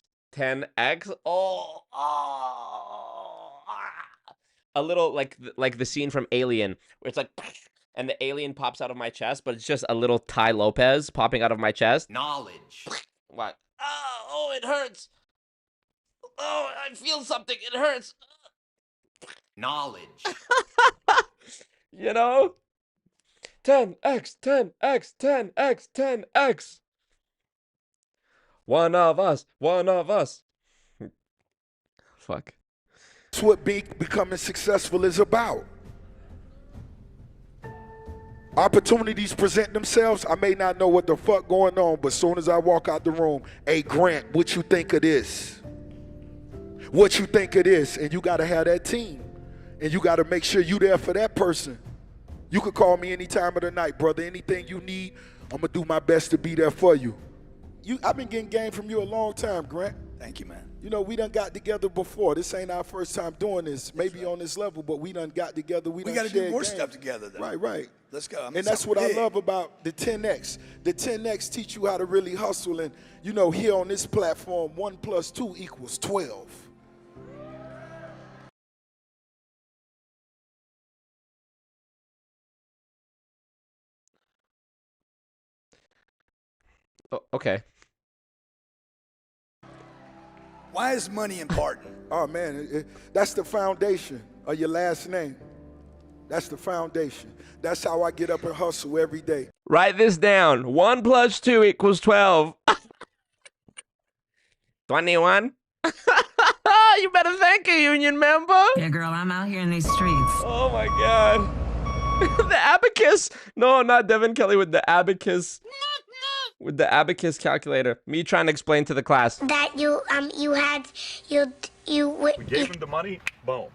A little like the scene from Alien, where it's like... And the alien pops out of my chest, but it's just a little Ty Lopez popping out of my chest. Knowledge. What? Oh, it hurts. Oh, I feel something. It hurts. Knowledge. You know? 10x, 10x, 10x, 10x. One of us. One of us. Fuck. That's what becoming successful is about. Opportunities present themselves. I may not know what the fuck going on, but as soon as I walk out the room, hey Grant, what you think of this? What you think of this? And you gotta have that team. And you gotta make sure you there for that person. You could call me any time of the night, brother. Anything you need, I'm gonna do my best to be there for you. I've been getting game from you a long time, Grant. Thank you, man. You know, we done got together before. This ain't our first time doing this, maybe on this level, but we done got together. We got to do more stuff together, though. Right. Let's go. And that's what I love about the 10X. The 10X teach you how to really hustle. And, you know, here on this platform, 1 + 2 = 12. Oh, okay. Why is money important? Oh, man, that's the foundation of your last name. That's the foundation. That's how I get up and hustle every day. Write this down. 1 + 2 = 12. 21. You better thank a union member. Yeah, girl, I'm out here in these streets. Oh my god. The abacus. No, not Devin Kelly with the abacus. With the abacus calculator. Me trying to explain to the class. That we gave him the money. Boom.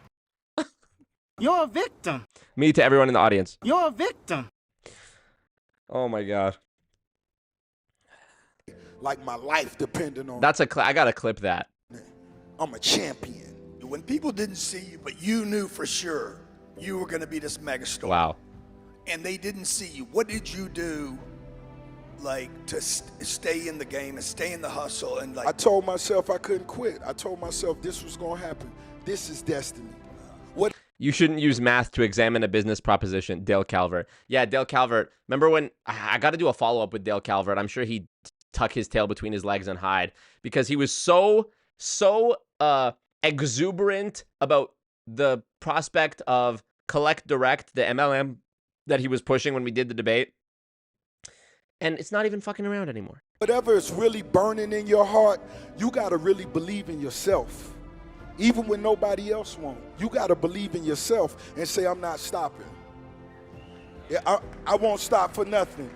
You're a victim. Me to everyone in the audience. You're a victim. Oh my god. Like my life depending on. That's I gotta clip that. I'm a champion. When people didn't see you, but you knew for sure you were going to be this megastar. Wow. And they didn't see you. What did you do, like, to stay in the game and stay in the hustle? And like, I told myself I couldn't quit. I told myself this was going to happen. This is destiny. What? You shouldn't use math to examine a business proposition. Dale Calvert. Yeah, Dale Calvert. Remember when I got to do a follow-up with Dale Calvert? I'm sure he'd tuck his tail between his legs and hide because he was so exuberant about the prospect of Collect Direct, the MLM that he was pushing when we did the debate. And it's not even fucking around anymore. Whatever is really burning in your heart, you got to really believe in yourself. Even when nobody else won't. You got to believe in yourself and say, I'm not stopping. Yeah, I won't stop for nothing.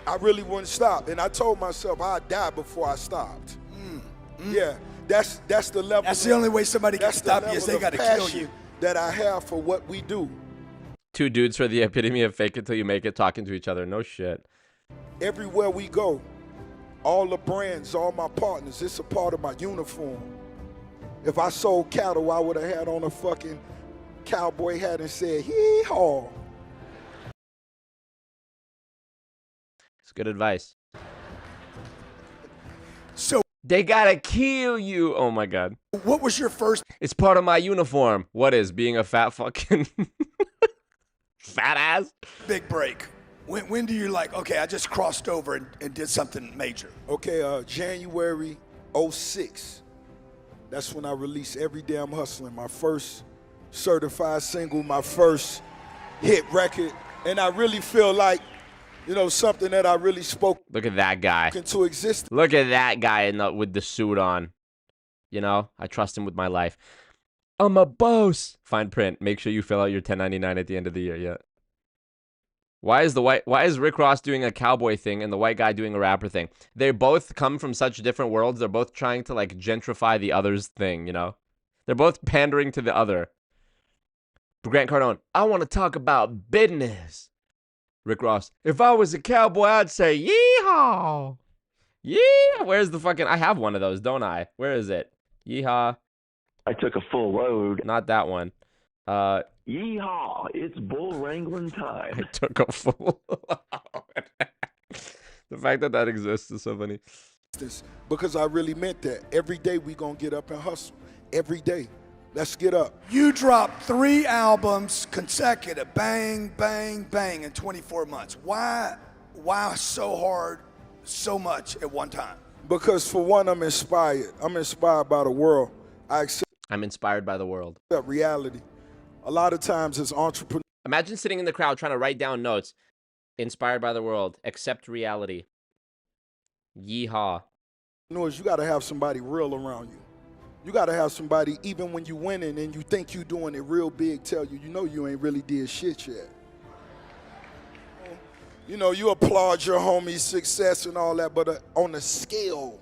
I really wouldn't stop. And I told myself I'd die before I stopped. Yeah, that's the level. That's the only way somebody can stop you is they got to kill you. That I have for what we do. Two dudes for the epitome of fake it till you make it, talking to each other. No shit. Everywhere we go, all the brands, all my partners, it's a part of my uniform. If I sold cattle, I would have had on a fucking cowboy hat and said, hee-haw. It's good advice. So they gotta kill you. Oh my god. What was your first? It's part of my uniform. What is being a fat fucking fat ass? Big break. When do you like, okay, I just crossed over and did something major? Okay, January 06. That's when I released Every Day I'm Hustling, my first certified single, my first hit record. And I really feel like, you know, something that I really spoke. Look at that guy. Into existence. Look at that guy with the suit on. You know, I trust him with my life. I'm a boss. Fine print. Make sure you fill out your 1099 at the end of the year. Yeah. Why is Rick Ross doing a cowboy thing and the white guy doing a rapper thing? They both come from such different worlds. They're both trying to like gentrify the other's thing, you know? They're both pandering to the other. Grant Cardone, I want to talk about business. Rick Ross, if I was a cowboy, I'd say, yeehaw. Yeah, where's the fucking, I have one of those, don't I? Where is it? Yeehaw. I took a full load. Not that one. Yeehaw, it's bull wrangling time. I took a full load. The fact that exists is so funny. Because I really meant that. Every day we gonna get up and hustle. Every day. Let's get up. You dropped 3 albums consecutive, bang, bang, bang in 24 months. Why so hard, so much at one time? Because for one, I'm inspired. I'm inspired by the world. I'm inspired by the world. Reality. A lot of times as entrepreneurs. Imagine sitting in the crowd trying to write down notes. Inspired by the world. Accept reality. Yeehaw. Is you got to have somebody real around you. You got to have somebody, even when you winning and you think you doing it real big, tell you, you know you ain't really did shit yet. You know, you applaud your homie's success and all that, but on the scale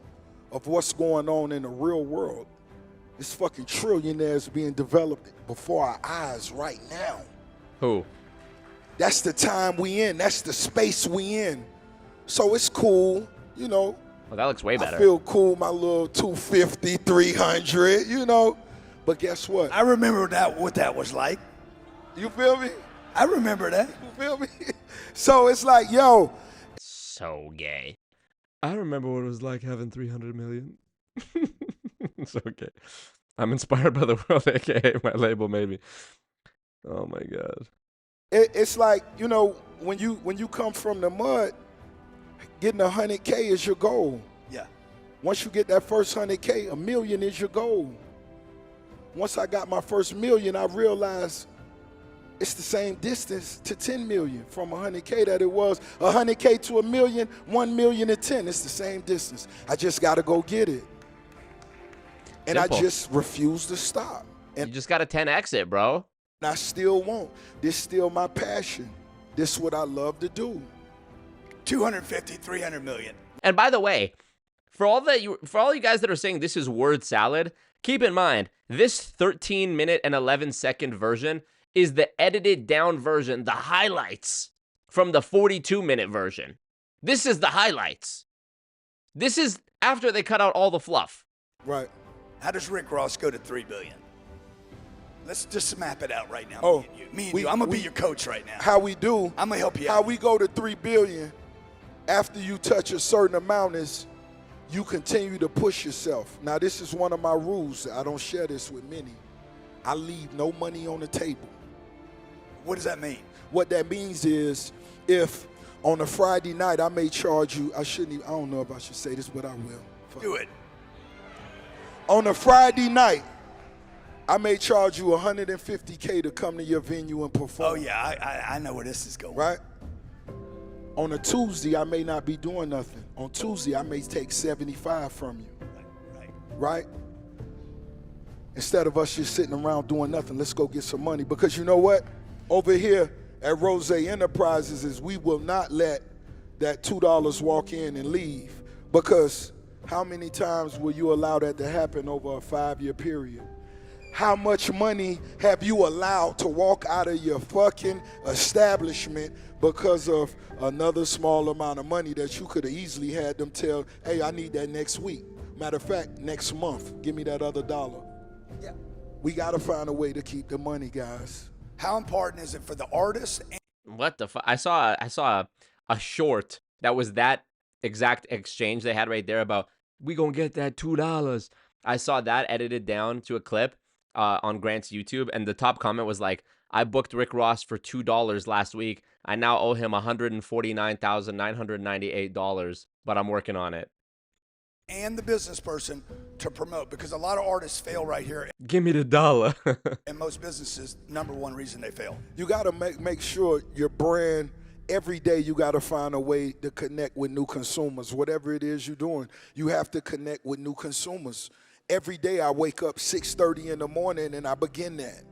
of what's going on in the real world, it's fucking trillionaires being developed before our eyes right now. Who? That's the time we in. That's the space we in. So it's cool, you know. Well, that looks way better. I feel cool, my little 250, 300, you know. But guess what? I remember what that was like. You feel me? I remember that. You feel me? So it's like, yo. So gay. I remember what it was like having 300 million. It's okay. I'm inspired by the world, aka my label, maybe. Oh my God. It's like, you know, when you come from the mud, getting 100K is your goal. Yeah. Once you get that first 100K, $1 million is your goal. Once I got my first $1 million, I realized it's the same distance to 10 million from 100K that it was 100K to $1 million, 1 million to 10. It's the same distance. I just got to go get it. And Simple. I just refuse to stop. And you just got to 10x it, bro. I still won't. This is still my passion. This is what I love to do. 250, 300 million. And by the way, for all you guys that are saying this is word salad, keep in mind, this 13-minute and 11-second version is the edited down version, the highlights from the 42-minute version. This is the highlights. This is after they cut out all the fluff. Right. How does Rick Ross go to 3 billion? Let's just map it out right now. Oh, me and you. I'm gonna be your coach right now. How we do? I'm gonna help you out. How we go to 3 billion after you touch a certain amount is you continue to push yourself. Now, this is one of my rules. I don't share this with many. I leave no money on the table. What does that mean? What that means is if on a Friday night I may charge you, I don't know if I should say this, but I will. Fuck. Do it. On a Friday night, I may charge you $150K to come to your venue and perform. Oh yeah, I know where this is going. Right? On a Tuesday, I may not be doing nothing. On Tuesday, I may take 75 from you. Right? Instead of us just sitting around doing nothing, let's go get some money. Because you know what? Over here at Rose Enterprises is we will not let that $2 walk in and leave. Because how many times will you allow that to happen over a 5-year period? How much money have you allowed to walk out of your fucking establishment because of another small amount of money that you could have easily had them tell, hey, I need that next week. Matter of fact, next month, give me that other $1. Yeah. We got to find a way to keep the money, guys. How important is it for the artists? What the fuck? I saw a short that was that exact exchange they had right there about, we gonna get that $2. I saw that edited down to a clip on Grant's YouTube, and the top comment was like, I booked Rick Ross for $2 last week. I now owe him $149,998, but I'm working on it. And the business person to promote, because a lot of artists fail right here. Give me the dollar. And most businesses, number one reason they fail. You got to make sure your brand, every day you got to find a way to connect with new consumers. Whatever it is you're doing, you have to connect with new consumers. Every day I wake up 6:30 in the morning and I begin that.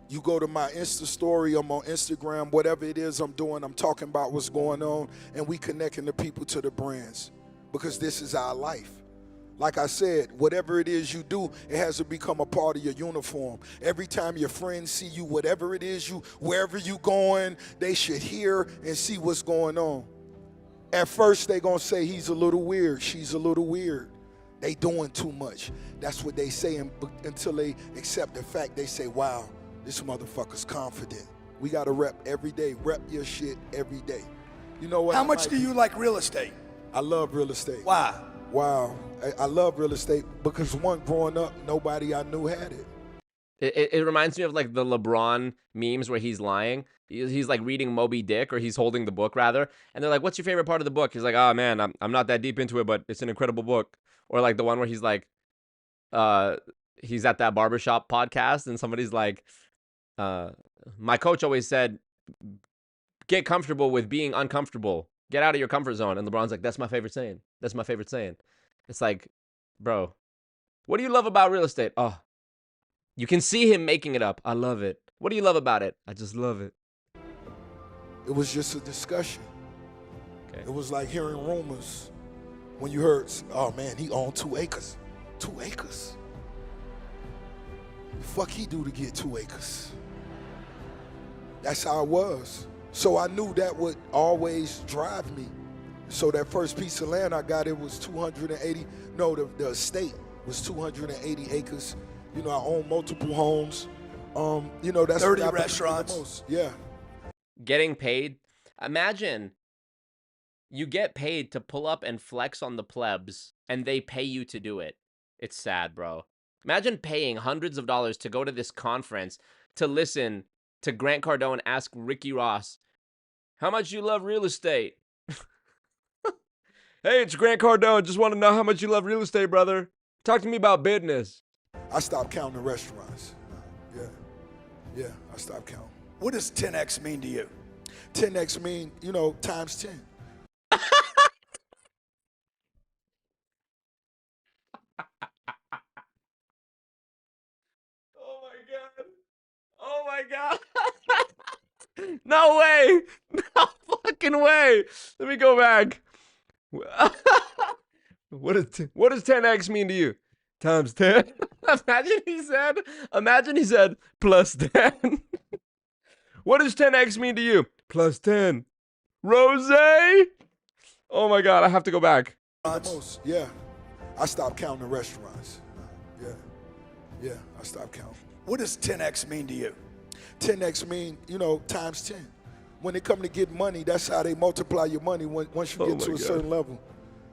You go to my Insta story, I'm on Instagram, whatever it is I'm doing, I'm talking about what's going on, and we connecting the people to the brands because this is our life. Like I said, whatever it is you do, it has to become a part of your uniform. Every time your friends see you, whatever it is wherever you going, they should hear and see what's going on. At first, they gonna say he's a little weird, she's a little weird. They doing too much. That's what they say until they accept the fact. They say, wow, this motherfucker's confident. We gotta rep every day. Rep your shit every day. You know what? How much do you like real estate? I love real estate. Why? Wow. I love real estate because one, growing up, nobody I knew had it. It reminds me of like the LeBron memes where he's lying. He's like reading Moby Dick, or he's holding the book rather. And they're like, what's your favorite part of the book? He's like, oh man, I'm not that deep into it, but it's an incredible book. Or like the one where he's like, he's at that barbershop podcast and somebody's like, my coach always said, get comfortable with being uncomfortable. Get out of your comfort zone. And LeBron's like, that's my favorite saying. That's my favorite saying. It's like, bro, what do you love about real estate? Oh, you can see him making it up. I love it. What do you love about it? I just love it. It was just a discussion. Okay. It was like hearing rumors when you heard, oh man, he owned 2 acres. 2 acres? The fuck he do to get 2 acres? That's how it was. So I knew that would always drive me. So that first piece of land I got, it was 280, no, the estate was 280 acres. You know, I own multiple homes. You know, that's 30 what I restaurants. the most. Yeah. Getting paid. Imagine you get paid to pull up and flex on the plebs, and they pay you to do it. It's sad, bro. Imagine paying hundreds of dollars to go to this conference to listen to Grant Cardone ask Ricky Ross, how much you love real estate? Hey, it's Grant Cardone. Just want to know how much you love real estate, brother. Talk to me about business. I stopped counting restaurants. Yeah, I stopped counting. What does 10x mean to you? 10x mean, you know, times 10. Oh my God. No way. No fucking way. Let me go back. What does 10x mean to you? Times 10. Imagine he said plus 10. What does 10x mean to you? Plus 10. Rose? Oh my God, I have to go back. Yeah, I stopped counting restaurants. Yeah, I stopped counting. What does 10x mean to you? 10x mean, you know, times 10. When they come to get money, that's how they multiply your money once you get to a certain level.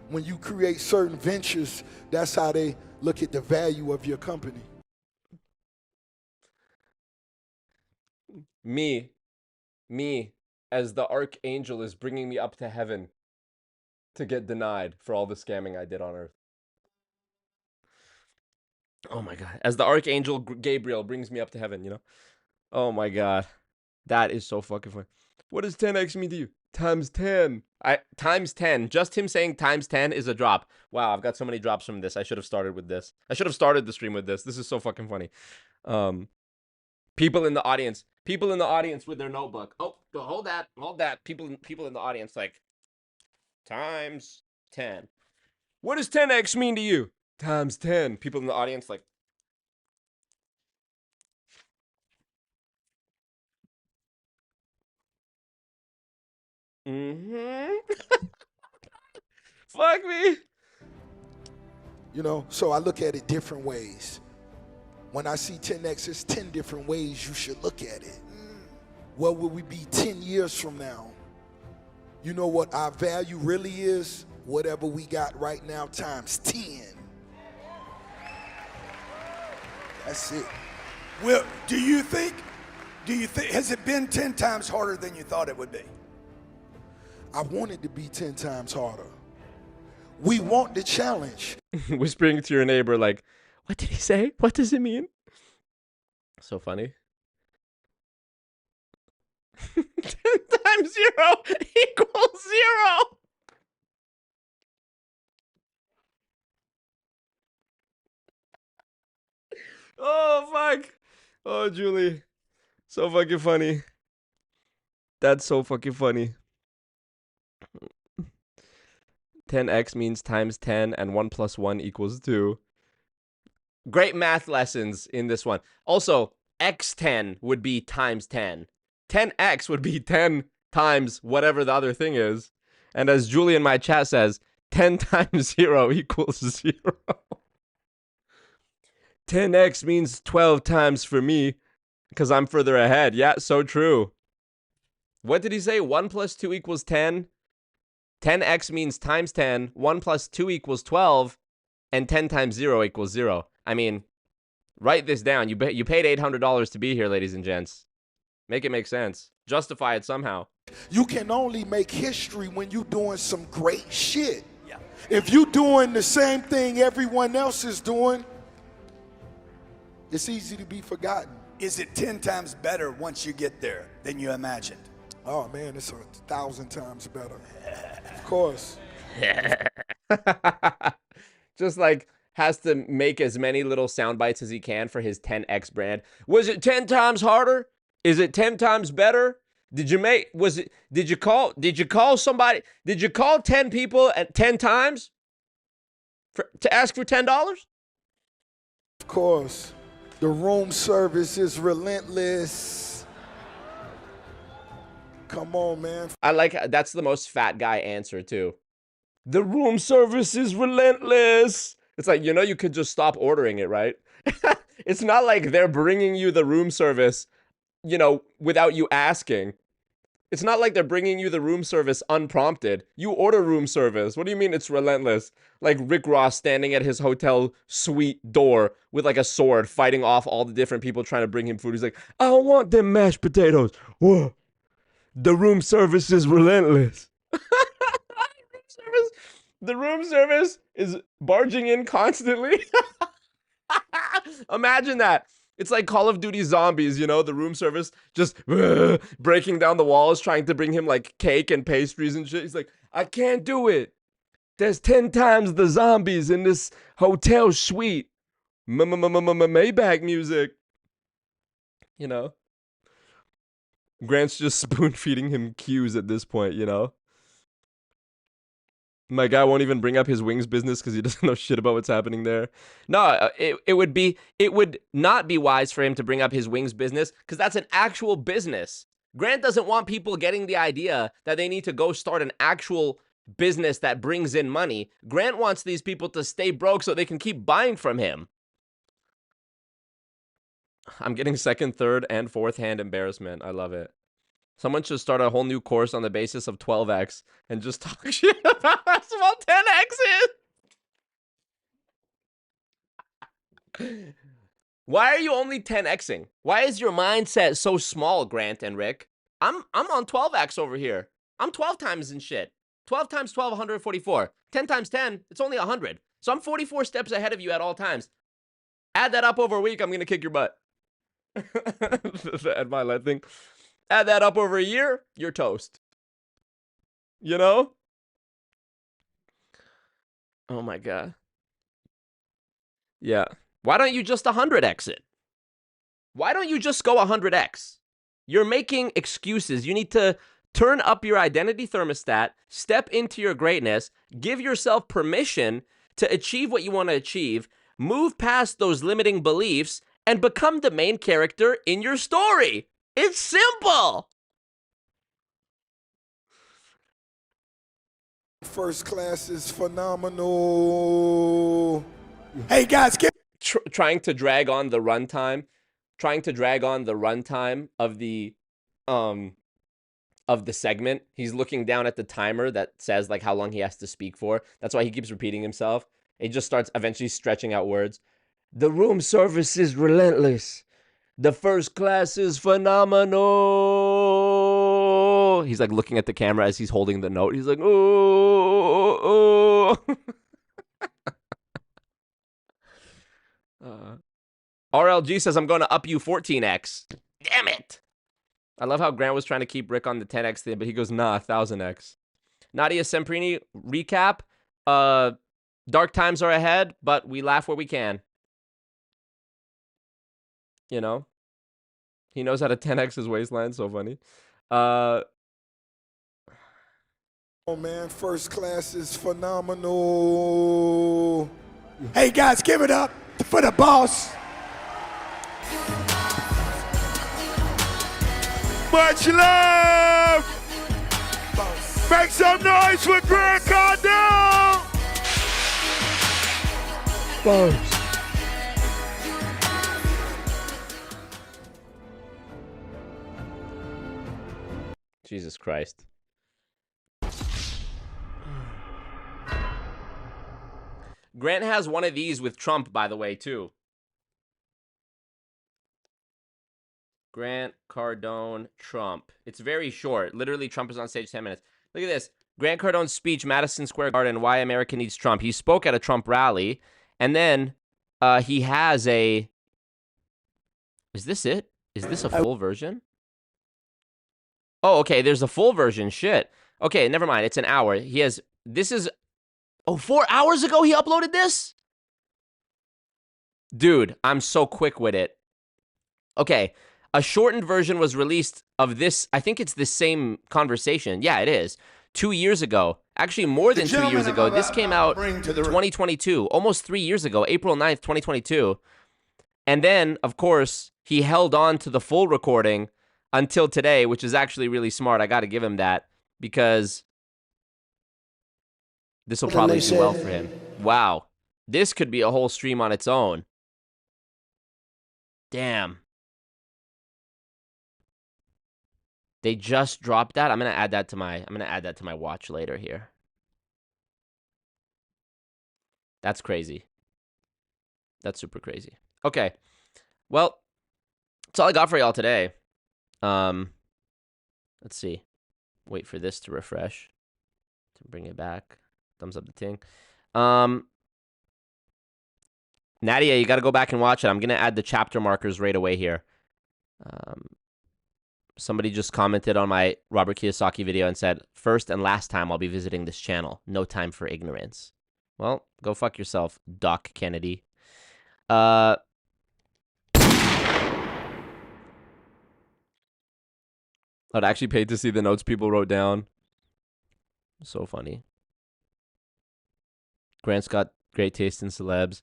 When you create certain ventures, that's how they look at the value of your company. Me, as the archangel is bringing me up to heaven to get denied for all the scamming I did on earth. Oh my God. As the archangel Gabriel brings me up to heaven, you know? Oh my God. That is so fucking funny. What does 10x mean to you? Times 10. Times 10. Just him saying times 10 is a drop. Wow, I've got so many drops from this. I should have started with this. I should have started the stream with this. This is so fucking funny. People in the audience with their notebook. Oh, hold that. People in the audience like times 10. What does 10x mean to you? Times 10. People in the audience like fuck me. You know, so I look at it different ways. When I see 10x, it's 10 different ways you should look at it. Where will we be 10 years from now? You know what our value really is? Whatever we got right now times 10. That's it. Well, do you think, has it been 10 times harder than you thought it would be? I want it to be 10 times harder. We want the challenge. Whispering to your neighbor like, what did he say? What does it mean? So funny. 10 times 0 equals 0. Oh, fuck. Oh, Julie. So fucking funny. That's so fucking funny. 10x means times 10 and 1 plus 1 equals 2. Great math lessons in this one. Also, x10 would be times 10. 10x would be 10 times whatever the other thing is. And as Julie in my chat says, 10 times 0 equals 0. 10x means 12 times for me because I'm further ahead. Yeah, so true. What did he say? 1 plus 2 equals 10. 10x means times 10. 1 plus 2 equals 12. And 10 times 0 equals 0. I mean, write this down. You paid $800 to be here, ladies and gents. Make it make sense. Justify it somehow. You can only make history when you're doing some great shit. Yeah. If you're doing the same thing everyone else is doing, it's easy to be forgotten. Is it 10 times better once you get there than you imagined? Oh man, it's 1,000 times better. Of course. Just like has to make as many little sound bites as he can for his 10x brand. Was it 10 times harder? Is it 10 times better? Did you call somebody? Did you call 10 people at 10 times to ask for $10? Of course. The room service is relentless. Come on, man. I like that's the most fat guy answer too. The room service is relentless. It's like, you could just stop ordering it, right? It's not like they're bringing you the room service, without you asking. It's not like they're bringing you the room service unprompted. You order room service. What do you mean it's relentless? Like Rick Ross standing at his hotel suite door with like a sword fighting off all the different people trying to bring him food. He's like, I don't want them mashed potatoes. Whoa. The room service is relentless. The room service is barging in constantly. Imagine that. It's like Call of Duty Zombies, the room service just breaking down the walls, trying to bring him like cake and pastries and shit. He's like, I can't do it. There's 10 times the zombies in this hotel suite. Maybach music. Grant's just spoon feeding him cues at this point, My guy won't even bring up his wings business because he doesn't know shit about what's happening there. No, it would not be wise for him to bring up his wings business because that's an actual business. Grant doesn't want people getting the idea that they need to go start an actual business that brings in money. Grant wants these people to stay broke so they can keep buying from him. I'm getting second, third, and fourth hand embarrassment. I love it. Someone should start a whole new course on the basis of 12x and just talk shit about how small 10x is. Why are you only 10xing? Why is your mindset so small, Grant and Rick? I'm on 12x over here. I'm 12 times in shit. 12 times 12, 144. 10 times 10, it's only 100. So I'm 44 steps ahead of you at all times. Add that up over a week, I'm going to kick your butt. At my life thing. Add that up over a year, you're toast. Oh my God. Yeah. Why don't you just 100x it? Why don't you just go 100x? You're making excuses. You need to turn up your identity thermostat, step into your greatness, give yourself permission to achieve what you want to achieve, move past those limiting beliefs, and become the main character in your story. It's simple. First class is phenomenal. Hey guys, trying to drag on the runtime, of the segment. He's looking down at the timer that says like how long he has to speak for. That's why he keeps repeating himself. He just starts eventually stretching out words. The room service is relentless. The first class is phenomenal. He's like looking at the camera as he's holding the note. He's like, oh. RLG says, I'm going to up you 14x. Damn it. I love how Grant was trying to keep Rick on the 10x thing, but he goes, nah, 1000x. Nadia Semprini, recap. Dark times are ahead, but we laugh where we can. He knows how to 10x his waistline. So funny. Oh man, first class is phenomenal. Hey guys, give it up for the boss. Much love. Make some noise for Grant Cardone. Boss. Jesus Christ. Grant has one of these with Trump, by the way, too. Grant Cardone, Trump. It's very short. Literally, Trump is on stage 10 minutes. Look at this. Grant Cardone's speech, Madison Square Garden, Why America Needs Trump. He spoke at a Trump rally, and then he has a... Is this it? Is this a full version? Oh, okay. There's a full version. Shit. Okay, never mind. It's an hour. He has. This is. Oh, 4 hours ago he uploaded this? Dude, I'm so quick with it. Okay. A shortened version was released of this. I think it's the same conversation. Yeah, it is. 2 years ago. Actually, more than 2 years ago. This came out 2022. Almost 3 years ago. April 9th, 2022. And then, of course, he held on to the full recording until today, which is actually really smart. I got to give him that because this will probably do well for him. Wow. This could be a whole stream on its own. Damn. They just dropped that. I'm going to add that to my watch later here. That's crazy. That's super crazy. Okay. Well, that's all I got for y'all today. Let's see. Wait for this to refresh. To bring it back. Thumbs up the thing. Nadia, you got to go back and watch it. I'm going to add the chapter markers right away here. Somebody just commented on my Robert Kiyosaki video and said, first and last time I'll be visiting this channel. No time for ignorance. Well, go fuck yourself, Doc Kennedy. I'd actually paid to see the notes people wrote down. So funny. Grant's got great taste in celebs.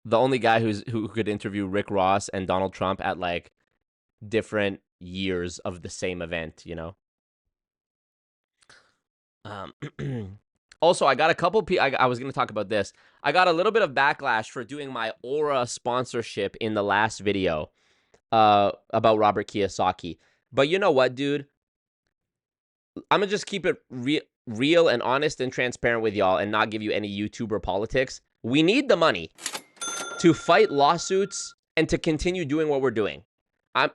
The only guy who could interview Rick Ross and Donald Trump at like different years of the same event, you know? Also, I got a couple I was going to talk about this. I got a little bit of backlash for doing my Aura sponsorship in the last video about Robert Kiyosaki. But you know what, dude? I'm going to just keep it real and honest and transparent with y'all and not give you any YouTuber politics. We need the money to fight lawsuits and to continue doing what we're doing.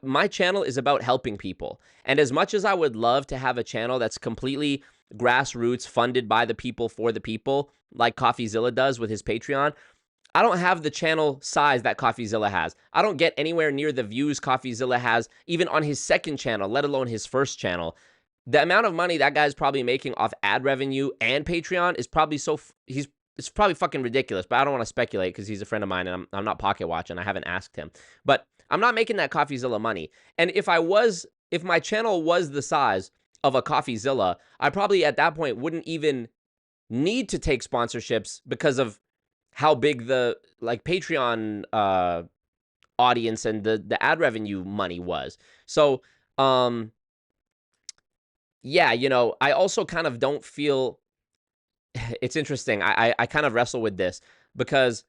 My channel is about helping people. And as much as I would love to have a channel that's completely grassroots, funded by the people for the people, like CoffeeZilla does with his Patreon, I don't have the channel size that CoffeeZilla has. I don't get anywhere near the views CoffeeZilla has, even on his second channel, let alone his first channel. The amount of money that guy's probably making off ad revenue and Patreon is probably it's probably fucking ridiculous, but I don't want to speculate because he's a friend of mine and I'm not pocket watching. I haven't asked him. But I'm not making that CoffeeZilla money. And if my channel was the size of a CoffeeZilla, I probably at that point wouldn't even need to take sponsorships because of how big the like Patreon audience and the ad revenue money was. So, yeah, you know, I also kind of don't feel it's interesting. I kind of wrestle with this because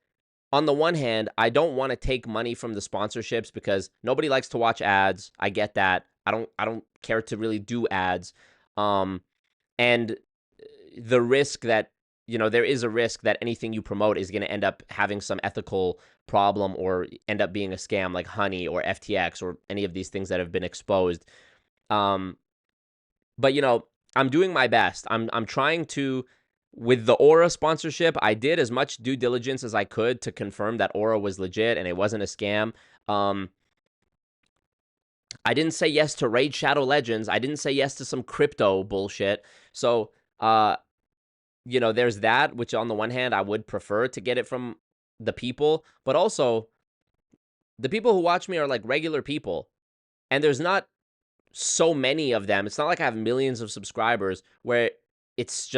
on the one hand, I don't want to take money from the sponsorships because nobody likes to watch ads. I get that. I don't care to really do ads. And the risk that, you know, there is a risk that anything you promote is going to end up having some ethical problem or end up being a scam like Honey or FTX or any of these things that have been exposed. But, you know, I'm doing my best. I'm trying to, with the Aura sponsorship, I did as much due diligence as I could to confirm that Aura was legit and it wasn't a scam. I didn't say yes to Raid Shadow Legends. I didn't say yes to some crypto bullshit. So, you know, there's that, which on the one hand, I would prefer to get it from the people, but also the people who watch me are like regular people and there's not so many of them. It's not like I have millions of subscribers where it's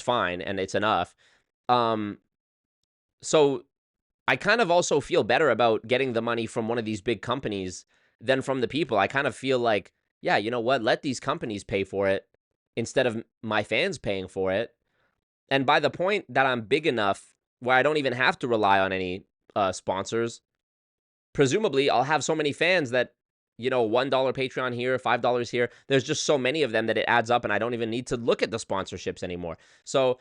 fine and it's enough. So I kind of also feel better about getting the money from one of these big companies than from the people. I kind of feel like, yeah, you know what? Let these companies pay for it instead of my fans paying for it. And by the point that I'm big enough where I don't even have to rely on any sponsors, presumably I'll have so many fans that, you know, $1 Patreon here, $5 here. There's just so many of them that it adds up and I don't even need to look at the sponsorships anymore. So,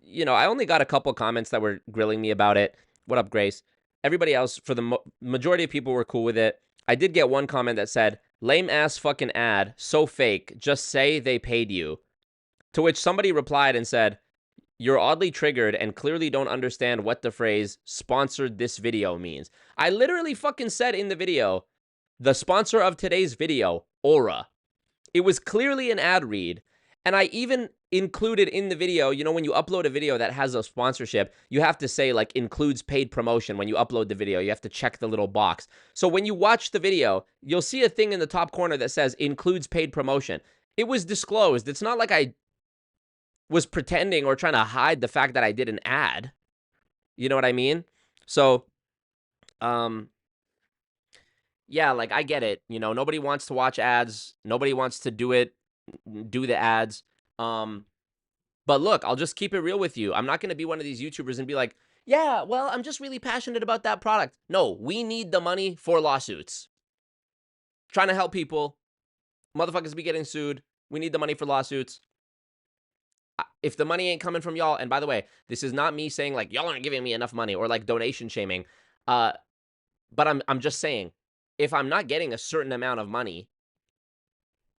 you know, I only got a couple comments that were grilling me about it. What up, Grace? Everybody else, for the majority of people, were cool with it. I did get one comment that said, lame ass fucking ad, so fake, just say they paid you. To which somebody replied and said, you're oddly triggered and clearly don't understand what the phrase sponsored this video means. I literally fucking said in the video, the sponsor of today's video, Aura. It was clearly an ad read. And I even included in the video, you know, when you upload a video that has a sponsorship, you have to say like includes paid promotion when you upload the video. You have to check the little box. So when you watch the video, you'll see a thing in the top corner that says includes paid promotion. It was disclosed. It's not like I was pretending or trying to hide the fact that I did an ad. You know what I mean? So, yeah, like I get it. You know, nobody wants to watch ads. Nobody wants to do the ads. But look, I'll just keep it real with you. I'm not going to be one of these YouTubers and be like, yeah, well, I'm just really passionate about that product. No, we need the money for lawsuits. Trying to help people. Motherfuckers be getting sued. We need the money for lawsuits. If the money ain't coming from y'all, and by the way, this is not me saying like y'all aren't giving me enough money or like donation shaming. But I'm just saying, if I'm not getting a certain amount of money,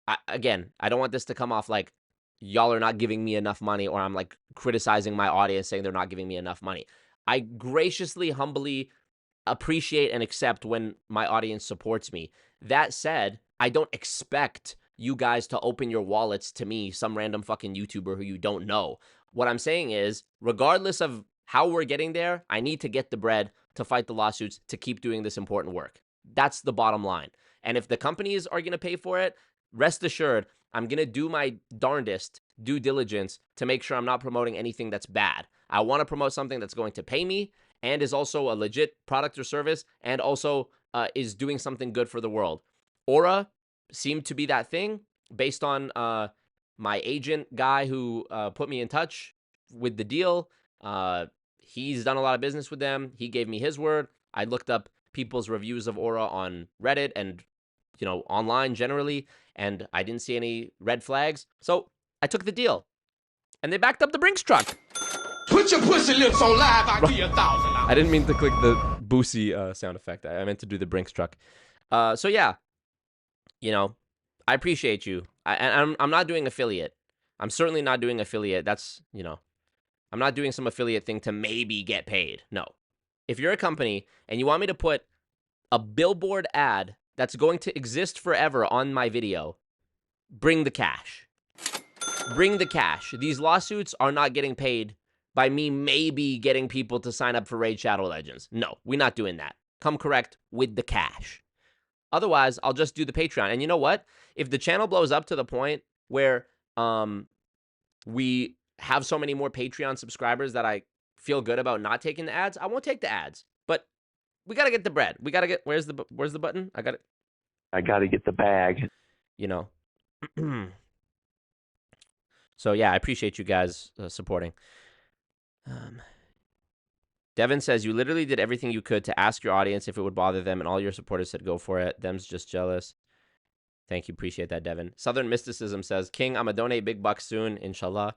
I don't want this to come off like y'all are not giving me enough money, or I'm like criticizing my audience saying they're not giving me enough money. I graciously, humbly appreciate and accept when my audience supports me. That said, I don't expect you guys to open your wallets to me, some random fucking YouTuber who you don't know. What I'm saying is, regardless of how we're getting there, I need to get the bread to fight the lawsuits to keep doing this important work. That's the bottom line. And if the companies are going to pay for it, rest assured, I'm going to do my darndest due diligence to make sure I'm not promoting anything that's bad. I want to promote something that's going to pay me and is also a legit product or service and also is doing something good for the world. Aura seemed to be that thing based on my agent guy who put me in touch with the deal. He's done a lot of business with them. He gave me his word. I looked up people's reviews of Aura on Reddit and, you know, online generally, and I didn't see any red flags. So I took the deal. And they backed up the Brinks truck. Put your pussy lips on live, I'll give you $1,000. I didn't mean to click the Boosie sound effect. I meant to do the Brinks truck. So yeah, you know, I appreciate you. I'm not doing affiliate. I'm certainly not doing affiliate. That's, you know, I'm not doing some affiliate thing to maybe get paid. No. If you're a company and you want me to put a billboard ad that's going to exist forever on my video, bring the cash. Bring the cash. These lawsuits are not getting paid by me maybe getting people to sign up for Raid Shadow Legends. No, we're not doing that. Come correct with the cash. Otherwise, I'll just do the Patreon. And you know what? If the channel blows up to the point where we have so many more Patreon subscribers that I feel good about not taking the ads, I won't take the ads. But we got to get the bread. We got to get, where's the button? I got it. I got to get the bag. You know. So yeah, I appreciate you guys supporting. Devin says, you literally did everything you could to ask your audience if it would bother them, and all your supporters said go for it. Them's just jealous. Thank you. Appreciate that, Devin. Southern Mysticism says, King, I'm going to donate big bucks soon, inshallah.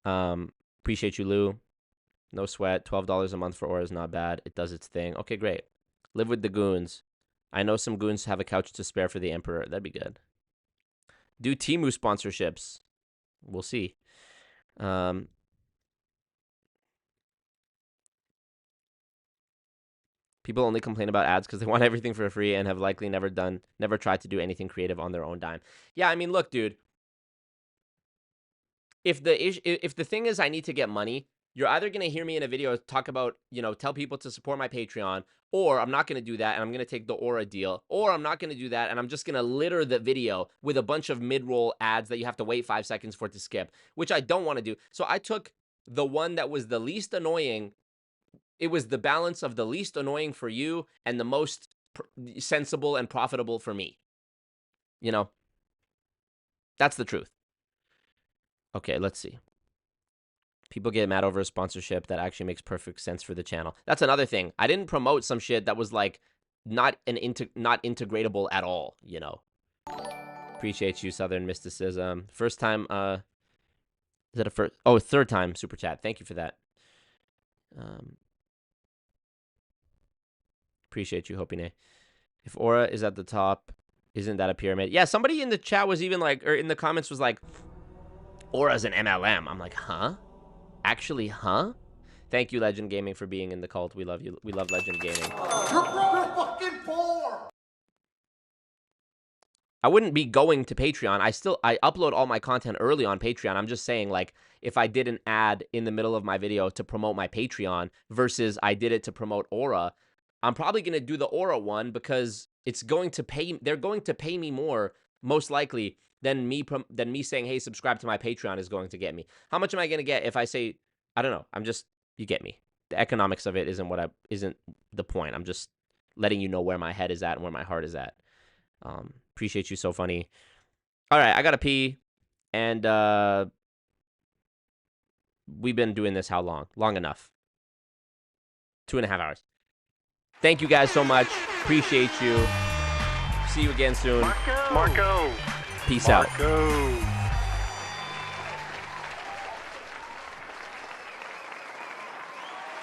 Appreciate you, Lou. No sweat. $12 a month for Aura is not bad. It does its thing. Okay, great. Live with the goons. I know some goons have a couch to spare for the Emperor. That'd be good. Do Temu sponsorships. We'll see. People only complain about ads because they want everything for free and have likely never tried to do anything creative on their own dime. Yeah, I mean, look, dude. If the thing is I need to get money, you're either going to hear me in a video talk about, you know, tell people to support my Patreon, or I'm not going to do that and I'm going to take the Aura deal, or I'm not going to do that and I'm just going to litter the video with a bunch of mid-roll ads that you have to wait 5 seconds for it to skip, which I don't want to do. So I took the one that was the least annoying. It was the balance of the least annoying for you and the most sensible and profitable for me. You know, that's the truth. Okay, let's see. People get mad over a sponsorship that actually makes perfect sense for the channel. That's another thing. I didn't promote some shit that was like not integratable at all, you know. Appreciate you, Southern Mysticism. First time, is that a first? Oh, third time super chat. Thank you for that. Appreciate you, Hopine. If Aura is at the top, isn't that a pyramid? Yeah, somebody in the chat was even like, or in the comments was like, Aura's an MLM. I'm like, huh? Actually, huh? Thank you, Legend Gaming, for being in the cult. We love you. We love Legend Gaming. You're fucking poor. I wouldn't be going to Patreon. I upload all my content early on Patreon. I'm just saying, like, if I did an ad in the middle of my video to promote my Patreon versus I did it to promote Aura, I'm probably going to do the Aura one because it's going to pay. They're going to pay me more, most likely, than me saying, hey, subscribe to my Patreon is going to get me. How much am I going to get if I say, I don't know. You get me. The economics of it isn't the point. I'm just letting you know where my head is at and where my heart is at. Appreciate you, so funny. All right, I gotta pee, and we've been doing this how long? Long enough. 2.5 hours. Thank you guys so much. Appreciate you. See you again soon. Marco. Peace out. Marco.